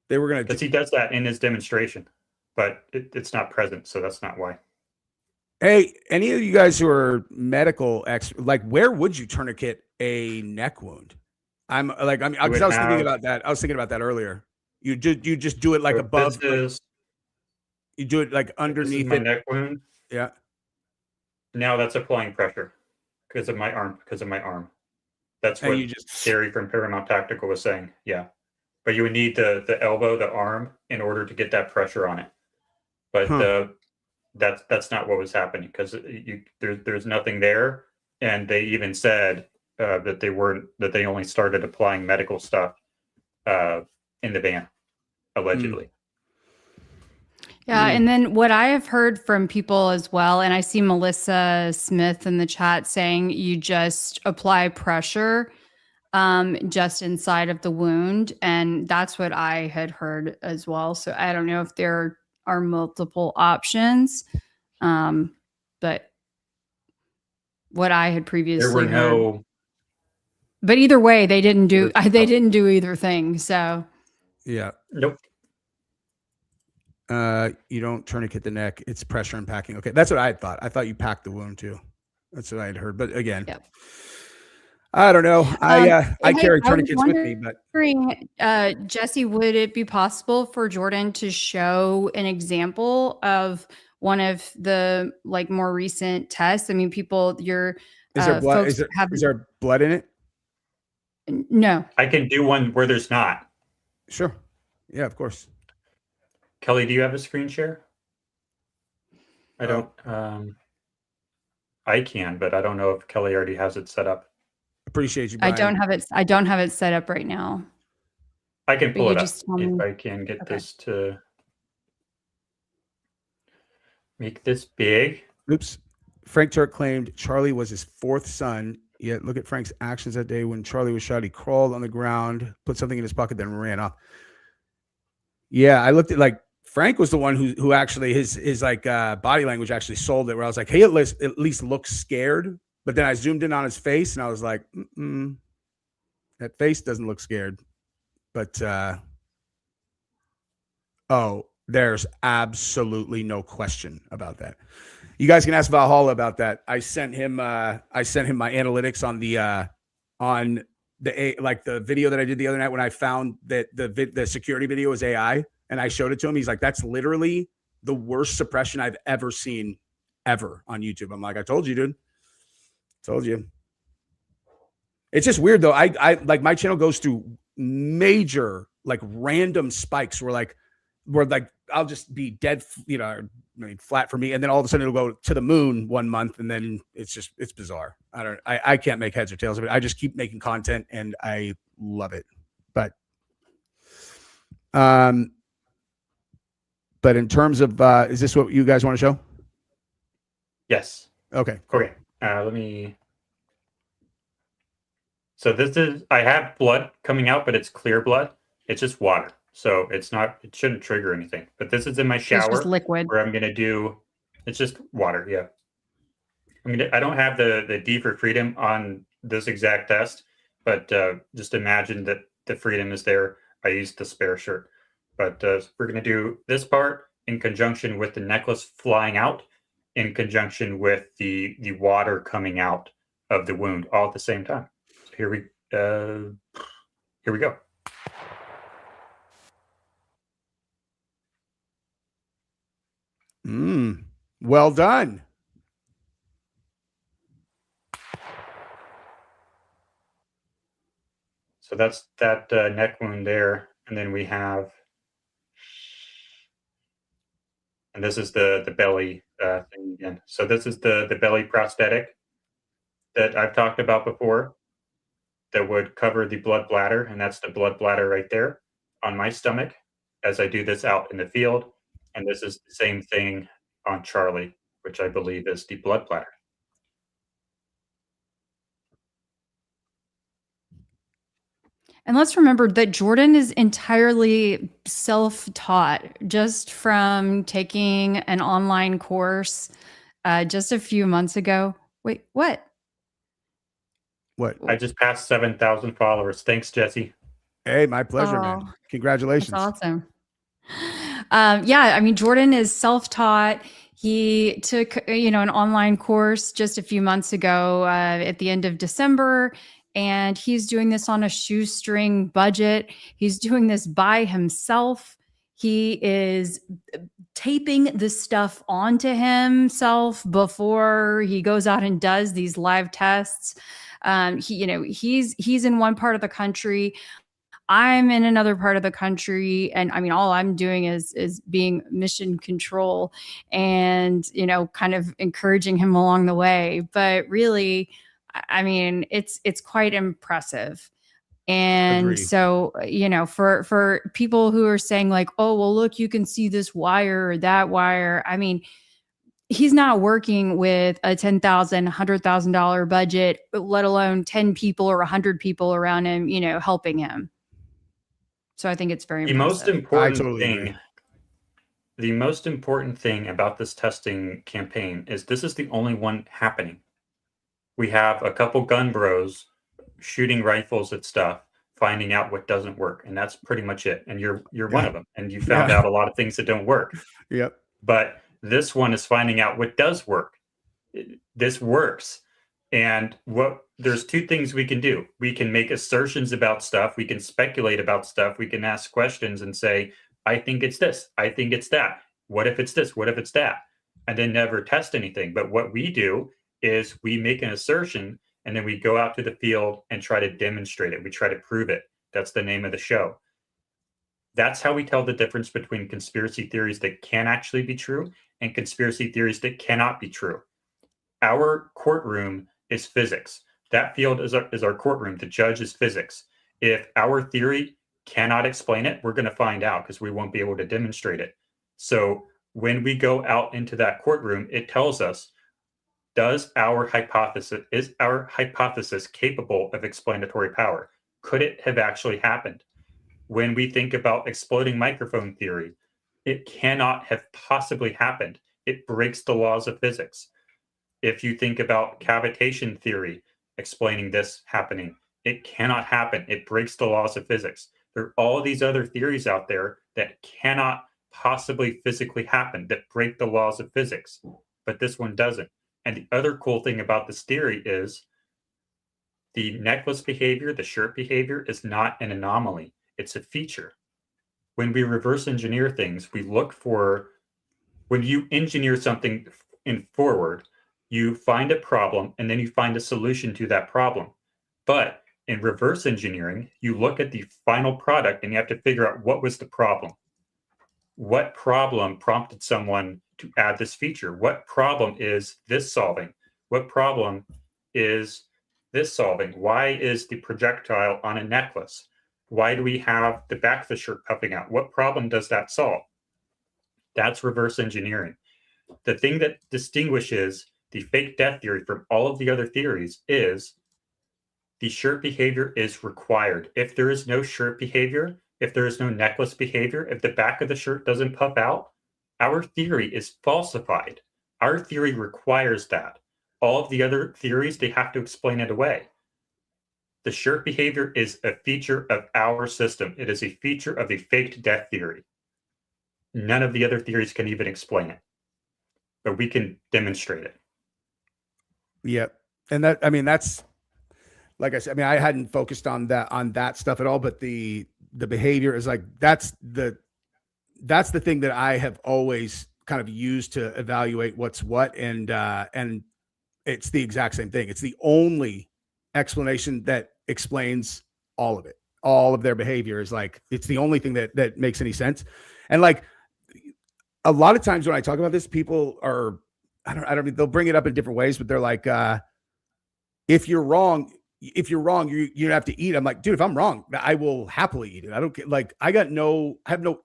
they were going to. Because he does that in his demonstration. But it's not present, so that's not why. Hey, any of you guys who are medical experts, like, where would you tourniquet a neck wound? I was thinking about that. I was thinking about that earlier. You just do it like So above. This You do it like is underneath my it. neck wound. Yeah. Now that's applying pressure because of my arm. That's And what you just Gary from Paramount Tactical was saying. Yeah, but you would need the elbow, the arm, in order to get that pressure on it. But that's not what was happening because there's nothing there, and they even said that they only started applying medical stuff in the van, allegedly. Yeah. And then what I have heard from people as well, and I see Melissa Smith in the chat saying you just apply pressure just inside of the wound. And that's what I had heard as well. So I don't know if there are multiple options, but what I had There previously were heard. no. But either way, they didn't do There was they no- didn't do either thing. So yeah. Nope. You don't tourniquet the neck. It's pressure impacting. Okay, that's what I had thought. I thought you packed the wound too. That's what I had heard. But again, Yep. I don't know. I hey, carry I was tourniquets with me, but wondering, Jesse, would it be possible for Jordan to show an example of one of the like more recent tests? I mean, people, your is there blood? folks Is there blood in it? No. I can do one where there's not. Sure. Yeah, of course. Kelly, do you have a screen share? I don't. I can, but I don't know if Kelly already has it set up. Appreciate you, Brian. I don't have it set up right now. I can pull it up tell if me. I can get Okay. this to make this big. Oops. Frank Turk claimed Charlie was his fourth son. Yet look at Frank's actions that day. When Charlie was shot, he crawled on the ground, put something in his pocket, then ran off. Yeah, I looked at like Frank was the one who actually his like body language actually sold it. Where I was like, hey, at least looks scared. But then I zoomed in on his face and I was like, that face doesn't look scared. But there's absolutely no question about that. You guys can ask Valhalla about that. I sent him my analytics on the video that I did the other night when I found that the security video was AI, and I showed it to him. He's like, that's literally the worst suppression I've ever seen ever on YouTube. I'm like, I told you, dude. Told you. It's just weird though. I like my channel goes through major like random spikes where I'll just be dead, flat for me, and then all of a sudden it'll go to the moon one month, and then it's bizarre. I can't make heads or tails of it. I just keep making content, and I love it. But in terms of, is this what you guys want to show? Yes. Okay. Okay. Let me. So I have blood coming out, but it's clear blood. It's just water. So it shouldn't trigger anything. But this is in my shower. It's just liquid. Where I'm going to do, it's just water. Yeah. I don't have the D for freedom on this exact test, but just imagine that the freedom is there. I used the spare shirt. But we're going to do this part in conjunction with the necklace flying out, in conjunction with the water coming out of the wound all at the same time. So here we go. Well done. So that's that neck wound there, and then we have, and this is the belly thing again. So this is the belly prosthetic that I've talked about before that would cover the blood bladder, and that's the blood bladder right there on my stomach as I do this out in the field. And this is the same thing on Charlie, which I believe is the blood bladder. And let's remember that Jordan is entirely self-taught just from taking an online course just a few months ago. Wait, what? What? I just passed 7,000 followers. Thanks, Jesse. Hey, my pleasure, man. Congratulations. That's awesome. Yeah, I mean, Jordan is self-taught. He took, an online course just a few months ago at the end of December, and he's doing this on a shoestring budget. He's doing this by himself. He is taping the stuff onto himself before he goes out and does these live tests. He's in one part of the country. I'm in another part of the country, and I mean, all I'm doing is being mission control and, kind of encouraging him along the way. But really, I mean, it's quite impressive. And Agree. so, for people who are saying like, oh, well, look, you can see this wire or that wire. I mean, he's not working with a $10,000, $100,000 budget, let alone 10 people or 100 people around him, helping him. So I think it's very impressive. The most important thing about this testing campaign is this is the only one happening. We have a couple gun bros shooting rifles at stuff, finding out what doesn't work, and that's pretty much it. And you're one of them, and you found out a lot of things that don't work. Yep. But this one is finding out what does work. This works. And there's two things we can do. We can make assertions about stuff. We can speculate about stuff. We can ask questions and say, I think it's this. I think it's that. What if it's this? What if it's that? And then never test anything. But what we do is we make an assertion and then we go out to the field and try to demonstrate it. We try to prove it. That's the name of the show. That's how we tell the difference between conspiracy theories that can actually be true and conspiracy theories that cannot be true. Our courtroom is physics. That field is our courtroom. The judge is physics. If our theory cannot explain it, we're going to find out because we won't be able to demonstrate it. So when we go out into that courtroom, it tells us, is our hypothesis capable of explanatory power? Could it have actually happened? When we think about exploding microphone theory, it cannot have possibly happened. It breaks the laws of physics. If you think about cavitation theory explaining this happening, it cannot happen. It breaks the laws of physics. There are all these other theories out there that cannot possibly physically happen, that break the laws of physics, but this one doesn't. And the other cool thing about this theory is the necklace behavior, the shirt behavior is not an anomaly. It's a feature. When we reverse engineer things, we look for, when you engineer something in forward, you find a problem and then you find a solution to that problem. But in reverse engineering, you look at the final product and you have to figure out what was the problem. What problem prompted someone to add this feature? What problem is this solving? What problem is this solving? Why is the projectile on a necklace? Why do we have the back of the shirt puffing out? What problem does that solve? That's reverse engineering. The thing that distinguishes the fake death theory from all of the other theories is the shirt behavior is required. If there is no shirt behavior, if there is no necklace behavior, if the back of the shirt doesn't puff out, our theory is falsified. Our theory requires that. All of the other theories, they have to explain it away. The shirt behavior is a feature of our system. It is a feature of the faked death theory. None of the other theories can even explain it, but we can demonstrate it. Yep. And that's, like I said, I hadn't focused on that stuff at all, but the behavior is like, that's the thing that I have always kind of used to evaluate what's what. And it's the exact same thing. It's the only explanation that explains all of it. All of their behavior is like, it's the only thing that makes any sense. And like a lot of times when I talk about this, people are, I don't they'll bring it up in different ways, but they're like, if you're wrong, you have to eat. I'm like, dude, if I'm wrong, I will happily eat it. I don't get like, I have no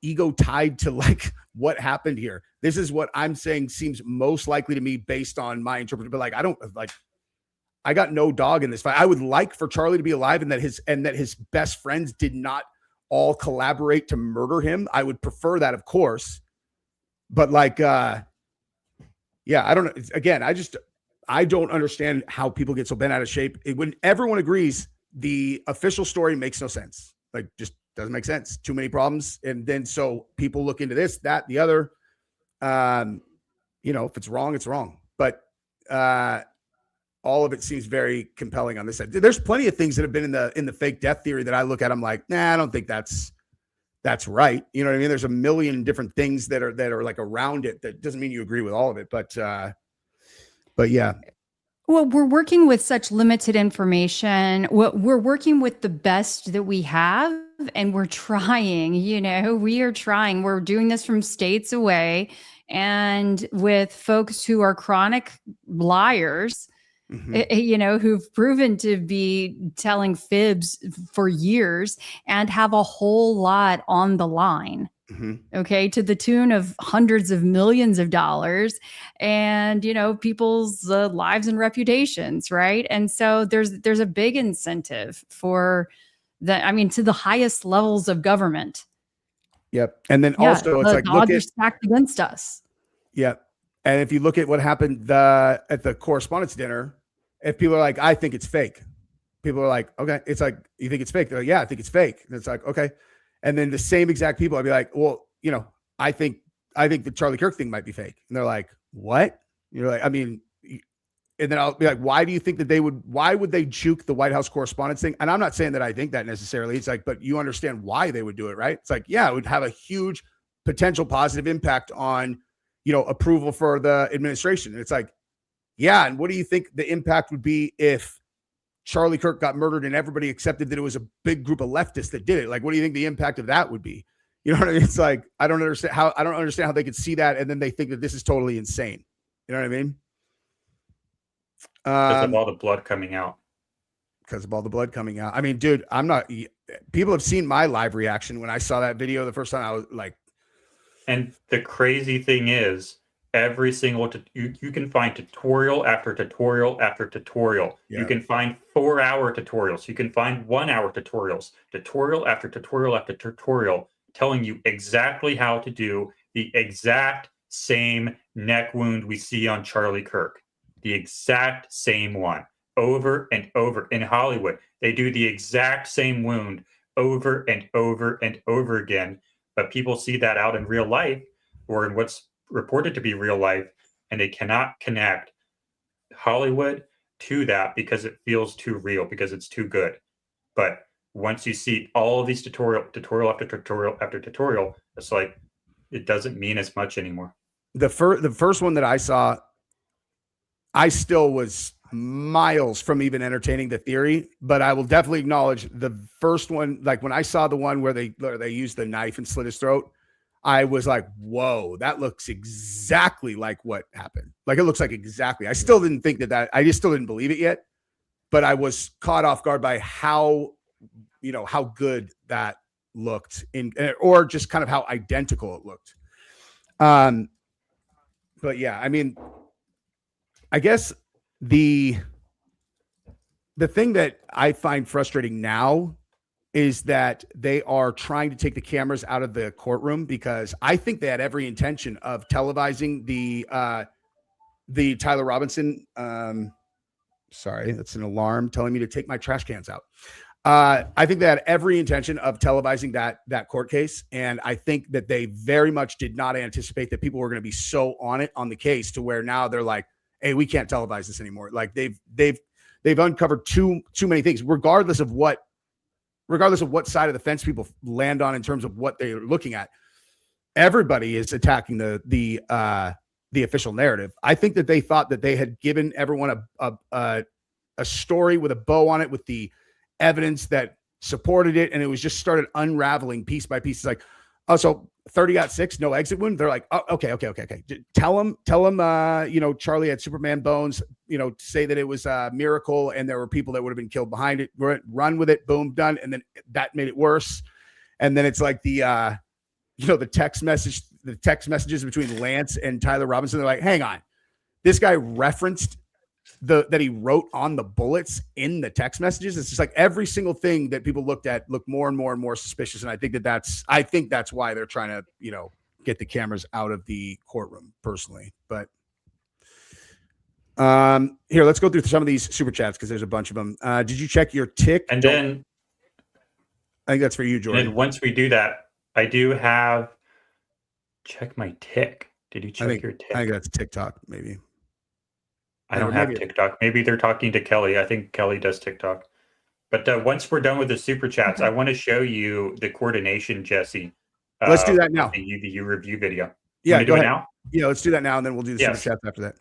ego tied to like what happened here. This is what I'm saying seems most likely to me based on my interpretation. But like, I got no dog in this fight. I would like for Charlie to be alive and that his best friends did not all collaborate to murder him. I would prefer that, of course. But like, yeah, I don't know. Again, I don't understand how people get so bent out of shape. When everyone agrees, the official story makes no sense. Like, just doesn't make sense. Too many problems. And then so people look into this, that, the other. If it's wrong, it's wrong. But all of it seems very compelling on this side. There's plenty of things that have been in the fake death theory that I look at. I'm like, nah, I don't think that's right. You know what I mean? There's a million different things that are like around it. That doesn't mean you agree with all of it, but yeah. Well, we're working with such limited information. We're working with the best that we have, and we're trying, we are trying. We're doing this from states away and with folks who are chronic liars, who've proven to be telling fibs for years and have a whole lot on the line. Okay, to the tune of hundreds of millions of dollars, and people's lives and reputations, right? And so there's a big incentive for to the highest levels of government. Yep. And then also it's like, odds are stacked against us. Yep. And if you look at what happened at the correspondence dinner, if people are like, I think it's fake, people are like, okay, it's like, you think it's fake? They're like, yeah, I think it's fake. And it's like, okay. And then the same exact people, I'd be like, well, I think the Charlie Kirk thing might be fake. And they're like, what? You're like, I mean, and then I'll be like, why do you think that why would they juke the White House correspondence thing? And I'm not saying that I think that necessarily. It's like, but you understand why they would do it, right? It's like, yeah, it would have a huge potential positive impact on, approval for the administration. And it's like, yeah. And what do you think the impact would be if Charlie Kirk got murdered and everybody accepted that it was a big group of leftists that did it? Like, what do you think the impact of that would be? You know what I mean? It's like, I don't understand how they could see that. And then they think that this is totally insane. You know what I mean? Because of all the blood coming out. I mean, dude, people have seen my live reaction when I saw that video the first time. I was like, and the crazy thing is, every single you can find tutorial after tutorial after tutorial. Yeah. You can find 4-hour tutorials. You can find 1-hour tutorials. Tutorial after tutorial after tutorial, telling you exactly how to do the exact same neck wound we see on Charlie Kirk. The exact same one, over and over. In Hollywood, they do the exact same wound over and over and over again. But people see that out in real life, or in what's reported to be real life, and they cannot connect Hollywood to that because it feels too real, because it's too good. But once you see all of these tutorial after tutorial after tutorial, it's like, it doesn't mean as much anymore. The first one that I saw, I still was miles from even entertaining the theory, but I will definitely acknowledge the first one. Like when I saw the one where they used the knife and slit his throat, I was like, whoa, that looks exactly like what happened. Like it looks like exactly. I still didn't think I just still didn't believe it yet, but I was caught off guard by how good that looked or just kind of how identical it looked. But yeah, I mean, I guess the thing that I find frustrating now is that they are trying to take the cameras out of the courtroom, because I think they had every intention of televising the Tyler Robinson. Sorry, that's an alarm telling me to take my trash cans out. I think they had every intention of televising that court case, and I think that they very much did not anticipate that people were going to be so on the case to where now they're like, hey, we can't televise this anymore. Like they've uncovered too many things, regardless of what side of the fence people land on in terms of what they're looking at. Everybody is attacking the official narrative. I think that they thought that they had given everyone a story with a bow on it, with the evidence that supported it, and it was just started unraveling piece by piece. It's like, oh, so 30 got 6, no exit wound. They're like, oh, okay. Tell them, Charlie had Superman bones, say that it was a miracle and there were people that would have been killed behind it. Run with it. Boom, done. And then that made it worse. And then it's like the text messages between Lance and Tyler Robinson. They're like, hang on, this guy referenced that he wrote on the bullets in the text messages. It's just like every single thing that people looked more and more and more suspicious. And I think that's why they're trying to, get the cameras out of the courtroom personally. But here, let's go through some of these super chats, because there's a bunch of them. Did you check your tick? And then I think that's for you, Jordan. And once we do that, I do have check my tick. Did you check your tick? I think that's TikTok, maybe. I don't have TikTok. Maybe they're talking to Keli. I think Keli does TikTok. But once we're done with the super chats, I want to show you the coordination, Jesse. Let's do that now. The UVU review video. Yeah, go ahead. Now? Yeah, let's do that now, and then we'll do the super chats after that.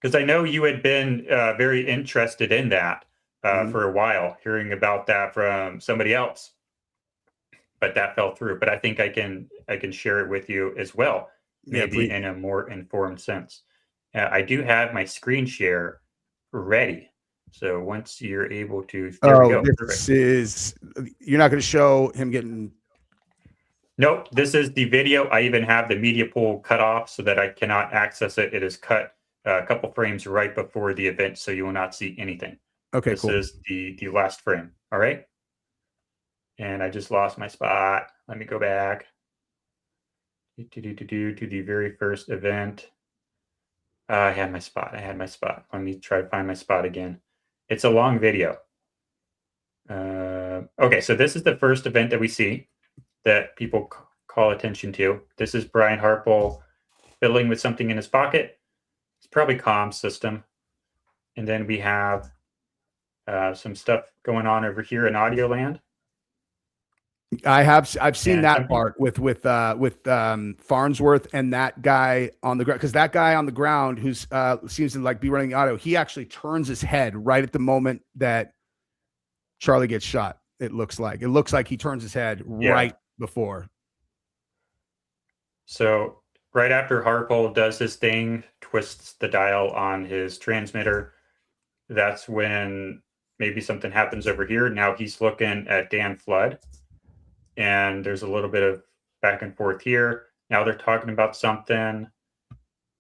Because I know you had been very interested in that for a while, hearing about that from somebody else, but that fell through. But I think I can share it with you as well, maybe in a more informed sense. I do have my screen share ready. So once you're able to, there we go. This is, you're not going to show him getting. Nope, this is the video. I even have the media pool cut off so that I cannot access it. It is cut a couple frames right before the event, so you will not see anything. Okay, cool. This is the last frame. All right. And I just lost my spot. Let me go back to the very first event. I had my spot. Let me try to find my spot again. It's a long video. Okay, so this is the first event that we see that people call attention to. This is Brian Harple fiddling with something in his pocket. It's probably comm system. And then we have some stuff going on over here in Audio Land. I've seen that part with Farnsworth and that guy on the ground, because that guy on the ground who's seems to like be running the audio, he actually turns his head right at the moment that Charlie gets shot. It looks like he turns his head right before. So right after Harple does his thing, twists the dial on his transmitter, that's when maybe something happens over here. Now he's looking at Dan Flood. And there's a little bit of back and forth here. Now they're talking about something,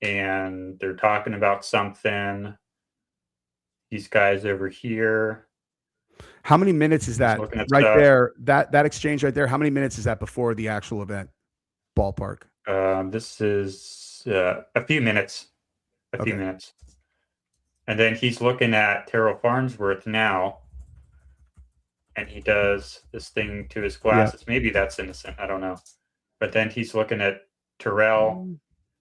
and they're talking about something. These guys over here. How many minutes is that right there? That exchange right there. How many minutes is that before the actual event? Ballpark. This is a few minutes. A few minutes. And then he's looking at Terrell Farnsworth now. And he does this thing to his glasses. Maybe that's innocent. I don't know. But then he's looking at Terrell,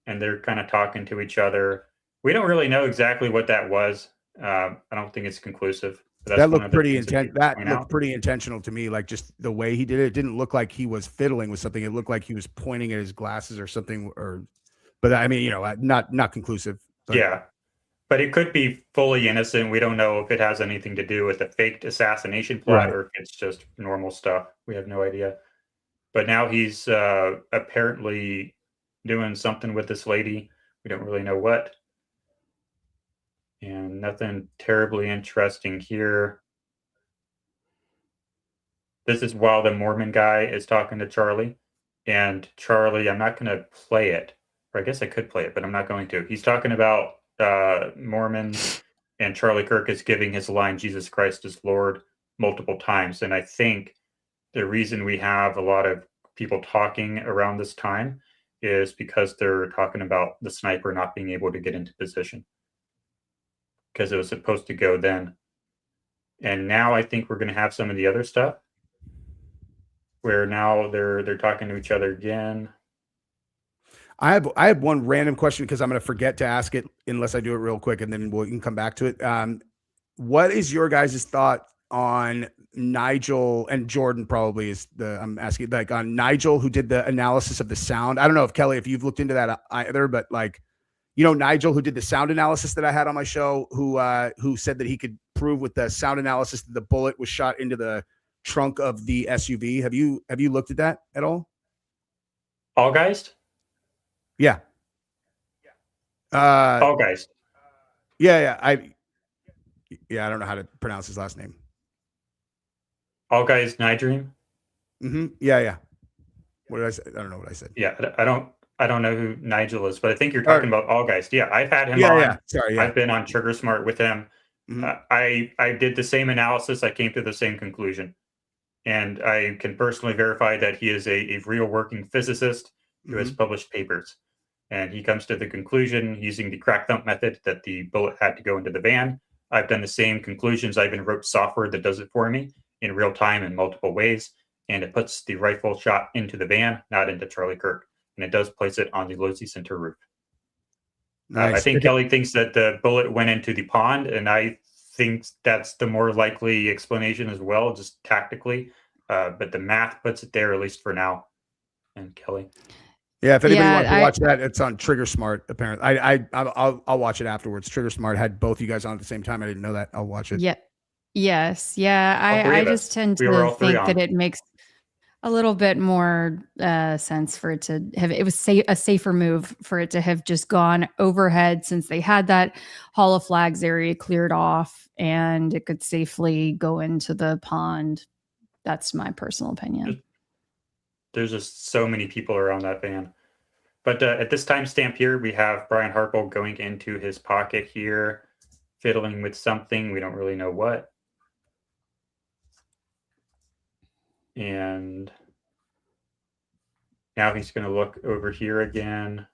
and they're kind of talking to each other. We don't really know exactly what that was. I don't think it's conclusive. That looked pretty intense. That looked pretty intentional to me. Like just the way he did it. It didn't look like he was fiddling with something. It looked like he was pointing at his glasses or something. But I mean, not conclusive. But. Yeah. But it could be fully innocent. We don't know if it has anything to do with the faked assassination plot or if it's just normal stuff. We have no idea. But now he's apparently doing something with this lady. We don't really know what. And nothing terribly interesting here. This is while the Mormon guy is talking to Charlie. And Charlie, I'm not going to play it. Or I guess I could play it, but I'm not going to. He's talking about Mormons, and Charlie Kirk is giving his line, Jesus Christ is Lord, multiple times. And I think the reason we have a lot of people talking around this time is because they're talking about the sniper not being able to get into position, because it was supposed to go then. And now I think we're going to have some of the other stuff where now they're talking to each other again. I have one random question because I'm going to forget to ask it unless I do it real quick, and then we can come back to it. What is your guys' thought on Nigel and Jordan? Probably is I'm asking like on Nigel, who did the analysis of the sound. I don't know if Keli, if you've looked into that either, but like, Nigel, who did the sound analysis that I had on my show, who said that he could prove with the sound analysis that the bullet was shot into the trunk of the SUV. Have you looked at that at all? Allgeist? Yeah. Allgeist. Yeah. I don't know how to pronounce his last name. Allgeist Nydream? Mm-hmm. Yeah. What did I say? I don't know what I said. Yeah, I don't know who Nigel is, but I think you're talking about Allgeist. Yeah, I've had him on. Yeah. Sorry. Yeah. I've been on Trigger Smart with him. Mm-hmm. I did the same analysis. I came to the same conclusion. And I can personally verify that he is a real working physicist who has published papers. And he comes to the conclusion using the crack thump method that the bullet had to go into the van. I've done the same conclusions. I even wrote software that does it for me in real time in multiple ways. And it puts the rifle shot into the van, not into Charlie Kirk. And it does place it on the Losey Center roof. Nice. I think Keli thinks that the bullet went into the pond, and I think that's the more likely explanation as well, just tactically. But the math puts it there, at least for now. And Keli. Yeah, if anybody wants to Yeah, watch that, it's on Trigger Smart. Apparently, I'll watch it afterwards. Trigger Smart had both you guys on at the same time. I didn't know that. I'll watch it. yeah, yes, yeah. All three I of us. just tend We were to all three think that on. it makes a little bit more sense for it to have. It was a safer move for it to have just gone overhead, since they had that Hall of Flags area cleared off, and it could safely go into the pond. That's my personal opinion. There's just so many people around that van. But at this timestamp here, we have Brian Harple going into his pocket here, fiddling with something. We don't really know what. And now he's going to look over here again.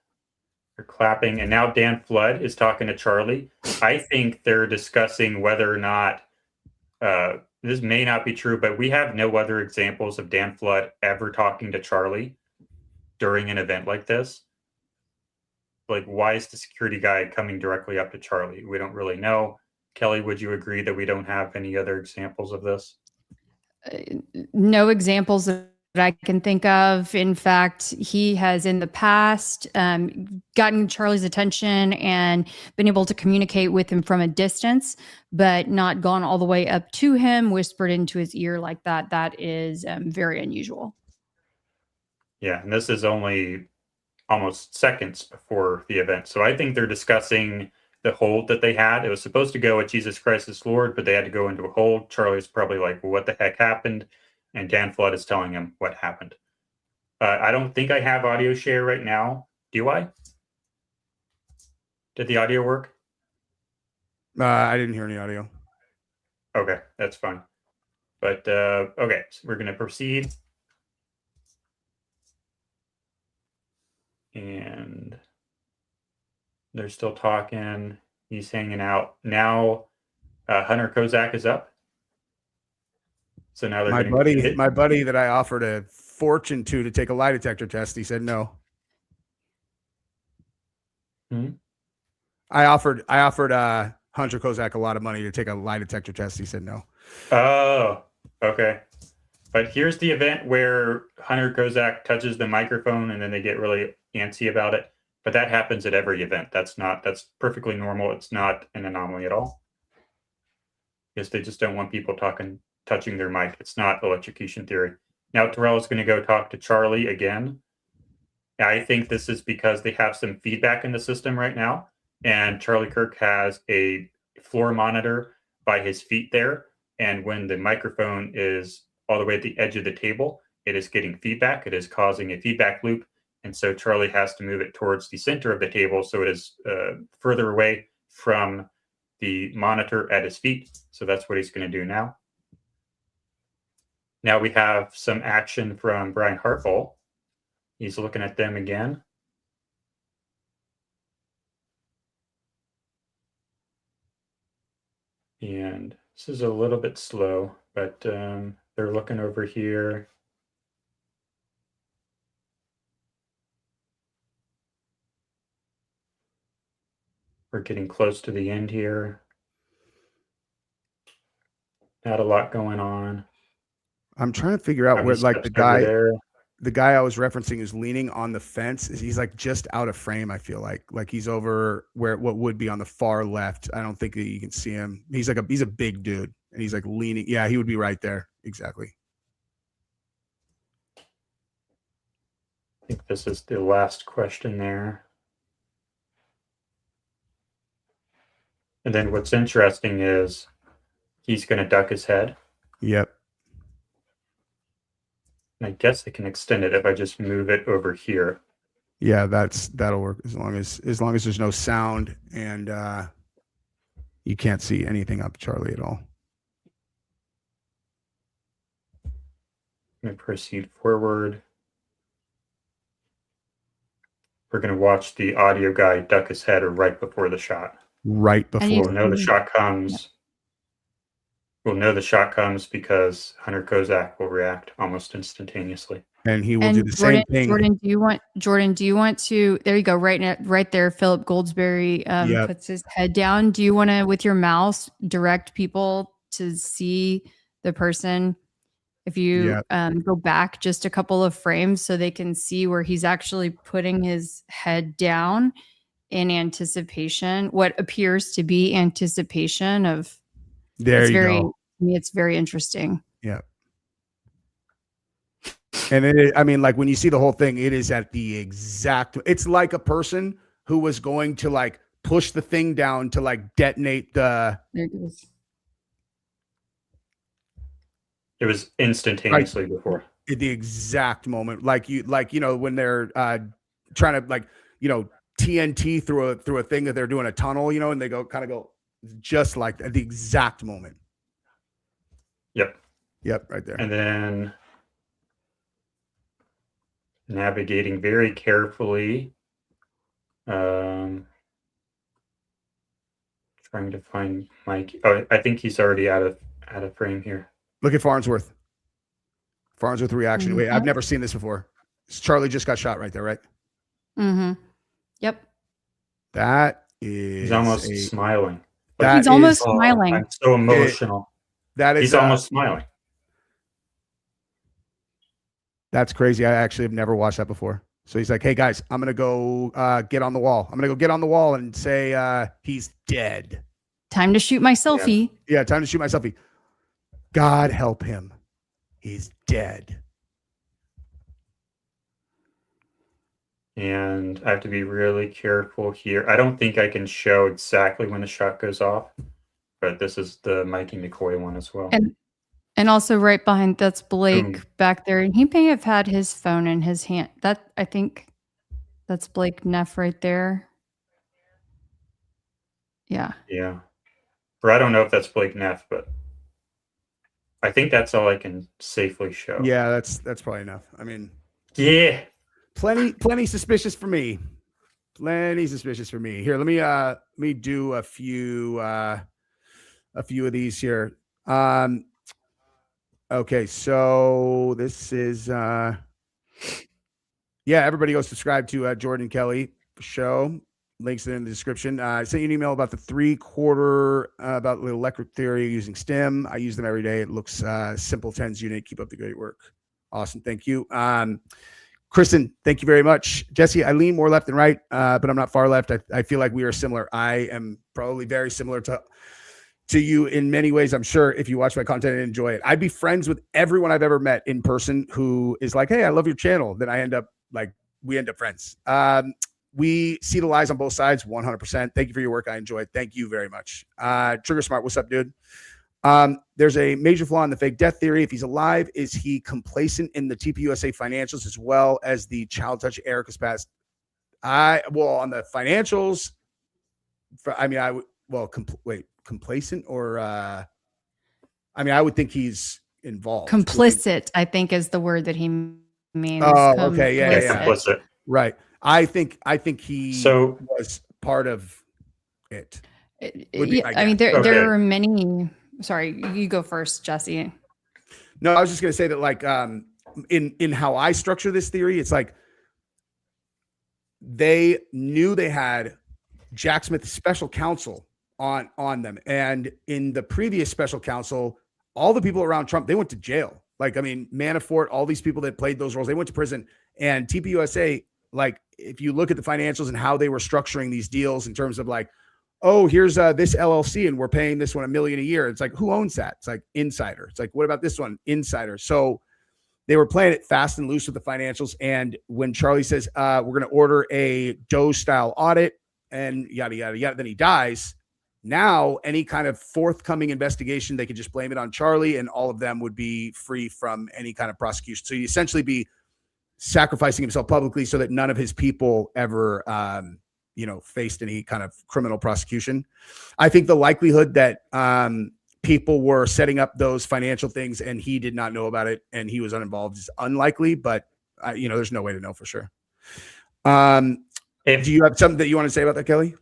They're clapping. And now Dan Flood is talking to Charlie. I think they're discussing whether or not, this may not be true, but we have no other examples of Dan Flood ever talking to Charlie during an event like this. Like, why is the security guy coming directly up to Charlie? We don't really know. Keli, would you agree that we don't have any other examples of this? No examples that I can think of. In fact, he has in the past gotten Charlie's attention and been able to communicate with him from a distance, but not gone all the way up to him, whispered into his ear like that. That is very unusual. Yeah, and this is only almost seconds before the event. So I think they're discussing the hold that they had. It was supposed to go at Jesus Christ is Lord, but they had to go into a hold. Charlie's probably like, well, what the heck happened? And Dan Flood is telling him what happened. I don't think I have audio share right now. Do I? Did the audio work? I didn't hear any audio. Okay, that's fine. But okay, so we're going to proceed. And they're still talking. He's hanging out. Now Hunter Kozak is up. So now they're my buddy that I offered a fortune to take a lie detector test. He said no. I offered Hunter Kozak a lot of money to take a lie detector test. He said no. Oh, okay. But here's the event where Hunter Kozak touches the microphone and then they get really antsy about it. But that happens at every event. That's perfectly normal. It's not an anomaly at all. Because they just don't want people touching their mic. It's not electrocution theory. Now Terrell is going to go talk to Charlie again. I think this is because they have some feedback in the system right now. And Charlie Kirk has a floor monitor by his feet there. And when the microphone is all the way at the edge of the table, it is getting feedback. It is causing a feedback loop. And so Charlie has to move it towards the center of the table. So it is further away from the monitor at his feet. So that's what he's going to do now. Now we have some action from Brian Hartful. He's looking at them again. And this is a little bit slow, but they're looking over here. We're getting close to the end here. Not a lot going on. I'm trying to figure out where, like, the guy I was referencing is leaning on the fence. He's like just out of frame. I feel like he's over what would be on the far left. I don't think that you can see him. He's a big dude, and he's like leaning. Yeah, he would be right there. Exactly. I think this is the last question there. And then what's interesting is he's going to duck his head. Yep. And I guess I can extend it if I just move it over here. Yeah, that'll work as long as there's no sound and you can't see anything up Charlie at all. I'm going to proceed forward. We're going to watch the audio guy duck his head right before the shot. Right before. We'll know the shot comes. We'll know the shot comes because Hunter Kozak will react almost instantaneously. and he will do the same thing. Jordan, do you want to, there you go. Right there. Philip Goldsberry puts his head down. Do you want to, with your mouse, direct people to see the person? If you go back just a couple of frames so they can see where he's actually putting his head down in anticipation, what appears to be anticipation of. There you go. It's very interesting. Yeah. And I mean, like when you see the whole thing, it is at the exact, it's like a person who was going to like push the thing down to like detonate the. There it goes. It was instantaneously before. At the exact moment, like you know, when they're trying to like, you know, TNT through a thing that they're doing a tunnel, you know, and they go just like at the exact moment. Yep, right there. And then navigating very carefully, trying to find Mike. Oh, I think he's already out of frame here. Look at Farnsworth. Farnsworth reaction. Wait, I've never seen this before. Charlie just got shot right there, right? Mm-hmm. Yep. That is. He's almost smiling. He's almost smiling. I'm so emotional. He's almost smiling. That's crazy. I actually have never watched that before. So he's like, "Hey guys, I'm gonna go get on the wall. I'm gonna go get on the wall and say he's dead. Time to shoot my selfie." Yeah, time to shoot my selfie. God help him. He's dead. And I have to be really careful here. I don't think I can show exactly when the shot goes off, but this is the Mikey McCoy one as well. And also right behind, that's Blake back there. And he may have had his phone in his hand. I think that's Blake Neff right there. Yeah. Yeah. Or I don't know if that's Blake Neff, but I think that's all I can safely show. Yeah, that's probably enough. I mean, yeah, plenty suspicious for me. Plenty suspicious for me. Here, let me do a few of these here. Okay, so this is everybody go subscribe to Jordan Keli show. Links in the description. I sent you an email about the 3/4 about the electric theory using STEM. I use them every day. It looks simple, 10s unit. Keep up the great work. Awesome. Thank you. Kristen, thank you very much. Jesse, I lean more left than right, but I'm not far left. I feel like we are similar. I am probably very similar to you in many ways. I'm sure if you watch my content and enjoy it, I'd be friends with everyone I've ever met in person who is like, "Hey, I love your channel." Then we end up friends. We see the lies on both sides 100%. Thank you for your work. I enjoy it. Thank you very much. Trigger Smart, what's up, dude? There's a major flaw in the fake death theory. If he's alive, is he complacent in the TPUSA financials as well as the child touch Erica's past? On the financials, complacent or I would think he's involved. Complicit, I think, is the word that he means. Oh, okay. Yeah. Complicit. Right. I think he was part of it. There are many. Sorry, you go first, Jesse. No, I was just going to say that, like, in how I structure this theory, it's like they knew they had Jack Smith's special counsel on them, and in the previous special counsel, all the people around Trump, they went to jail. Like, I mean, Manafort, all these people that played those roles, they went to prison. And TPUSA, like, if you look at the financials and how they were structuring these deals in terms of like, oh, here's this LLC and we're paying this one $1 million a year. It's like, who owns that? It's like insider. It's like, what about this one? Insider. So they were playing it fast and loose with the financials. And when Charlie says, we're going to order a Doe style audit and yada, yada, yada, then he dies. Now, any kind of forthcoming investigation, they could just blame it on Charlie and all of them would be free from any kind of prosecution. So he'd essentially be sacrificing himself publicly so that none of his people ever, faced any kind of criminal prosecution. I think the likelihood that people were setting up those financial things and he did not know about it and he was uninvolved is unlikely, but there's no way to know for sure. Do you have something that you want to say about that, Keli?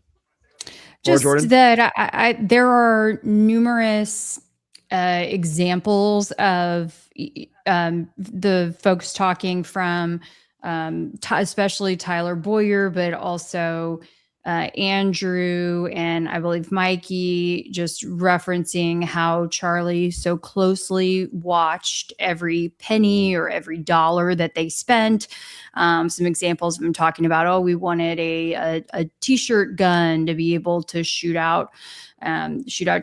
Just that there are numerous examples of the folks talking from especially Tyler Boyer, but also Andrew and I believe Mikey, just referencing how Charlie so closely watched every penny or every dollar that they spent. Some examples of him talking about, oh, we wanted a t-shirt gun to be able to shoot out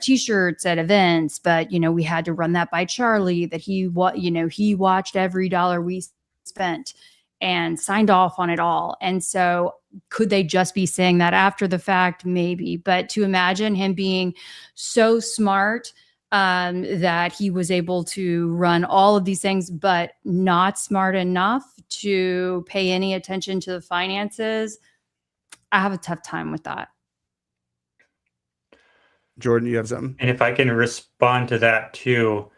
t-shirts at events, but we had to run that by Charlie, that he watched every dollar we spent and signed off on it all. And so could they just be saying that after the fact? Maybe. But to imagine him being so smart that he was able to run all of these things, but not smart enough to pay any attention to the finances, I have a tough time with that. Jordan, you have something? And if I can respond to that too,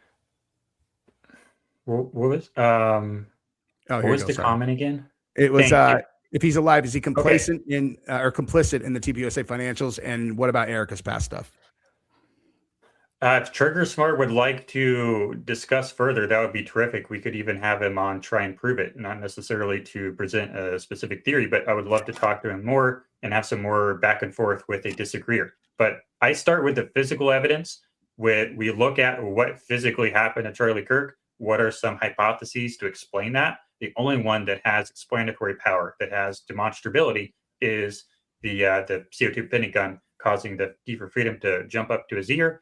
what was the comment again? It was if he's alive, is he complacent in or complicit in the TPUSA financials? And what about Erica's past stuff? If Trigger Smart would like to discuss further, that would be terrific. We could even have him on, try and prove it, not necessarily to present a specific theory, but I would love to talk to him more and have some more back and forth with a disagreeer. But I start with the physical evidence. We look at what physically happened to Charlie Kirk. What are some hypotheses to explain that? The only one that has explanatory power, that has demonstrability, is the CO2 pinning gun causing the Key for Freedom to jump up to his ear.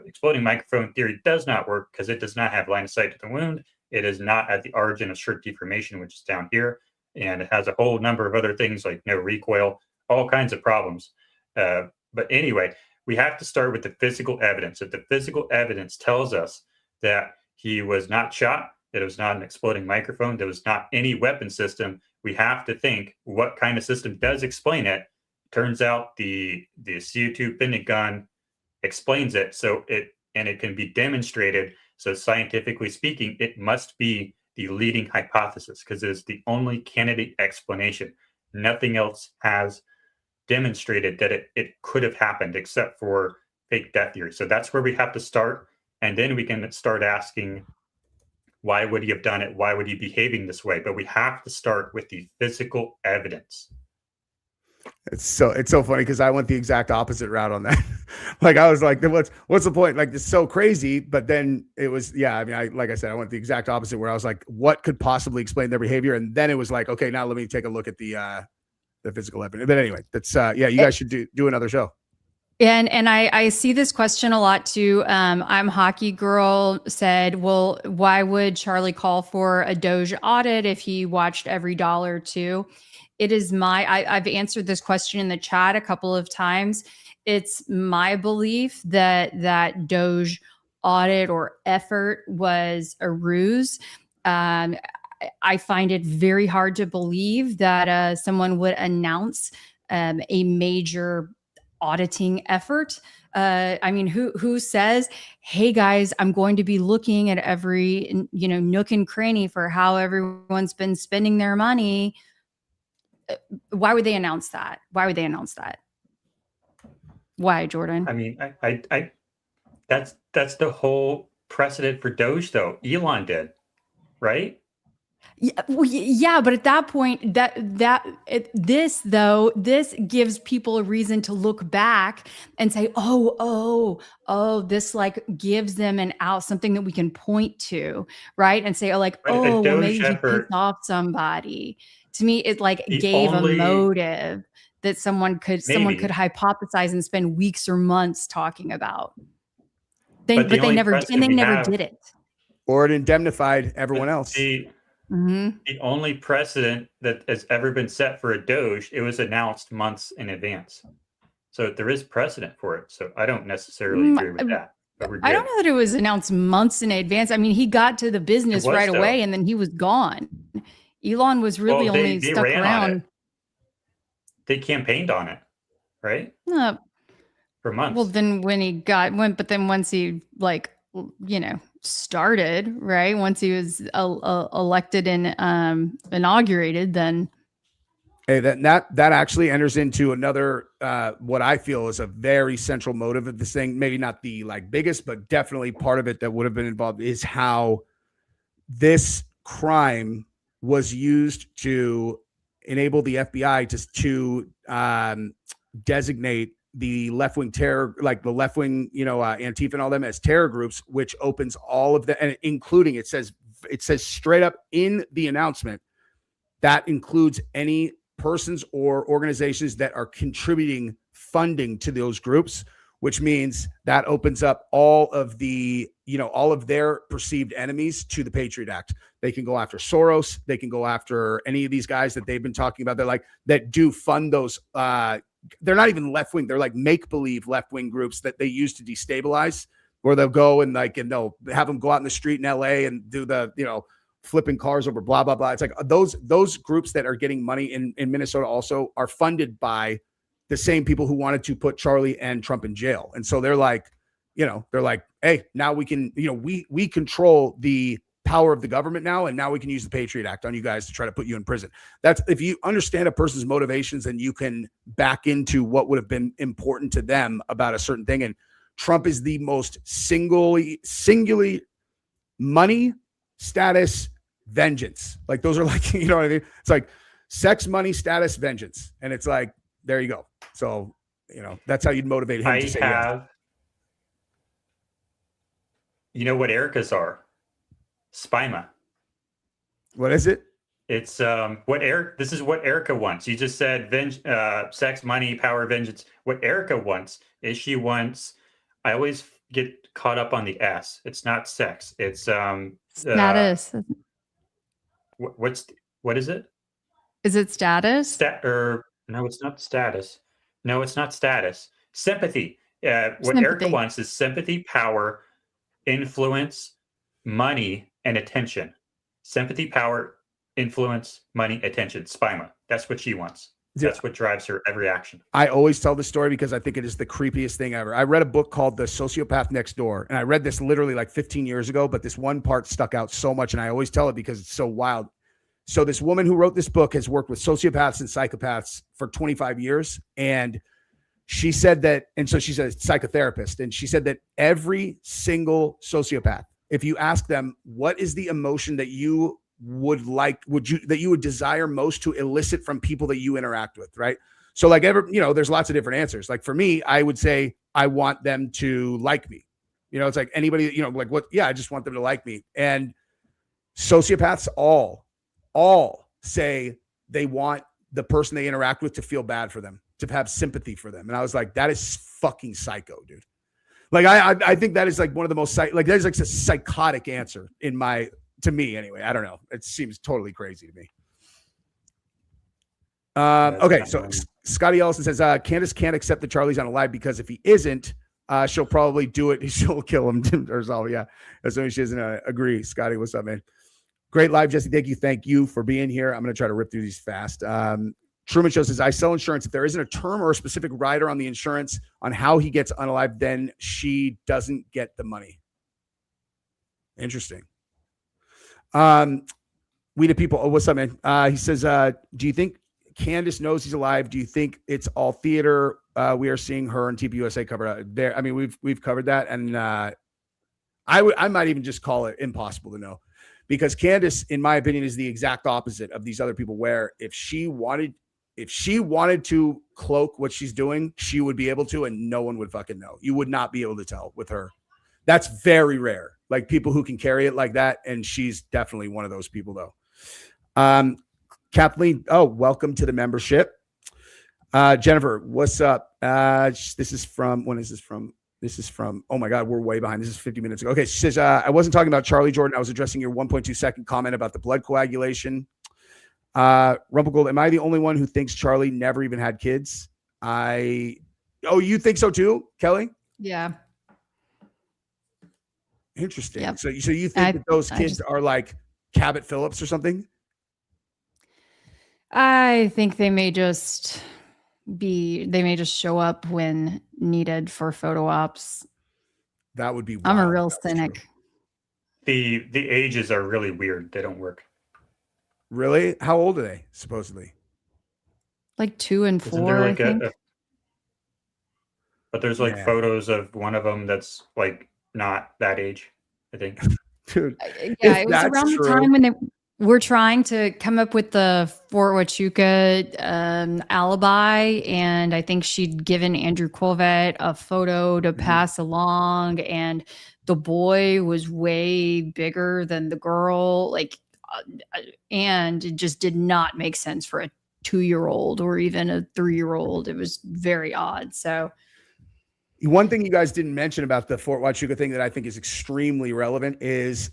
Exploding microphone theory does not work because it does not have line of sight to the wound. It is not at the origin of shirt deformation, which is down here. And it has a whole number of other things like no recoil, all kinds of problems. But anyway, we have to start with the physical evidence. If the physical evidence tells us that he was not shot, that it was not an exploding microphone, there was not any weapon system, we have to think what kind of system does explain it. Turns out the CO2 pinning gun explains it. So it can be demonstrated. So scientifically speaking, it must be the leading hypothesis because it is the only candidate explanation. Nothing else has demonstrated that it could have happened except for fake death theory. So that's where we have to start. And then we can start asking, why would he have done it? Why would he be behaving this way? But we have to start with the physical evidence. It's so funny because I went the exact opposite route on that. Like I was like, what's the point? Like it's so crazy. But then it was, I mean, like I said, I went the exact opposite where I was like, what could possibly explain their behavior? And then it was like, okay, now let me take a look at the physical evidence. But anyway, that's you guys should do another show. And I see this question a lot too. I'm Hockey Girl said, well, why would Charlie call for a Doge audit if he watched every dollar too? It is I've answered this question in the chat a couple of times. It's my belief that Doge audit or effort was a ruse. I find it very hard to believe that someone would announce a major auditing effort. I mean, who says, hey guys, I'm going to be looking at every, nook and cranny for how everyone's been spending their money. Why would they announce that? Why, Jordan? I mean, I that's the whole precedent for Doge though. Elon did, right? Yeah, but at that point, this gives people a reason to look back and say, oh, this like gives them something that we can point to, right? And say, well, maybe he pissed off somebody. To me, it like gave a motive that someone could hypothesize and spend weeks or months talking about. But they never did it. Or it indemnified everyone else. The only precedent that has ever been set for a Doge, it was announced months in advance. So there is precedent for it. So I don't necessarily agree with that. I don't know that it was announced months in advance. I mean, he got to the business right away and then he was gone. Elon was really only stuck around. They campaigned on it, right? For months. Well, then when but then once he started, right? Once he was elected and inaugurated, then Hey, that actually enters into another what I feel is a very central motive of this thing. Maybe not the like biggest, but definitely part of it that would have been involved is how this crime was used to enable the FBI to designate the left-wing terror, like the left-wing, Antifa and all them as terror groups, which opens all of the, and including it says straight up in the announcement that includes any persons or organizations that are contributing funding to those groups, which means that opens up all of the, all of their perceived enemies to the Patriot Act. They can go after Soros. They can go after any of these guys that they've been talking about. They're like, that do fund those. They're not even left-wing. They're like make-believe left-wing groups that they use to destabilize, where they'll go and they'll have them go out in the street in LA and do the, flipping cars over blah, blah, blah. It's like those groups that are getting money in Minnesota also are funded by the same people who wanted to put Charlie and Trump in jail. And so they're like, hey, now we can, we control the power of the government now. And now we can use the Patriot Act on you guys to try to put you in prison. That's, if you understand a person's motivations, then you can back into what would have been important to them about a certain thing. And Trump is the most singularly money, status, vengeance. Like those are like, you know what I mean? It's like sex, money, status, vengeance. And it's like, there you go. So, that's how you'd motivate him to say yes. You know what Erica's are? Spima. What is it? It's this is what Erica wants. You just said sex, money, power, vengeance. What Erica wants is she wants, I always get caught up on the S. It's not sex. It's status. What is it? Is it status? No, it's not status. No, it's not status. Sympathy. What Sympathy. Erica wants is sympathy, power, influence, money, and attention. Sympathy, power, influence, money, attention. Spima. That's what she wants. That's what drives her every action. I always tell this story because I think it is the creepiest thing ever. I read a book called The Sociopath Next Door, and I read this literally like 15 years ago, but this one part stuck out so much, and I always tell it because it's so wild. So this woman who wrote this book has worked with sociopaths and psychopaths for 25 years, and she said that, and so she's a psychotherapist, and she said that every single sociopath, if you ask them, what is the emotion that you would like, that you would desire most to elicit from people that you interact with, right? So like there's lots of different answers. Like for me, I would say I want them to like me. It's like anybody, like what? Yeah, I just want them to like me. And sociopaths all say they want the person they interact with to feel bad for them, to have sympathy for them. And I was like, that is fucking psycho, dude. Like I think that is like one of the most that is like a psychotic answer to me anyway. I don't know. It seems totally crazy to me. Okay, so Scotty Ellison says Candace can't accept that Charlie's unalive because if he isn't, she'll probably do it. She'll kill him or something. Yeah, as soon as she doesn't agree. Scotty, what's up, man? Great live, Jesse. Thank you for being here. I'm going to try to rip through these fast. Truman Show says, I sell insurance. If there isn't a term or a specific rider on the insurance on how he gets unalive, then she doesn't get the money. Interesting. We the people. Oh, what's up, man? He says, do you think Candace knows he's alive? Do you think it's all theater? We are seeing her and TPUSA cover there. I mean, we've covered that, and I might even just call it impossible to know, because Candace, in my opinion, is the exact opposite of these other people. Where if she wanted to cloak what she's doing, she would be able to, and no one would fucking know. You would not be able to tell with her. That's very rare. Like people who can carry it like that, and she's definitely one of those people, though. Kathleen, welcome to the membership. Jennifer, what's up? This is from, when is this from? This is from, oh my God, we're way behind. This is 50 minutes ago. Okay, she says, I wasn't talking about Charlie Jordan. I was addressing your 1.2 second comment about the blood coagulation. Rumplegold, am I the only one who thinks Charlie never even had kids? You think so too, Kelly? Yeah. Interesting. Yep. So you think that those kids are like Cabot Phillips or something? I think they may just show up when needed for photo ops. That would be wild. I'm a real cynic. The ages are really weird. They don't work. Really? How old are they, supposedly? like 2 and 4, Isn't there I like think. but there's like Yeah. photos of one of them that's like not that age, I think. Dude, Yeah, if it was that's around the true, time when they were trying to come up with the Fort Huachuca alibi, and I think she'd given Andrew Colvett a photo to pass along, and the boy was way bigger than the girl, like, and it just did not make sense for a 2-year-old or even a 3-year-old. It was very odd. So one thing you guys didn't mention about the Fort Huachuca thing that I think is extremely relevant is,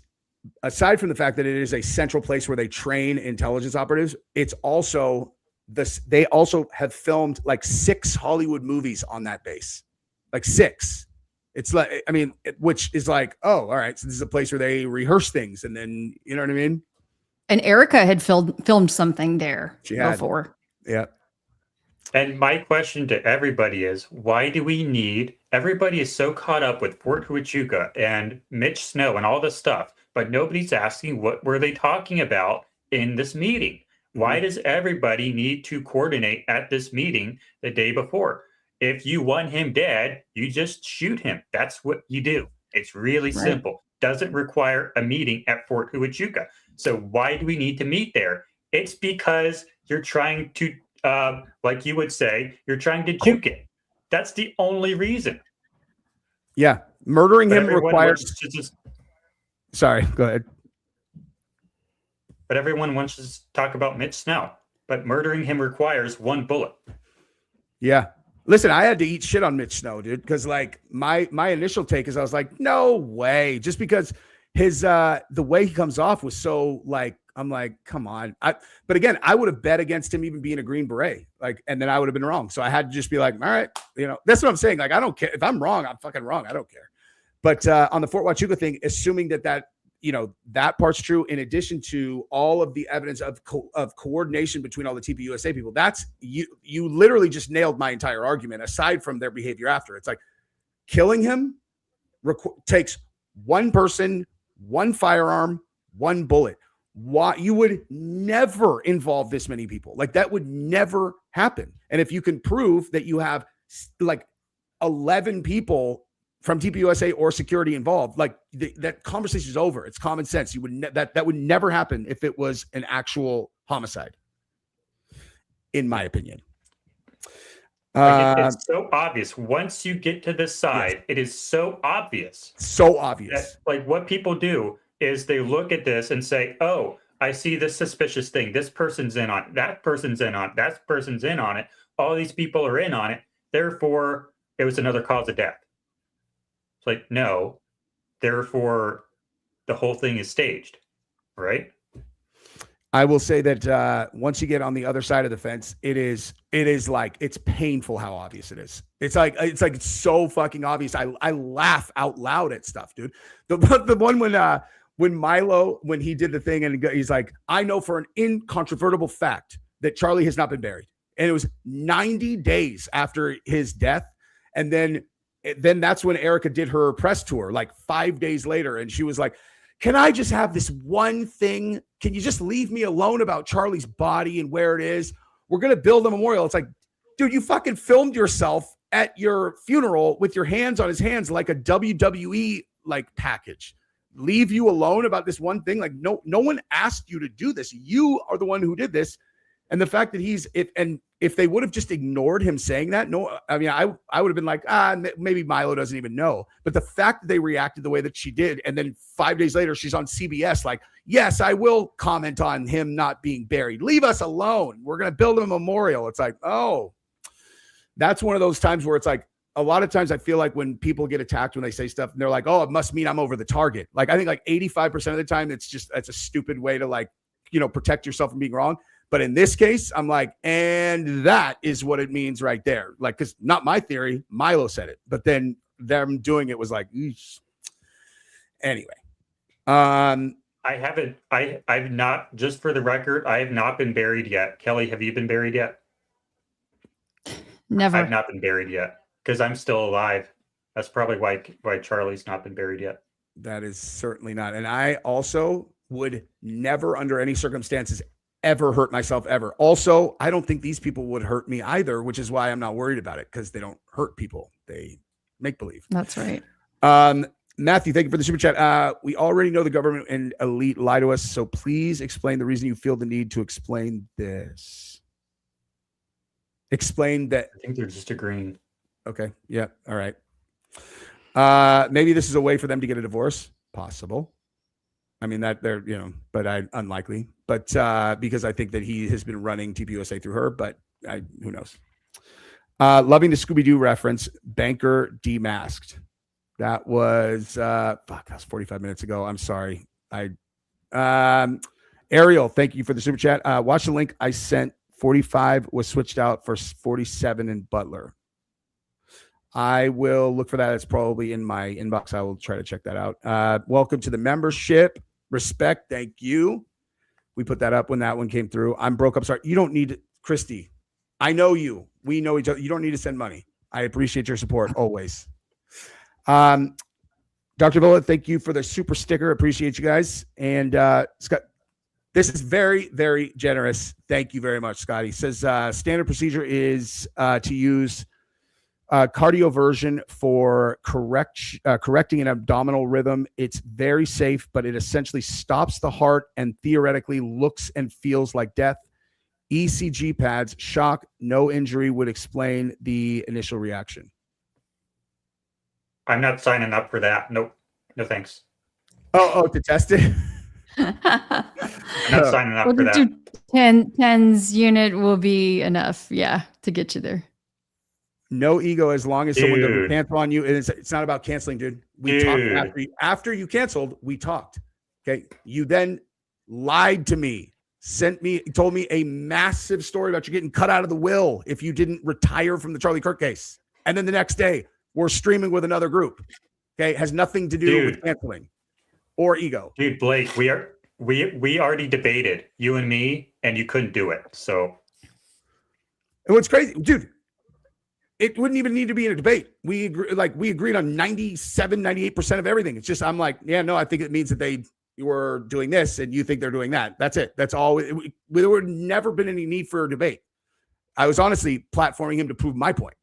aside from the fact that it is a central place where they train intelligence operatives, it's also this. They also have filmed like 6 Hollywood movies on that base, like 6. It's like, I mean, which is like, oh, all right. So this is a place where they rehearse things, and then, you know what I mean? and Erica had filmed something there She had. before. Yeah. And my question to everybody is, why do we need, everybody is so caught up with Fort Huachuca and Mitch Snow and all this stuff, but nobody's asking what were they talking about in this meeting? Why does everybody need to coordinate at this meeting the day before? If you want him dead, you just shoot him. That's what you do. It's really simple. Doesn't require a meeting at Fort Huachuca. So why do we need to meet there? It's because you're trying to, like you would say, you're trying to juke it. That's the only reason. Yeah. Murdering But him everyone requires. wants to just, Sorry, go ahead. but everyone wants to talk about Mitch Snow. But murdering him requires 1 bullet. Yeah. Listen, I had to eat shit on Mitch Snow, dude, because like my initial take is I was like, no way, just because his the way he comes off was so like, I'm like, come on. But again, I would have bet against him even being a Green Beret, like, and then I would have been wrong. So I had to just be like, all right, you know, that's what I'm saying. Like, I don't care if I'm wrong, I'm fucking wrong. I don't care. But on the Fort Huachuca thing, assuming that you know, that part's true, in addition to all of the evidence of coordination between all the TPUSA people, that's you literally just nailed my entire argument. Aside from their behavior after, it's like killing him takes 1 person, 1 firearm, 1 bullet. Why you would never involve this many people? Like, that would never happen. And if you can prove that you have like 11 people from TPUSA or security involved, like that conversation is over. It's common sense. You would that would never happen if it was an actual homicide, in my opinion. It's so obvious. Once you get to this side, yes. It is so obvious. So obvious. That, like, what people do is they look at this and say, oh, I see this suspicious thing. This person's in on it. That person's in on it. That person's in on it. All these people are in on it. Therefore, it was another cause of death. It's like, no, therefore the whole thing is staged, right? I will say that once you get on the other side of the fence, it is like, it's painful how obvious it is. It's like it's so fucking obvious. I laugh out loud at stuff, dude. The one when Milo, when he did the thing and he's like, I know for an incontrovertible fact that Charlie has not been buried. And it was 90 days after his death. And then that's when Erica did her press tour, like 5 days later. And she was like, can I just have this one thing? Can you just leave me alone about Charlie's body and where it is? We're going to build a memorial. It's like, dude, you fucking filmed yourself at your funeral with your hands on his hands like a WWE like package. Leave you alone about this one thing? Like, no one asked you to do this. You are the one who did this. And the fact that if they would have just ignored him saying that, no, I mean, I would have been like, maybe Milo doesn't even know. But the fact that they reacted the way that she did, and then 5 days later, she's on CBS, like, yes, I will comment on him not being buried. Leave us alone. We're going to build him a memorial. It's like, oh, that's one of those times where it's like, a lot of times I feel like when people get attacked when they say stuff and they're like, oh, it must mean I'm over the target. Like, I think like 85% of the time, that's a stupid way to, like, you know, protect yourself from being wrong. But in this case, I'm like, and that is what it means right there. Like, because not my theory, Milo said it, but then them doing it was like, eesh. Anyway. I've not, just for the record, I have not been buried yet. Keli, have you been buried yet? Never. I've not been buried yet because I'm still alive. That's probably why Charlie's not been buried yet. That is certainly not. And I also would never, under any circumstances, ever hurt myself ever. Also, I don't think these people would hurt me either, which is why I'm not worried about it, because they don't hurt people. They make believe. That's right. Matthew, thank you for the super chat. We already know the government and elite lie to us, so please explain the reason you feel the need to explain this. Explain that. I think they're just agreeing. Okay. Yeah. All right. Maybe this is a way for them to get a divorce. Possible. I mean, that they're, but unlikely. But because I think that he has been running TPUSA through her, but who knows? Loving the Scooby-Doo reference, banker demasked. That was that was 45 minutes ago. I'm sorry. Ariel, thank you for the super chat. Watch the link I sent. 45 was switched out for 47 in Butler. I will look for that. It's probably in my inbox. I will try to check that out. Welcome to the membership. Respect. Thank you. We put that up when that one came through. I'm broke up. Sorry. You don't need to, Christy. I know you. We know each other. You don't need to send money. I appreciate your support always. Dr. Villa, thank you for the super sticker. Appreciate you guys. And Scott, this is very, very generous. Thank you very much, Scotty. Says standard procedure is to use cardioversion for correcting an abdominal rhythm. It's very safe, but it essentially stops the heart and theoretically looks and feels like death. ECG pads, shock, no injury would explain the initial reaction. I'm not signing up for that. Nope. No thanks. Oh, to test it? I'm not signing up for that. 10's unit will be enough, to get you there. No ego as long as someone doesn't cancel on you. It's not about canceling, dude. We talked after you canceled, we talked. Okay. You then lied to me, told me a massive story about you getting cut out of the will if you didn't retire from the Charlie Kirk case. And then the next day, we're streaming with another group. Okay. Has nothing to do with canceling or ego. Dude, Blake, we already debated, you and me, and you couldn't do it. So. And what's crazy, dude, it wouldn't even need to be in a debate. We agreed on 97, 98% of everything. It's just, I'm like, yeah, no, I think it means that they were doing this and you think they're doing that. That's it. That's all. There would never been any need for a debate. I was honestly platforming him to prove my point.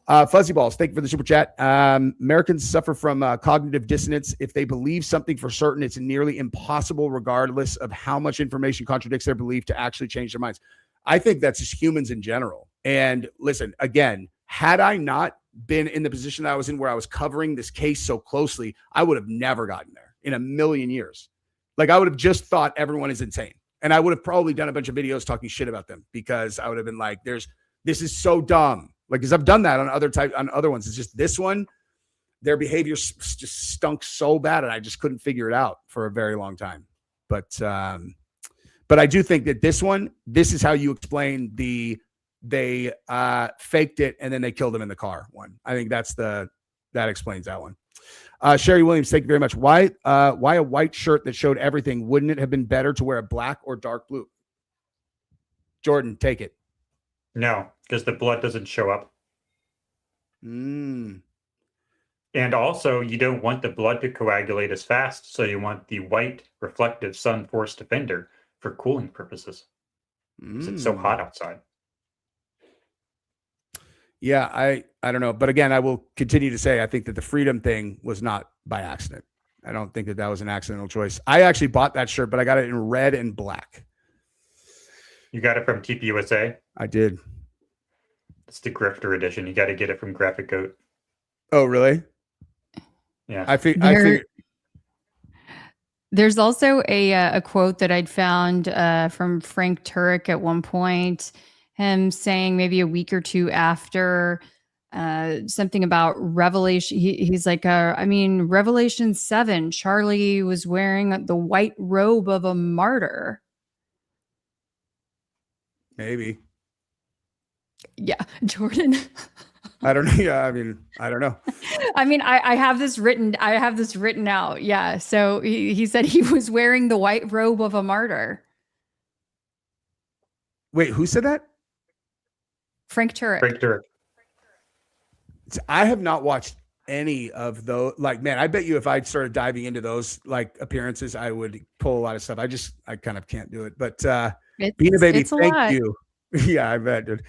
Fuzzy Balls, thank you for the super chat. Americans suffer from cognitive dissonance. If they believe something for certain, it's nearly impossible, regardless of how much information contradicts their belief, to actually change their minds. I think that's just humans in general. And listen, again, had I not been in the position that I was in, where I was covering this case so closely, I would have never gotten there in a million years. Like, I would have just thought everyone is insane. And I would have probably done a bunch of videos talking shit about them, because I would have been like, this is so dumb. Like, because I've done that on other ones. It's just this one, their behavior just stunk so bad, and I just couldn't figure it out for a very long time. But I do think that this is how you explain they faked it and then they killed him in the car one. I think that explains that one. Sherry Williams, thank you very much. Why a white shirt that showed everything? Wouldn't it have been better to wear a black or dark blue? Jordan, take it. No, because the blood doesn't show up. And also, you don't want the blood to coagulate as fast, so you want the white reflective sun force defender for cooling purposes. Because it's so hot outside. Yeah, I don't know. But again, I will continue to say I think that the freedom thing was not by accident. I don't think that was an accidental choice. I actually bought that shirt, but I got it in red and black. You got it from TPUSA? I did. It's the grifter edition. You got to get it from Graphic Goat. Oh, really? Yeah. I figured. There's also a quote that I'd found from Frank Turek at one point, him saying maybe a week or two after something about Revelation. He's like, Revelation 7, Charlie was wearing the white robe of a martyr. Maybe. Yeah, Jordan. I don't know. Yeah, I don't know. I have this written out. Yeah. So he said he was wearing the white robe of a martyr. Wait, who said that? Frank Turek. Frank Turek. I have not watched any of those. Like, man, I bet you if I started diving into those like appearances, I would pull a lot of stuff. I kind of can't do it. But Bina baby, It's a thank lot. you. Yeah, I bet, dude.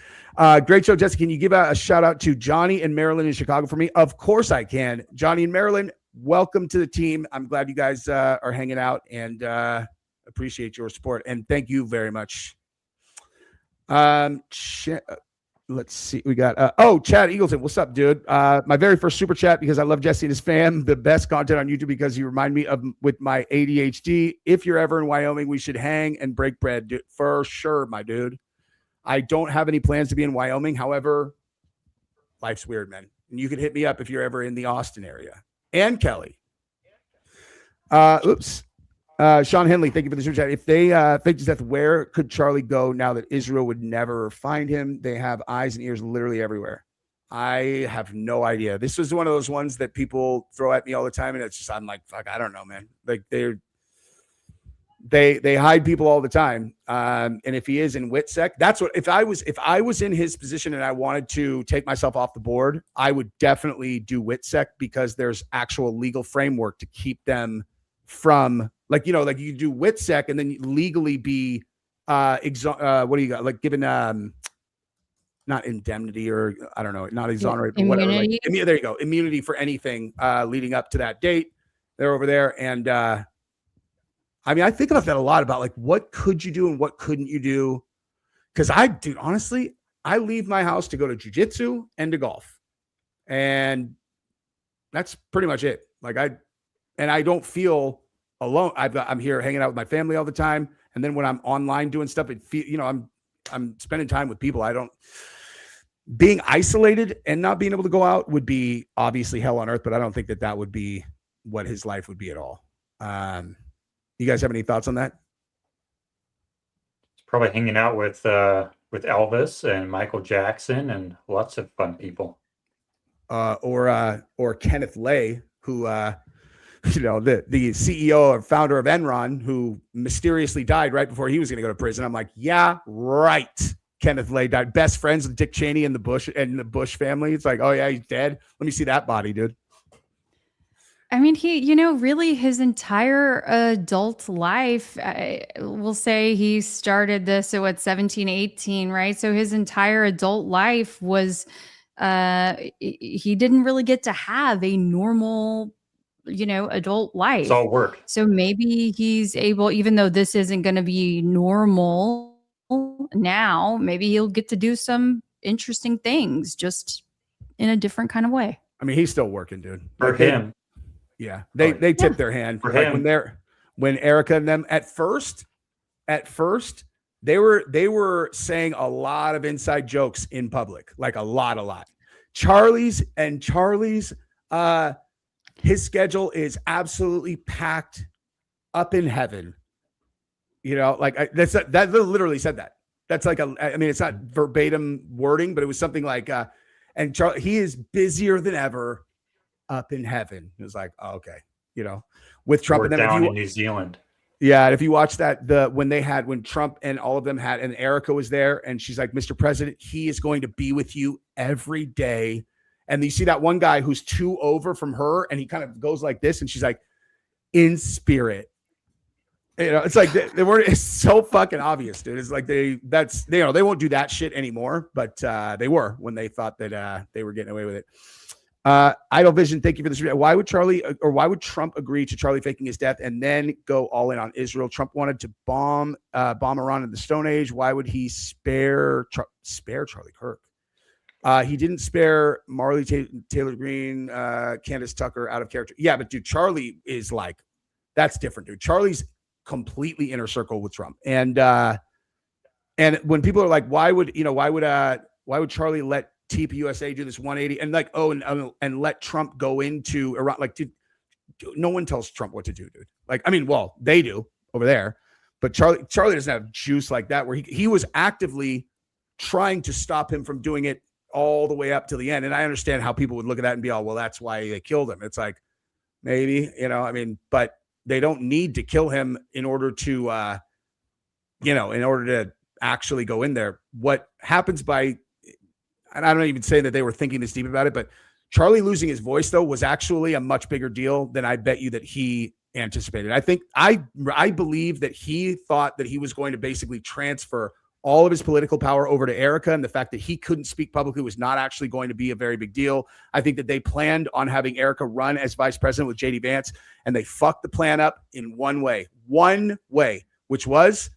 Great show, Jesse. Can you give a shout out to Johnny and Marilyn in Chicago for me? Of course I can. Johnny and Marilyn, welcome to the team. I'm glad you guys are hanging out and appreciate your support. And thank you very much. Let's see. We got Chad Eagleton. What's up, dude? My very first super chat because I love Jesse and his fam. The best content on YouTube because you remind me of with my ADHD. If you're ever in Wyoming, we should hang and break bread, dude. For sure, my dude. I don't have any plans to be in Wyoming. However, life's weird, man. And you can hit me up if you're ever in the Austin area. And Kelly. Sean Henley, thank you for the super chat. If they faked his death, where could Charlie go now that Israel would never find him? They have eyes and ears literally everywhere. I have no idea. This was one of those ones that people throw at me all the time, and it's just I'm like, fuck, I don't know, man. Like they hide people all the time. And if he is in WITSEC, that's what if I was in his position and I wanted to take myself off the board, I would definitely do WITSEC because there's actual legal framework to keep them from. Like, you know, like you do WITSEC and then legally be, what do you got? Like given, not indemnity or I don't know, not exonerate, but whatever. Like, there you go. Immunity for anything leading up to that date. They're over there. And I mean, I think about that a lot about like, what could you do and what couldn't you do? Cause dude, honestly, I leave my house to go to jujitsu and to golf. And that's pretty much it. Like I don't feel alone. I'm here hanging out with my family all the time. And then when I'm online doing stuff, I'm spending time with people. Being isolated and not being able to go out would be obviously hell on earth, but I don't think that would be what his life would be at all. You guys have any thoughts on that? It's probably hanging out with Elvis and Michael Jackson and lots of fun people. Or Kenneth Lay, who, the CEO or founder of Enron, who mysteriously died right before he was going to go to prison. I'm like, yeah, right. Kenneth Lay died. Best friends with Dick Cheney and the Bush family. It's like, oh yeah, he's dead. Let me see that body, dude. I mean, he, really his entire adult life, we'll say he started this at 17, 18, right? So his entire adult life was, he didn't really get to have a normal adult life. It's all work. So maybe he's able, even though this isn't going to be normal now, maybe he'll get to do some interesting things just in a different kind of way. I mean, he's still working, dude. For him. They tip their hand. For like him. when Erica and them at first, they were saying a lot of inside jokes in public, like a lot. Charlie's his schedule is absolutely packed up in heaven. That literally said that. That's like it's not verbatim wording, but it was something like, and Charlie, he is busier than ever up in heaven. It was like, oh, okay. With Trump We're and then down in New Zealand. Yeah. And if you watch that, when Trump and all of them had, and Erica was there and she's like, Mr. President, he is going to be with you every day. And you see that one guy who's 2 over from her and he kind of goes like this and she's like, in spirit. It's like it's so fucking obvious, dude. It's like they won't do that shit anymore, but they were when they thought that they were getting away with it. Idle Vision, thank you for this. Why would Trump agree to Charlie faking his death and then go all in on Israel? Trump wanted to bomb Iran in the Stone Age. Why would he spare Charlie Kirk? He didn't spare Marley Taylor Greene, Candace Tucker out of character. Yeah, but dude, Charlie is like, that's different, dude. Charlie's completely inner circle with Trump. And when people are like, why would Charlie let TPUSA do this 180 and like, and let Trump go into Iran? Like, dude, no one tells Trump what to do, dude. Like, I mean, well, they do over there, but Charlie doesn't have juice like that, where he was actively trying to stop him from doing it all the way up to the end. And I understand how people would look at that and be all, well, that's why they killed him. It's like, maybe, but they don't need to kill him in order to, actually go in there. What happens and I'm not even saying that they were thinking this deep about it, but Charlie losing his voice, though, was actually a much bigger deal than I bet you that he anticipated. I believe that he thought that he was going to basically transfer all of his political power over to Erica, and the fact that he couldn't speak publicly was not actually going to be a very big deal. I think that they planned on having Erica run as vice president with JD Vance, and they fucked the plan up in one way, which was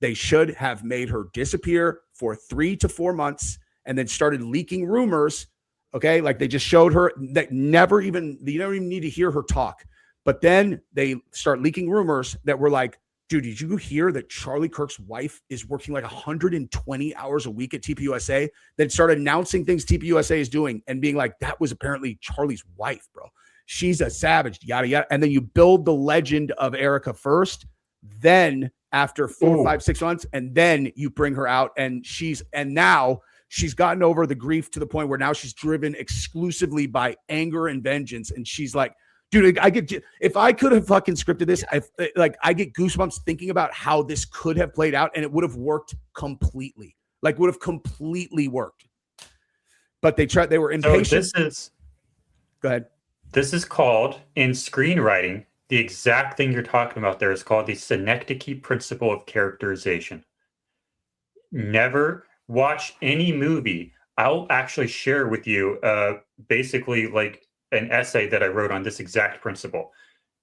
they should have made her disappear for 3 to 4 months and then started leaking rumors. Okay. Like they just showed her that you don't even need to hear her talk. But then they start leaking rumors that were like, dude, did you hear that Charlie Kirk's wife is working like 120 hours a week at TPUSA? Then start announcing things TPUSA is doing and being like, that was apparently Charlie's wife, bro. She's a savage, yada, yada. And then you build the legend of Erica first. Then after 4, 5, 6 months, and then you bring her out, and now she's gotten over the grief to the point where now she's driven exclusively by anger and vengeance. And she's like, dude, if I could have fucking scripted this, I get goosebumps thinking about how this could have played out, and it would have worked completely. Like would have completely worked. But they were impatient. So go ahead. This is called in screenwriting. The exact thing you're talking about there is called the synecdoche principle of characterization. Never watch any movie. I'll actually share with you basically like an essay that I wrote on this exact principle.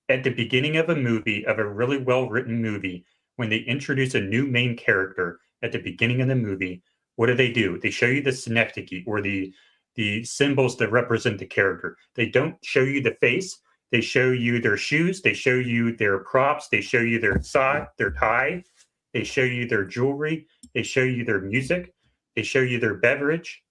At the beginning of a movie, of a really well-written movie, when they introduce a new main character at the beginning of the movie, what do? They show you the synecdoche, or the symbols that represent the character. They don't show you the face. They show you their shoes. They show you their props. They show you their sock, their tie. They show you their jewelry. They show you their music. They show you their beverage.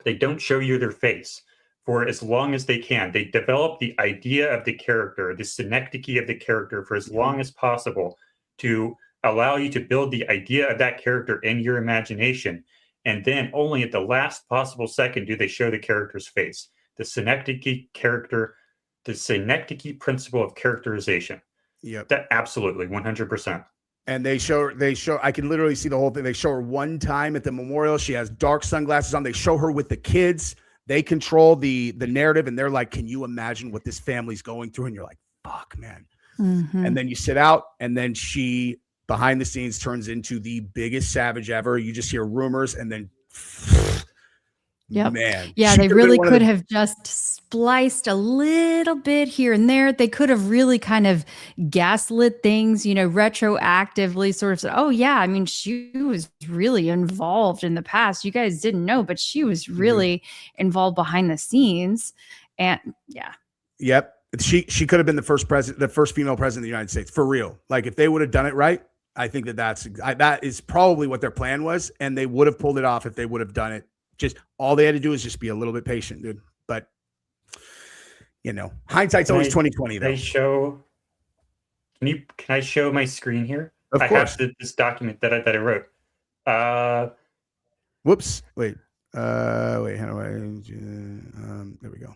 They don't show you their face for as long as they can. They develop the idea of the character, the synecdoche of the character, for as long as possible to allow you to build the idea of that character in your imagination. And then only at the last possible second do they show the character's face. The synecdoche principle of characterization. Yep. That absolutely 100%. And they show, I can literally see the whole thing. They show her one time at the memorial. She has dark sunglasses on. They show her with the kids. They control the narrative, and they're like, can you imagine what this family's going through? And you're like, fuck, man. Mm-hmm. And then you sit out, and then she, behind the scenes, turns into the biggest savage ever. You just hear rumors, and then Yep. Man. Yeah, they really could have just spliced a little bit here and there. They could have really kind of gaslit things, retroactively sort of said, oh, yeah, I mean, she was really involved in the past. You guys didn't know, but she was really involved behind the scenes. And yeah. Yep. She could have been the first female president of the United States, for real. Like if they would have done it right, I think that is probably what their plan was. And they would have pulled it off if they would have done it. Just all they had to do is just be a little bit patient, dude. But hindsight's always 20/20 though. Can I show my screen here? Of course. I have this document that I wrote. Whoops. Wait. How do I? There we go.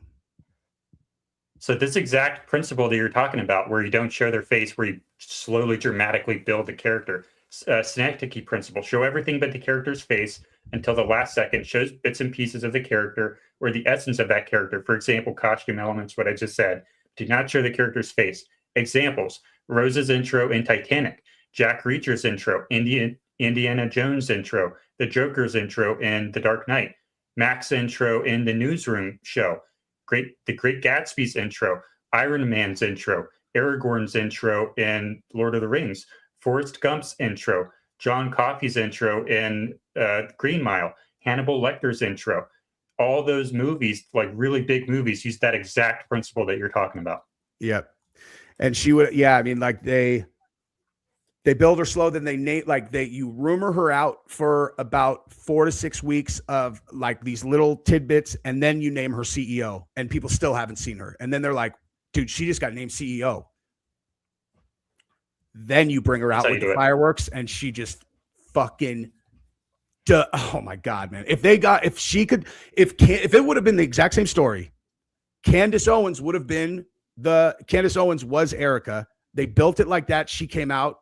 So this exact principle that you're talking about, where you don't show their face, where you slowly, dramatically build the character, synecdoche principle, show everything but the character's face until the last second, shows bits and pieces of the character or the essence of that character. For example, costume elements, what I just said. Do not show the character's face. Examples: Rose's intro in Titanic, Jack Reacher's intro, Indiana Jones intro, the Joker's intro in The Dark Knight, Mac's intro in the Newsroom show, the Great Gatsby's intro, Iron Man's intro, Aragorn's intro in Lord of the Rings, Forrest Gump's intro, John Coffey's intro in Green Mile, Hannibal Lecter's intro. All those movies, like really big movies, use that exact principle that you're talking about. Yep. And she would, I mean, like they build her slow, then you rumor her out for about 4 to 6 weeks of like these little tidbits, and then you name her CEO, and people still haven't seen her. And then they're like, dude, she just got named CEO. Then you bring her out with the fireworks, and she just fucking, oh my God, man. If it would have been the exact same story, Candace Owens was Erica. They built it like that. She came out.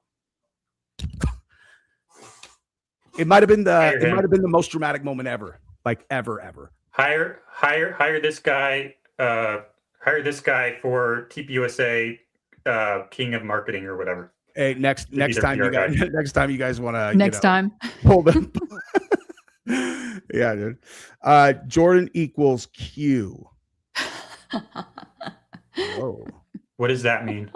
It might have been the most dramatic moment ever. Like ever. Hire this guy. Hire this guy for TPUSA king of marketing or whatever. Hey, next time you guys next time you guys want to Next time. hold them. Yeah, dude. Jordan equals Q. Whoa. What does that mean?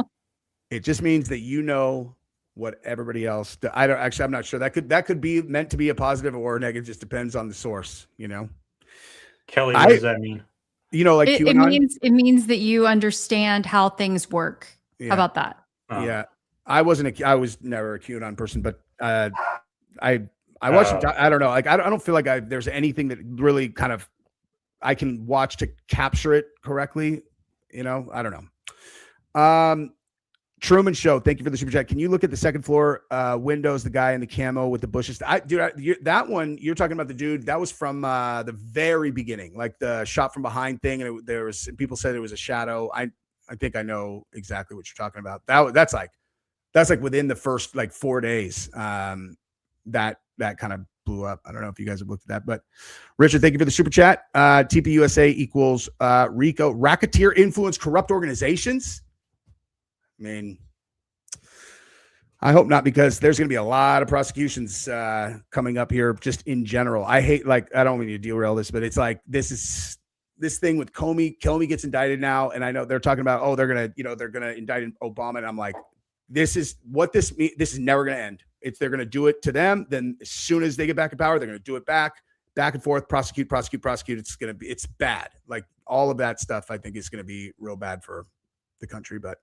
It just means that you know what everybody else. I'm not sure. That could be meant to be a positive or a negative. Just depends on the source. Keli, what does that mean? Like it means that you understand how things work. Yeah. How about that? Yeah, I was never a QAnon person, but I watched. I don't know. Like I don't feel like there's anything that really kind of I can watch to capture it correctly. I don't know. Truman Show, thank you for the super chat. Can you look at the second floor windows, the guy in the camo with the bushes? That one, you're talking about the dude, that was from the very beginning, like the shot from behind thing. And people said it was a shadow. I think I know exactly what you're talking about. That's like within the first 4 days. That kind of blew up. I don't know if you guys have looked at that, but Richard, thank you for the super chat. TPUSA equals RICO, racketeer influence corrupt organizations. I mean, I hope not, because there's going to be a lot of prosecutions coming up here just in general. I hate, I don't mean to derail this, but it's like this thing with Comey gets indicted now. And I know they're talking about, they're going to indict Obama. And I'm like, this is what this means. This is never going to end. They're going to do it to them. Then as soon as they get back in power, they're going to do it back and forth, prosecute. It's bad. Like all of that stuff, I think is going to be real bad for the country. But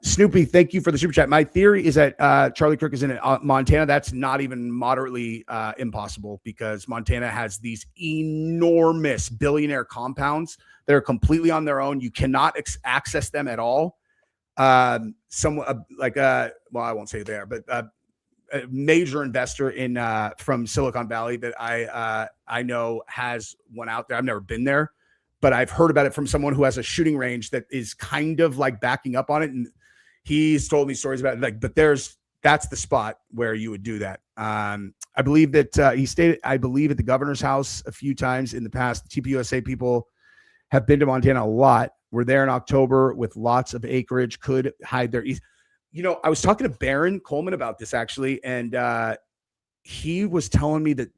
Snoopy, thank you for the super chat. My theory is that Charlie Kirk is in Montana. That's not even moderately impossible, because Montana has these enormous billionaire compounds that are completely on their own. You cannot access them at all. I won't say there, but a major investor from Silicon Valley that I know has one out there. I've never been there, but I've heard about it from someone who has a shooting range that is kind of like backing up on it. And he's told me stories about it. But that's the spot where you would do that. I believe that he stated, I believe at the governor's house a few times in the past. The TPUSA people have been to Montana a lot. We're there in October with lots of acreage, could hide their east. I was talking to Baron Coleman about this actually. And he was telling me that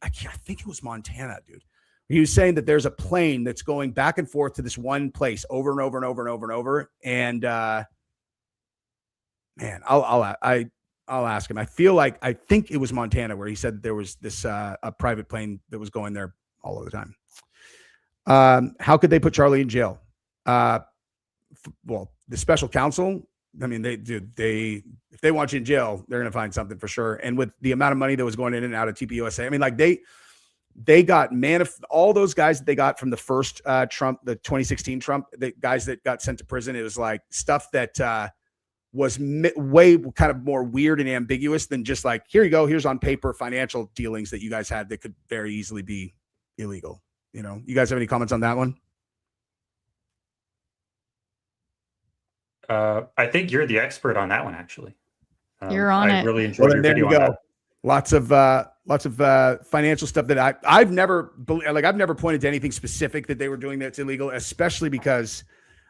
I think it was Montana, dude. He was saying that there's a plane that's going back and forth to this one place over and over and over and over and over. And man, I'll ask him. I think it was Montana, where he said that there was this a private plane that was going there all of the time. How could they put Charlie in jail? Well, the special counsel, I mean, if they want you in jail, they're going to find something for sure. And with the amount of money that was going in and out of TPUSA, I mean, they got all those guys that they got from the first Trump, the 2016 Trump, the guys that got sent to prison. It was like stuff that was way kind of more weird and ambiguous than just like, here you go, here's on paper financial dealings that you guys had that could very easily be illegal. You guys have any comments on that one? I think you're the expert on that one, actually. You're on it. I really enjoyed your video on that. Lots of financial stuff that I've never pointed to anything specific that they were doing that's illegal, especially because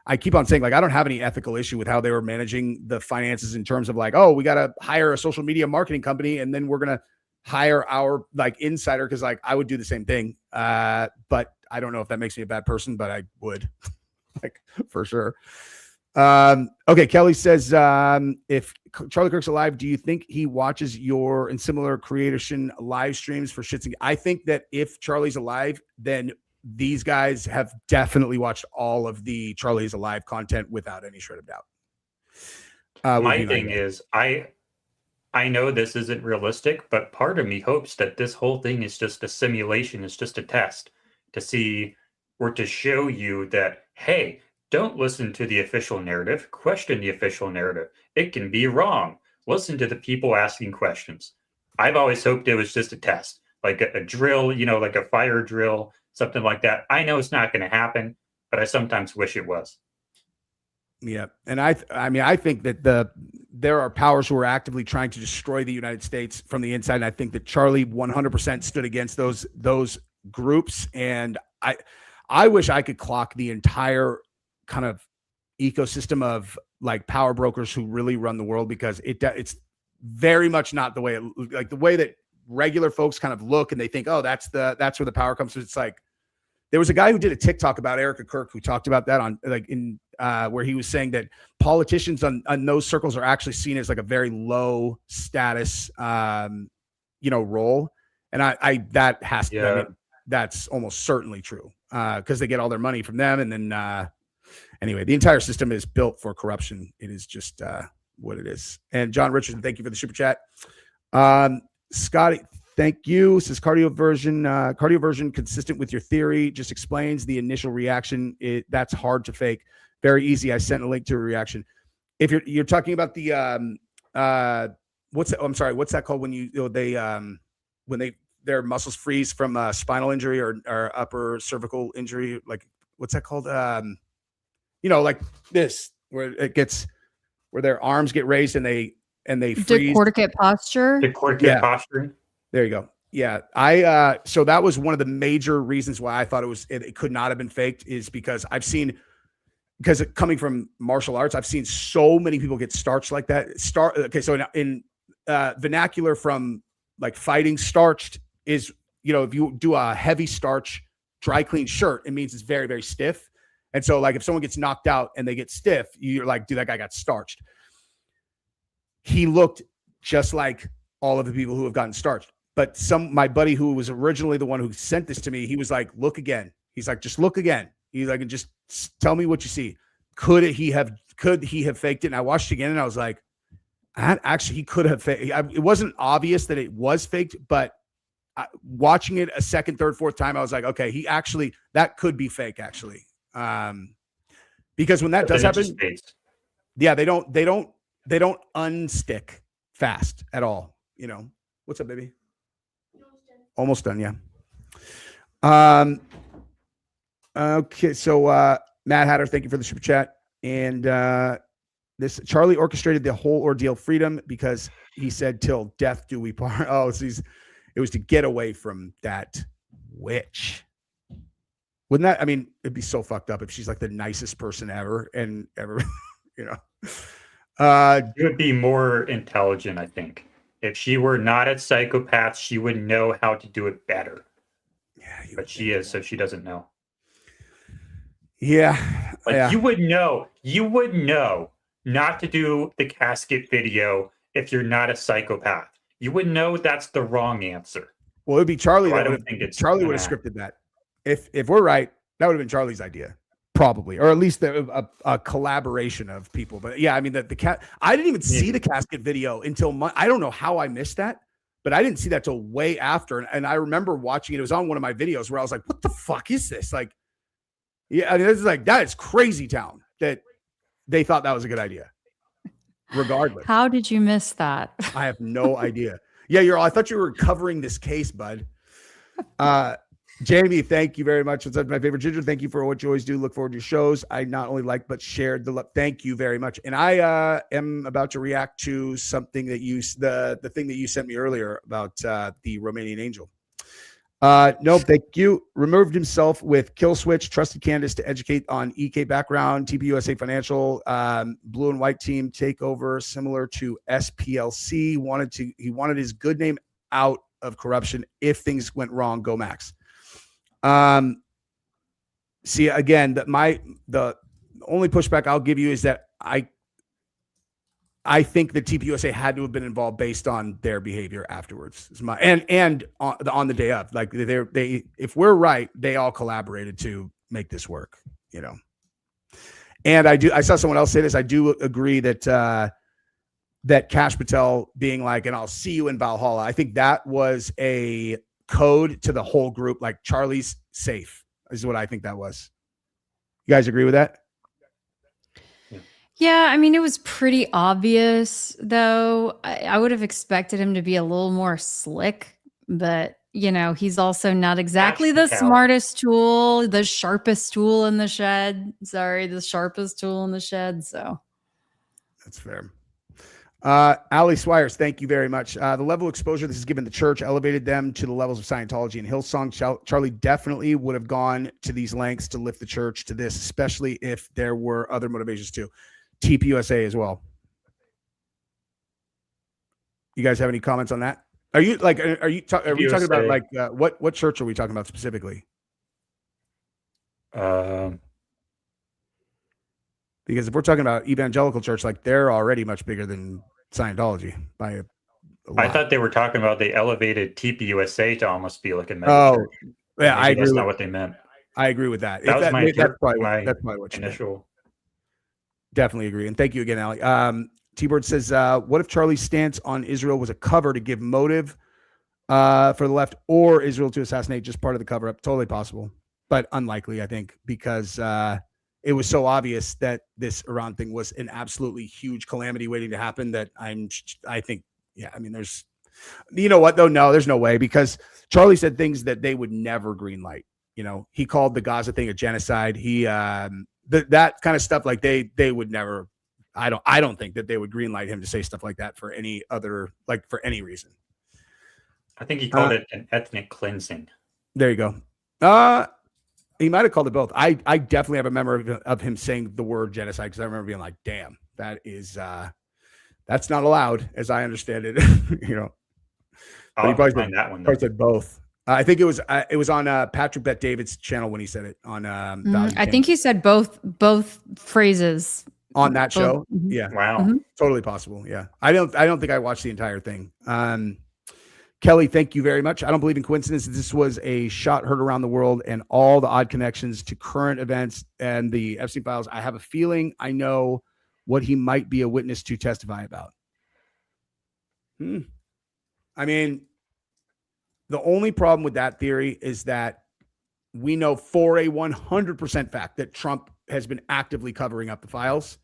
I keep on saying, I don't have any ethical issue with how they were managing the finances in terms of we got to hire a social media marketing company and then we're going to hire our insider. Cause I would do the same thing. But I don't know if that makes me a bad person, but I would for sure. Okay. Kelly says, if Charlie Kirk's alive, do you think he watches your and similar creation live streams for shits? I think that if Charlie's alive, then these guys have definitely watched all of the Charlie's alive content without any shred of doubt. My thing is, I know this isn't realistic, but part of me hopes that this whole thing is just a simulation. It's just a test to see or to show you that, hey, don't listen to the official narrative. Question the official narrative. It can be wrong. Listen to the people asking questions. I've always hoped it was just a test, like a drill, like a fire drill, something like that. I know it's not going to happen, but I sometimes wish it was. Yeah. And I think that there are powers who are actively trying to destroy the United States from the inside. And I think that Charlie 100% stood against those groups, and I wish I could clock the entire kind of ecosystem of like power brokers who really run the world, because it's very much not the way the way that regular folks kind of look and they think, oh, that's where the power comes from. It's like, there was a guy who did a TikTok about Erica Kirk who talked about that on where he was saying that politicians on those circles are actually seen as like a very low status, role. And that has to, I mean, that's almost certainly true, because they get all their money from them. And then, anyway, the entire system is built for corruption. It is just what it is. And John Richardson, thank you for the super chat. Scotty, thank you. Says cardioversion consistent with your theory, just explains the initial reaction. That's hard to fake. Very easy. I sent a link to a reaction. If you're talking about the what's that called when their muscles freeze from spinal injury or upper cervical injury, like what's that called? Like this, where their arms get raised and they freeze. Decorticate posture. Decorticate posture. There you go. Yeah. So that was one of the major reasons why I thought it could not have been faked, is because because coming from martial arts, I've seen so many people get starched like that. Okay. So in vernacular from like fighting, starched is, if you do a heavy starch, dry clean shirt, it means it's very, very stiff. And so like if someone gets knocked out and they get stiff, you're like, dude, that guy got starched. He looked just like all of the people who have gotten starched. But my buddy who was originally the one who sent this to me, he was like, look again. He's like, just look again. He's like, and just tell me what you see. Could he have faked it? And I watched it again and I was like, actually, he could have faked. It wasn't obvious that it was faked, but watching it a second, third, fourth time, I was like, okay, that could be fake actually. Because when that does happen, yeah, they don't unstick fast at all. What's up, baby? Almost done. Yeah. Okay. So, Matt Hatter, thank you for the super chat. And, this Charlie orchestrated the whole ordeal, freedom, because he said, till death do we part. Oh, so it was to get away from that witch. Wouldn't that, I mean, it'd be so fucked up if she's like the nicest person ever and ever, She would be more intelligent, I think. If she were not a psychopath, she would know how to do it better. Yeah, but she is, so she doesn't know. Yeah. You would know not to do the casket video if you're not a psychopath. You would know that's the wrong answer. Well, it would be Charlie. So Charlie would have scripted that. If we're right, that would have been Charlie's idea, probably, or at least a collaboration of people. But yeah, I mean, I didn't even see the casket video until I don't know how I missed that, but I didn't see that till way after. And I remember watching it. It was on one of my videos where I was like, "What the fuck is this?" Like, yeah, I mean, this is like, that is crazy town that they thought that was a good idea. Regardless, how did you miss that? I have no idea. Yeah, I thought you were covering this case, bud. Jamie, thank you very much. What's up, my favorite Ginger? Thank you for what you always do. Look forward to your shows. I not only like, but shared the love. Thank you very much. And I am about to react to something that the thing that you sent me earlier about the Romanian angel. Nope, thank you. Removed himself with Kill Switch, trusted Candace to educate on EK background, TPUSA financial, blue and white team takeover, similar to SPLC. He wanted his good name out of corruption. If things went wrong, go Max. See, again, the only pushback I'll give you is that I think the TPUSA had to have been involved based on their behavior afterwards. And on the day of, like they if we're right, they all collaborated to make this work, And I saw someone else say this. I do agree that that Kash Patel being like, and I'll see you in Valhalla. I think that was a code to the whole group. Like, Charlie's safe is what I think that was. You guys agree with that? Yeah, I mean, it was pretty obvious, though. I would have expected him to be a little more slick, but, he's also not exactly the smartest tool, the sharpest tool in the shed. So That's fair. Ali Swires, thank you very much. The level of exposure this has given the church elevated them to the levels of Scientology and Hillsong. Charlie definitely would have gone to these lengths to lift the church to this, especially if there were other motivations too. TPUSA as well. You guys have any comments on that? Are we talking about like what church are we talking about specifically? Because if we're talking about evangelical church, like they're already much bigger than Scientology by a lot. I thought they were talking about they elevated TPUSA to almost be like a mega Oh, church. yeah, I agree. That's not what they meant. I agree with that. That was that's probably what you initial. meant. Definitely agree. And thank you again, Ali. T-Bird says, what if Charlie's stance on Israel was a cover to give motive for the left or Israel to assassinate, just part of the cover up? Totally possible, but unlikely, I think, because it was so obvious that this Iran thing was an absolutely huge calamity waiting to happen that I think, yeah, I mean, there's, you know what though? No, there's no way, because Charlie said things that they would never green light. You know, he called the Gaza thing a genocide. He, that kind of stuff, like they would never, I don't think that they would green light him to say stuff like that for any other, like for any reason. I think he called it an ethnic cleansing. There you go. He might have called it both. I definitely have a memory of him saying the word genocide, because I remember being like, damn, that is that's not allowed, as I understand it. You know, but he probably said both. I think it was on Patrick Bet David's channel when he said it on. I think he said both phrases on that show. Mm-hmm. Yeah, wow, totally possible. Yeah, I don't think I watched the entire thing. Kelly, thank you very much. I don't believe in coincidence. This was a shot heard around the world and all the odd connections to current events and the Epstein files. I have a feeling I know what he might be a witness to testify about. I mean, the only problem with that theory is that we know for a 100% fact that Trump has been actively covering up the files,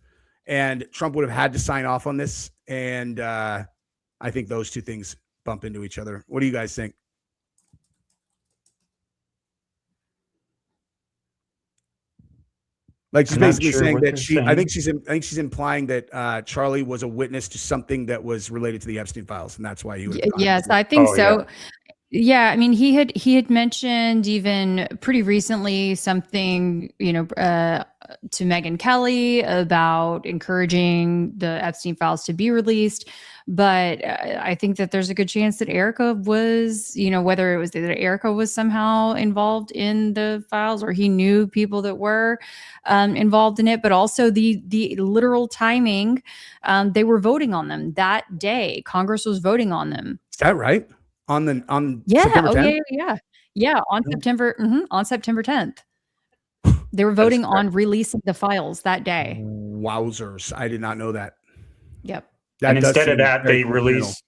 and Trump would have had to sign off on this. And I think those two things bump into each other. What do you guys think? Like, she's basically saying that I think she's implying that Charlie was a witness to something that was related to the Epstein files, and that's why he would. Yes, I think so. Yeah, I mean, he had mentioned even pretty recently something, you know, to Megyn Kelly about encouraging the Epstein files to be released. But I think that there's a good chance that Erica was, you know, whether it was that Erica was somehow involved in the files or he knew people that were involved in it, but also the literal timing. They were voting on them that day. Congress was voting on them. Is that right? On September 10th? Yeah, on September 10th. They were voting on releasing the files that day. Wowzers. I did not know that. Yep. And instead of that, they released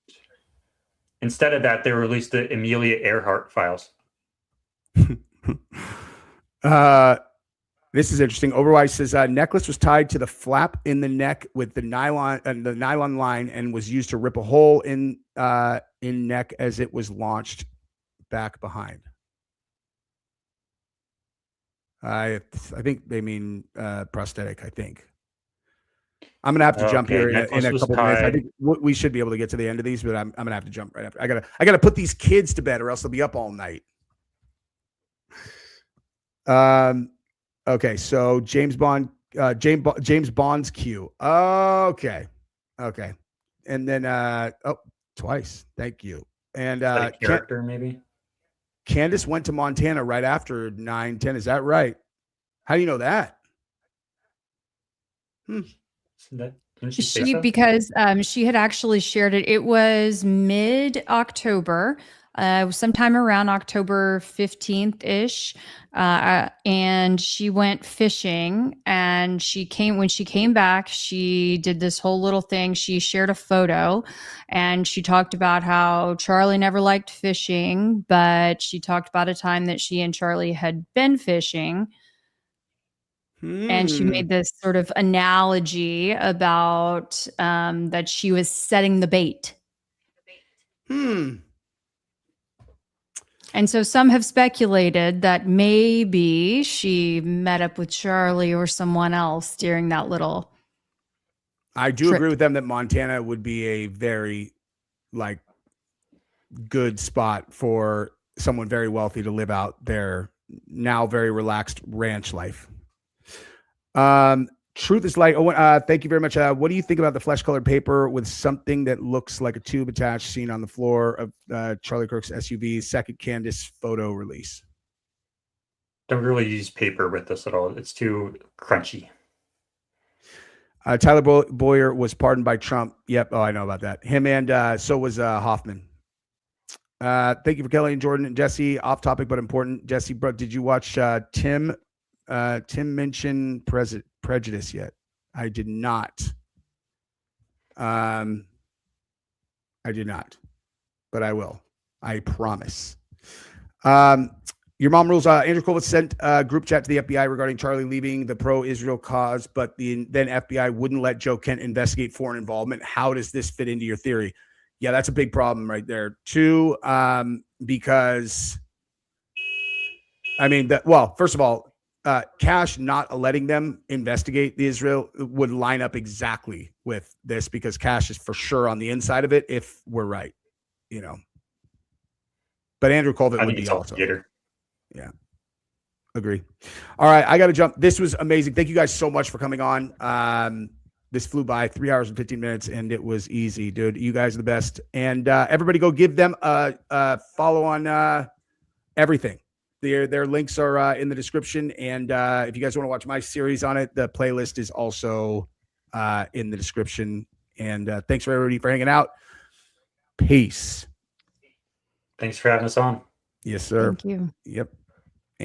the Amelia Earhart files. This is interesting. Overwise says necklace was tied to the flap in the neck with the nylon line and was used to rip a hole in neck as it was launched back behind. I think they mean prosthetic. I think I'm gonna have to jump here in a couple minutes. I think we should be able to get to the end of these, but I'm gonna have to jump right after. I gotta put these kids to bed, or else they'll be up all night. Okay, so James Bond's Q. Okay, and then twice. Thank you. And character maybe. Candace went to Montana right after 9/10. Is that right? How do you know that? Because she had actually shared it. It was mid-October, sometime around October 15th ish, and she went fishing. And when she came back, she did this whole little thing. She shared a photo, and she talked about how Charlie never liked fishing, but she talked about a time that she and Charlie had been fishing. And she made this sort of analogy about that she was setting the bait. And so some have speculated that maybe she met up with Charlie or someone else during that little I do trip. agree with them that Montana would be a very like good spot for someone very wealthy to live out their now very relaxed ranch life. Truth is light. Oh, thank you very much. What do you think about the flesh colored paper with something that looks like a tube attached seen on the floor of Charlie Kirk's SUV's second Candace photo release? Don't really use paper with this at all. It's too crunchy. Tyler Boyer was pardoned by Trump. Yep. Oh, I know about that. Him and so was Hoffman. Thank you for Kelly and Jordan and Jesse. Off topic but important. Jesse, bro, did you watch Tim mention Prejudice yet? I did not. I did not, but I will. I promise. Your mom rules. Andrew Kovitz sent a group chat to the FBI regarding Charlie leaving the pro-Israel cause, but the then FBI wouldn't let Joe Kent investigate foreign involvement. How does this fit into your theory? Yeah, that's a big problem right there. Two, because I mean, first of all, Cash not letting them investigate the Israel would line up exactly with this because Cash is for sure on the inside of it if we're right, you know. But Andrew Colvin would be also. Yeah. Agree. All right. I got to jump. This was amazing. Thank you guys so much for coming on. This flew by 3 hours and 15 minutes and it was easy, dude. You guys are the best. And everybody go give them a follow on everything. Their links are in the description. And if you guys want to watch my series on it, the playlist is also in the description. And thanks for everybody for hanging out. Peace. Thanks for having us on. Yes, sir. Thank you. Yep.